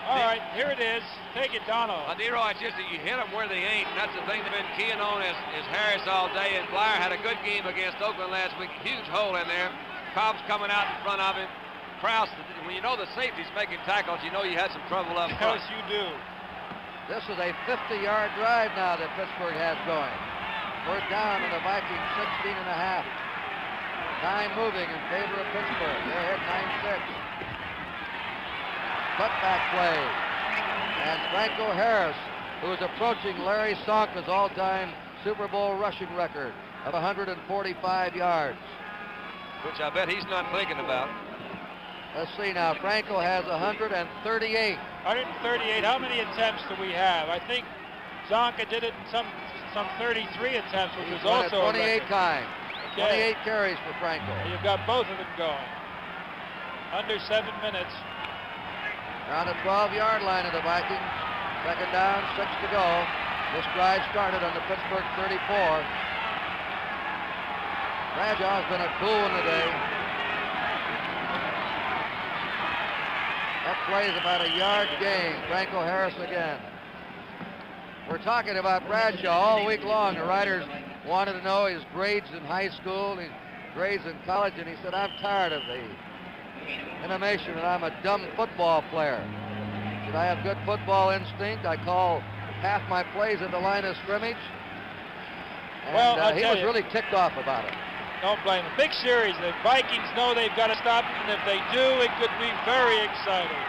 All right, here it is. Take it, Donald. Nero, it's just that you hit them where they ain't, and that's the thing they've been keying on is Harris all day, and Blyer had a good game against Oakland last week. Huge hole in there. Cobb's coming out in front of him. Krause, when you know the safety's making tackles, you know you had some trouble up front. Yes, you do. This is a 50-yard drive now that Pittsburgh has going. First down on the Vikings, 16.5. Time moving in favor of Pittsburgh. They're ahead 9-6. Cutback play. And Franco Harris, who is approaching Larry Sonka's all-time Super Bowl rushing record of 145 yards. Which I bet he's not thinking about. Let's see now. Franco has 138. 138. How many attempts do we have? I think Zonka did it in some 33 attempts, which was also 28 times. Okay. 28 carries for Franco. You've got both of them going. Under 7 minutes. They're on the 12-yard line of the Vikings. Second down, 6 to go. This drive started on the Pittsburgh 34. Brashaw's been a cool one today. That play is about a yard gain. Franco Harris again. We're talking about Bradshaw all week long. The writers wanted to know his grades in high school, his grades in college, and he said, I'm tired of the intimation that I'm a dumb football player. He said, I have good football instinct. I call half my plays at the line of scrimmage. And well, he was really ticked off about it. Don't blame him. Big series. The Vikings know they've got to stop it, and if they do, it could be very exciting.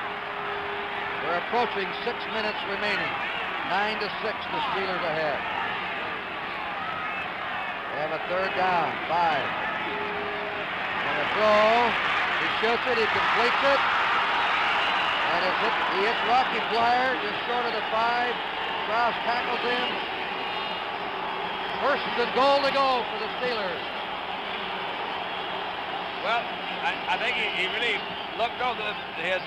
We're approaching 6 minutes remaining. 9-6, the Steelers ahead. They have a third down, 5. And a throw. He shoots it, he completes it. And he hits Rocky Flyer just short of the 5. Krause tackles him. First and goal to go for the Steelers. Well, I think he really looked over his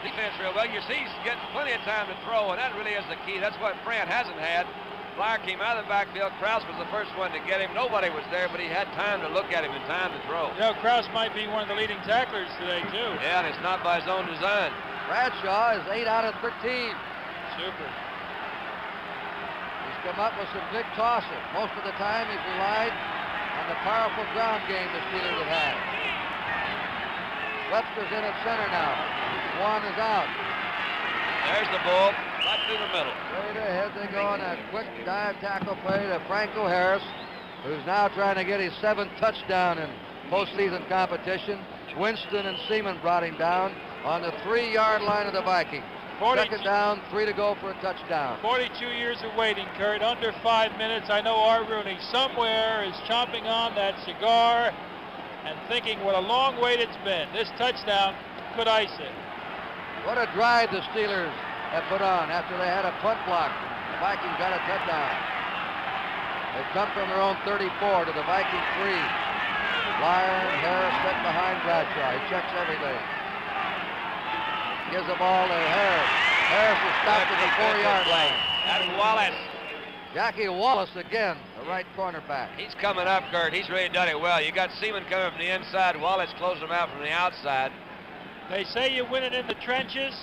defense real well. You see he's getting plenty of time to throw, and that really is the key. That's what Grant hasn't had. Flyer came out of the backfield. Krause was the first one to get him. Nobody was there, but he had time to look at him and time to throw. You know, Krause might be one of the leading tacklers today, too. Yeah, and it's not by his own design. Bradshaw is 8 out of 13. Super. He's come up with some big tosses. Most of the time he's relied on the powerful ground game the Steelers have had. Webster's in at center now. One is out. There's the ball, right through the middle. Straight ahead they go on a quick dive tackle play to Franco Harris, who's now trying to get his 7th touchdown in postseason competition. Winston and Seaman brought him down on the 3-yard line of the Vikings. Second down, 3 to go for a touchdown. 42 years of waiting, Kurt. Under 5 minutes. I know Art Rooney somewhere is chomping on that cigar and thinking what a long wait it's been. This touchdown could ice it. What a drive the Steelers have put on after they had a punt block. The Vikings got a touchdown. They come from their own 34 to the Viking 3. Flyer and Harris set behind Bradshaw. He checks everything. Gives the ball to Harris. Harris is stopped at the 4-yard line. That's Wallace. Jackie Wallace again, the right cornerback. He's coming up, Kurt. He's really done it well. You got Seaman coming from the inside. Wallace closing him out from the outside. They say you win it in the trenches.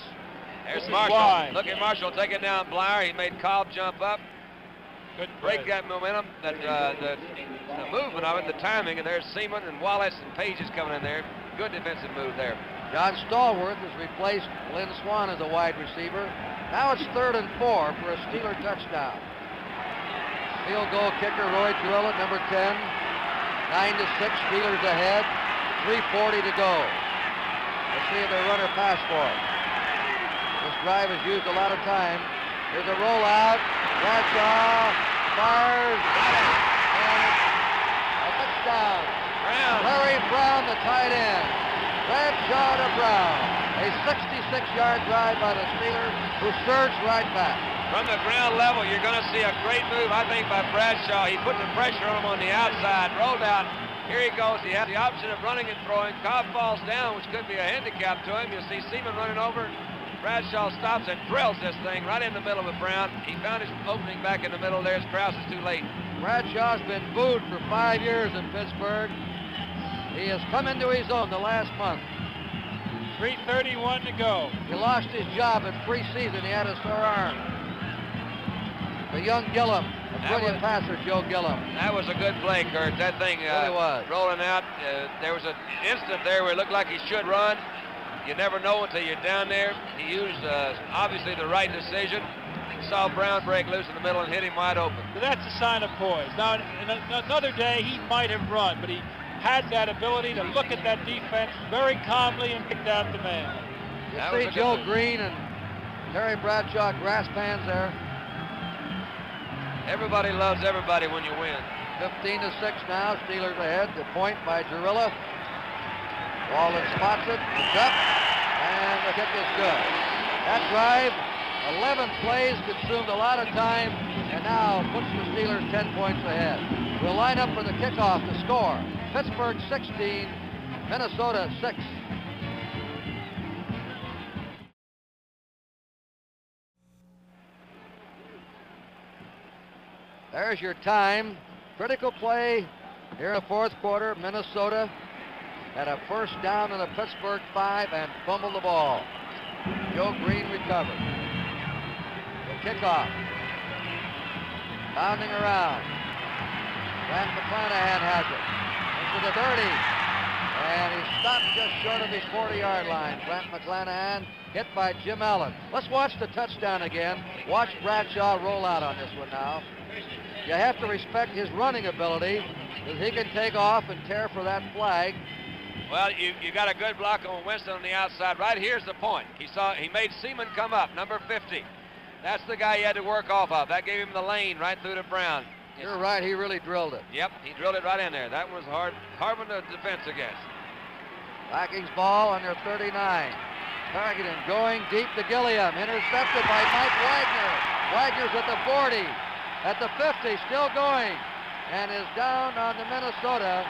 There's Marshall. Look at Marshall take it down Blyer. He made Cobb jump up. Good break that momentum, that the movement of it, the timing, and there's Seaman and Wallace and Page is coming in there. Good defensive move there. John Stallworth has replaced Lynn Swan as a wide receiver. Now it's 3rd and 4 for a Steeler touchdown. Field goal kicker Roy Drillett, number 10. 9-6, Steelers ahead. 3:40 to go. Let's see if they run or pass for it. This drive has used a lot of time. There's a rollout. Bradshaw fires. And a touchdown. Brown. Larry Brown, the tight end. Bradshaw to Brown. A 66-yard drive by the Steelers, who surged right back. From the ground level, you're going to see a great move, I think, by Bradshaw. He put the pressure on him on the outside, rolled out. Here he goes. He has the option of running and throwing. Cobb falls down, which could be a handicap to him. You'll see Seaman running over. Bradshaw stops and drills this thing right in the middle of Brown. He found his opening back in the middle. There's Krause. Is too late. Bradshaw's been booed for 5 years in Pittsburgh. He has come into his own the last month. 3:31 to go. He lost his job in preseason. He had a sore arm. The young Gillum, a brilliant passer, Joe Gillum. That was a good play, Kurt. That thing Really was. rolling out. There was an instant there where it looked like he should run. You never know until you're down there. He used, obviously, the right decision. He saw Brown break loose in the middle and hit him wide open. But that's a sign of poise. Now, in another day, he might have run, but he had that ability to look at that defense very calmly and picked out the man. You see Joe Green and Terry Bradshaw grass pans there. Everybody loves everybody when you win. 15-6 now. Steelers ahead. The point by Jarilla. Walden spots it. It's up. And the kick is good. That drive, 11 plays, consumed a lot of time, and now puts the Steelers 10 points ahead. We'll line up for the kickoff to score. Pittsburgh 16, Minnesota 6. There's your time. Critical play here in the fourth quarter. Minnesota had a first down in the Pittsburgh 5 and fumbled the ball. Joe Green recovered. The kickoff. Bounding around. Grant McClanahan has it. Into the 30. And he stopped just short of his 40-yard line. Grant McClanahan hit by Jim Allen. Let's watch the touchdown again. Watch Bradshaw roll out on this one now. You have to respect his running ability, because he can take off and tear for that flag. Well, you got a good block on Winston on the outside. Right here's the point. He made Seaman come up, number 50. That's the guy he had to work off of. That gave him the lane right through to Brown. You're right, he really drilled it. Yep, he drilled it right in there. That was hard one to defense against. Vikings ball on their 39. Targeting, going deep to Gilliam. Intercepted by Mike Wagner. Wagner's at the 40. At the 50, still going. And is down on the Minnesota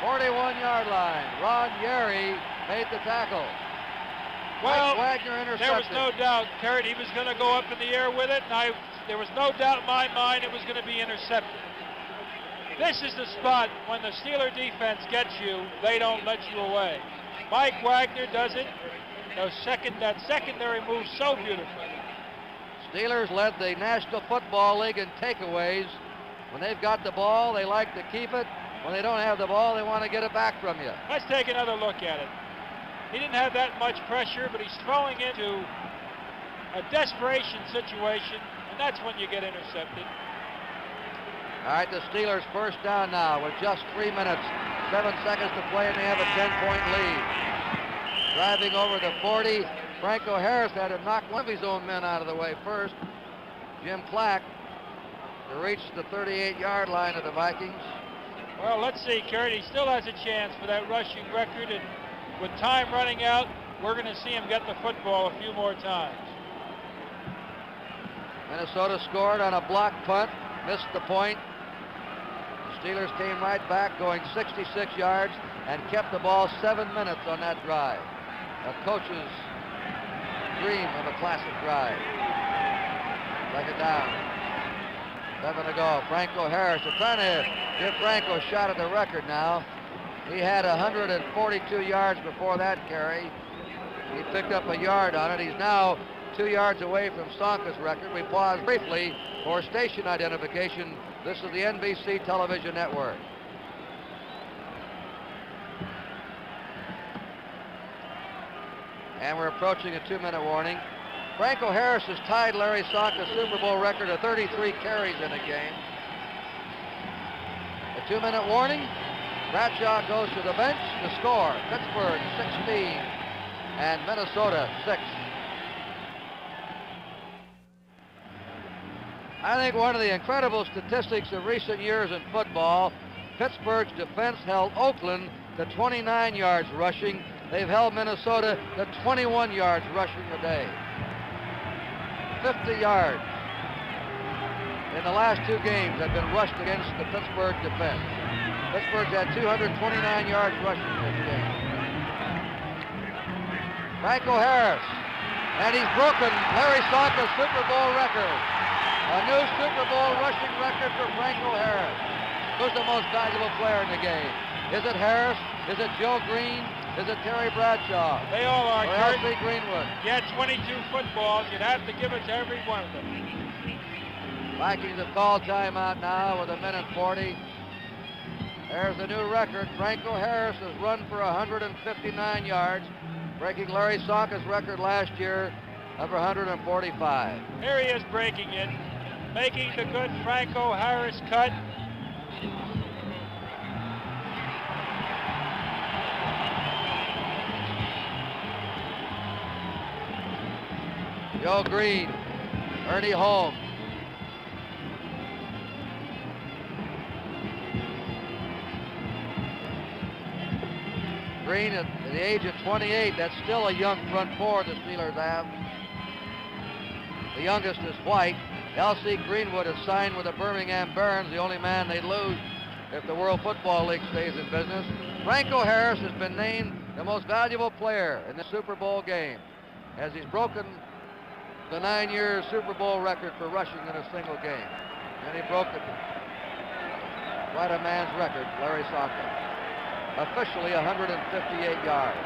41-yard line. Ron Yeri made the tackle. Well, Mike Wagner intercepted. There was no doubt, Kurt, he was going to go up in the air with it, and there was no doubt in my mind it was going to be intercepted. This is the spot when the Steeler defense gets you, they don't let you away. Mike Wagner does it. That secondary move so beautifully. Steelers led the National Football League in takeaways. When they've got the ball, they like to keep it. When they don't have the ball, they want to get it back from you. Let's take another look at it. He didn't have that much pressure, but he's throwing into a desperation situation, and that's when you get intercepted. All right, the Steelers first down now with just 3 minutes, 7 seconds to play, and they have a 10-point lead. Driving over the 40, Franco Harris had to knock one of his own men out of the way first. Jim Clack to reach the 38-yard line of the Vikings. Well, let's see, Kurt. He still has a chance for that rushing record, and with time running out, we're going to see him get the football a few more times. Minnesota scored on a block punt, missed the point. The Steelers came right back, going 66 yards, and kept the ball 7 minutes on that drive. A coach's dream of a classic drive. Second down. 7 to go. Franco Harris. They're trying to give Franco a shot at the record now. He had 142 yards before that carry. He picked up a yard on it. He's now 2 yards away from Sonka's record. We pause briefly for station identification. This is the NBC television network. And we're approaching a 2-minute warning. Franco Harris has tied Larry Sonka's Super Bowl record of 33 carries in a game. A 2-minute warning. Bradshaw goes to the bench to score. Pittsburgh 16 and Minnesota 6. I think one of the incredible statistics of recent years in football, Pittsburgh's defense held Oakland to 29 yards rushing. They've held Minnesota to 21 yards rushing a day. yards in the last 2 games have been rushed against the Pittsburgh defense. Pittsburgh's had 229 yards rushing this game. Franco Harris, and he's broken Larry Sonka's Super Bowl record. A new Super Bowl rushing record for Franco Harris. Who's the most valuable player in the game? Is it Harris? Is it Joe Green? Is it Terry Bradshaw? They all are. Or L.C. Greenwood? You had 22 footballs. You'd have to give it to every one of them. Vikings have called timeout now with 1:40. There's a new record. Franco Harris has run for 159 yards, breaking Larry Sonka's record last year of 145. Here he is breaking it, making the good Franco Harris cut. Joe Green, Ernie Holmes. Green at the age of 28, that's still a young front four the Steelers have. The youngest is White. L.C. Greenwood has signed with the Birmingham Barons, the only man they'd lose if the World Football League stays in business. Franco Harris has been named the most valuable player in the Super Bowl game, as he's broken the 9-year Super Bowl record for rushing in a single game. And he broke it. Quite a man's record, Larry Sonka. Officially 158 yards.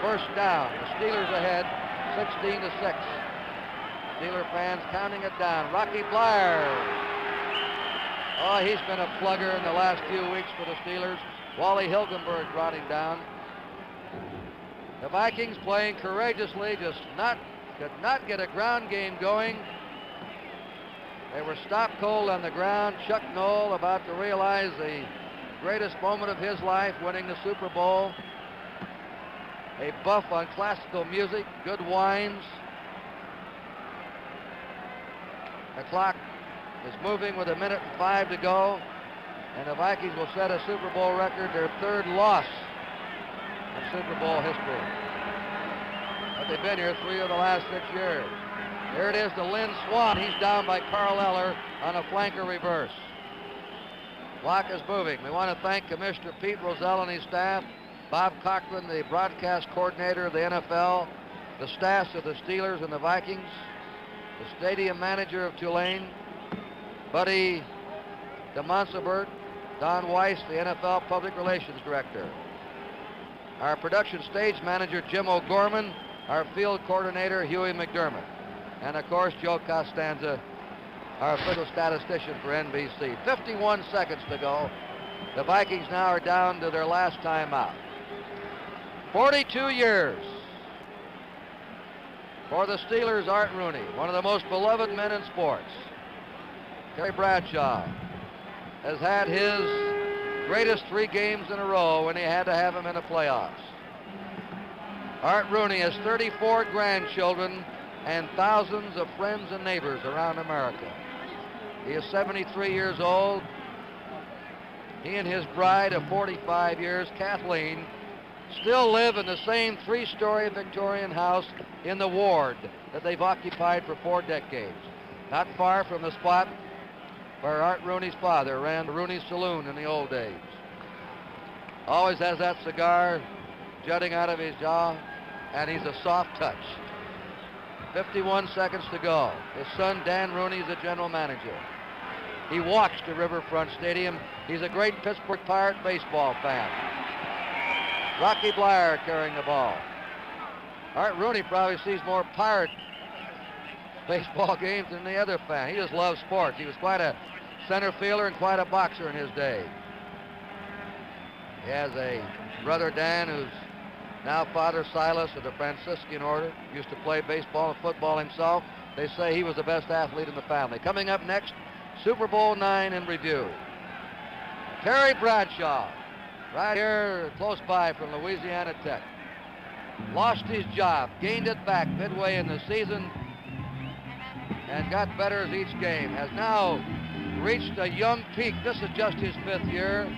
First down, the Steelers ahead, 16-6. Steeler fans counting it down. Rocky Bleier. Oh, he's been a plugger in the last few weeks for the Steelers. Wally Hilgenberg brought him down. The Vikings playing courageously, could not get a ground game going. They were stopped cold on the ground. Chuck Noll about to realize the greatest moment of his life, winning the Super Bowl. A buff on classical music, good wines. The clock is moving with 1:05 to go, and the Vikings will set a Super Bowl record, their 3rd loss in Super Bowl history. But they've been here 3 of the last 6 years. There it is to Lynn Swann. He's down by Carl Eller on a flanker reverse. Clock is moving. We want to thank Commissioner Pete Rozelle and his staff, Bob Cochran, the broadcast coordinator of the NFL, the staffs of the Steelers and the Vikings, the stadium manager of Tulane, Buddy DeMonsabert, Don Weiss, the NFL Public Relations Director, our production stage manager, Jim O'Gorman, our field coordinator, Huey McDermott, and of course, Joe Costanza, our official statistician for NBC. 51 seconds to go. The Vikings now are down to their last timeout. 42 years for the Steelers, Art Rooney, one of the most beloved men in sports. Terry Bradshaw has had his greatest 3 games in a row when he had to have him in the playoffs. Art Rooney has 34 grandchildren and thousands of friends and neighbors around America. He is 73 years old. He and his bride of 45 years, Kathleen, still live in the same 3-story Victorian house in the ward that they've occupied for 4 decades, not far from the spot where Art Rooney's father ran the Rooney Saloon in the old days. Always has that cigar jutting out of his jaw, and he's a soft touch. 51 seconds to go. His son, Dan Rooney, is the general manager. He walks to Riverfront Stadium. He's a great Pittsburgh Pirate baseball fan. Rocky Bleier carrying the ball. Art Rooney probably sees more Pirate baseball games than the other fan. He just loves sports. He was quite a center fielder and quite a boxer in his day. He has a brother, Dan, who's now Father Silas of the Franciscan order. Used to play baseball and football himself. They say he was the best athlete in the family. Coming up next, Super Bowl IX in review. Terry Bradshaw, right here close by from Louisiana Tech. Lost his job, gained it back midway in the season, and got better as each game. Has now reached a young peak. This is just his 5th year.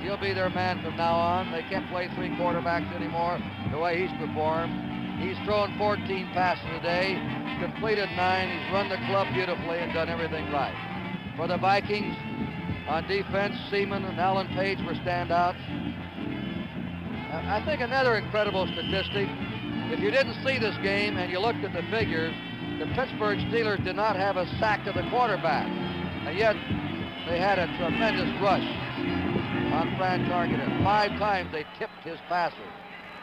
He'll be their man from now on. They can't play 3 quarterbacks anymore the way he's performed. He's thrown 14 passes today, completed 9. He's run the club beautifully and done everything right. For the Vikings, on defense, Seaman and Alan Page were standouts. I think another incredible statistic, if you didn't see this game and you looked at the figures, the Pittsburgh Steelers did not have a sack to the quarterback, and yet they had a tremendous rush on Fran Tarkenton. 5 times they tipped his passes.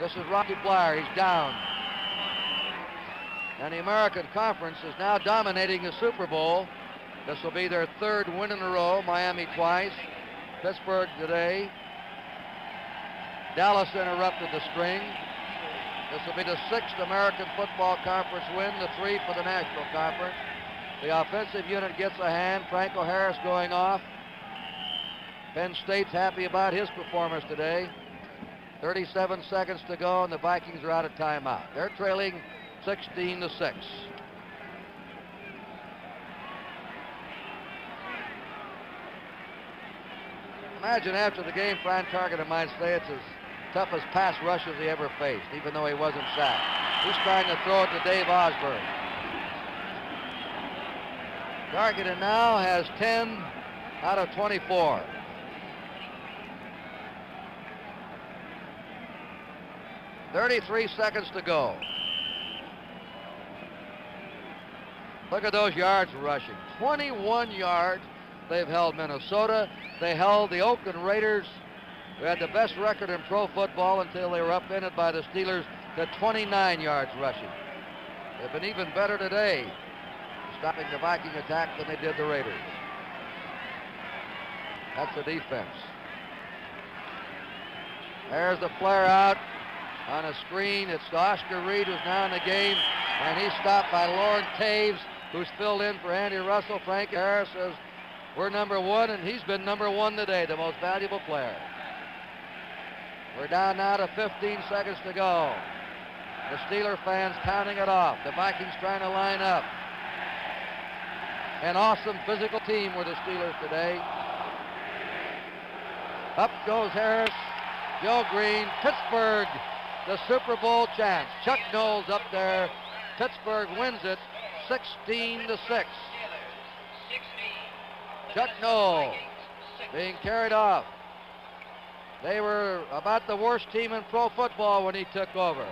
This is Rocky Bleier. He's down. And the American Conference is now dominating the Super Bowl. This will be their 3rd win in a row. Miami twice, Pittsburgh today. Dallas interrupted the string. This will be the 6th American Football Conference win, the 3 for the National Conference. The offensive unit gets a hand. Franco Harris going off. Penn State's happy about his performance today. 37 seconds to go, and the Vikings are out of timeout. They're trailing 16-6. Imagine after the game, Fran Tarkenton might say it's as tough as pass rushes he ever faced, even though he wasn't sacked. He's trying to throw it to Dave Osborne. Tarkenton now has 10 out of 24. .33 seconds to go. Look at those yards rushing. 21 yards. They've held Minnesota. They held the Oakland Raiders, who had the best record in pro football until they were upended by the Steelers, to 29 yards rushing. They've been even better today, stopping the Viking attack than they did the Raiders. That's the defense. There's the flare out on a screen. It's Oscar Reed who's now in the game, and he's stopped by Lauren Taves, who's filled in for Andy Russell. Frank Harris says, we're number 1, and he's been number 1 today, the most valuable player. We're down now to 15 seconds to go. The Steeler fans counting it off. The Vikings trying to line up. An awesome physical team were the Steelers today. Up goes Harris. Joe Green. Pittsburgh, the Super Bowl chance. Chuck Knowles up there. Pittsburgh wins it 16-6. Chuck Knowles being carried off. They were about the worst team in pro football when he took over.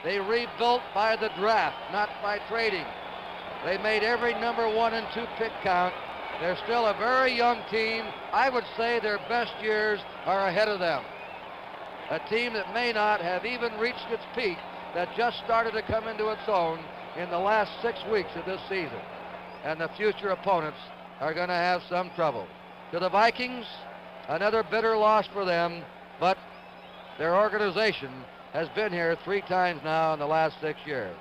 They rebuilt by the draft, not by trading. They made every number 1 and 2 pick count. They're still a very young team. I would say their best years are ahead of them. A team that may not have even reached its peak, that just started to come into its own in the last 6 weeks of this season. And the future opponents are going to have some trouble. To the Vikings, another bitter loss for them, but their organization has been here 3 times now in the last 6 years.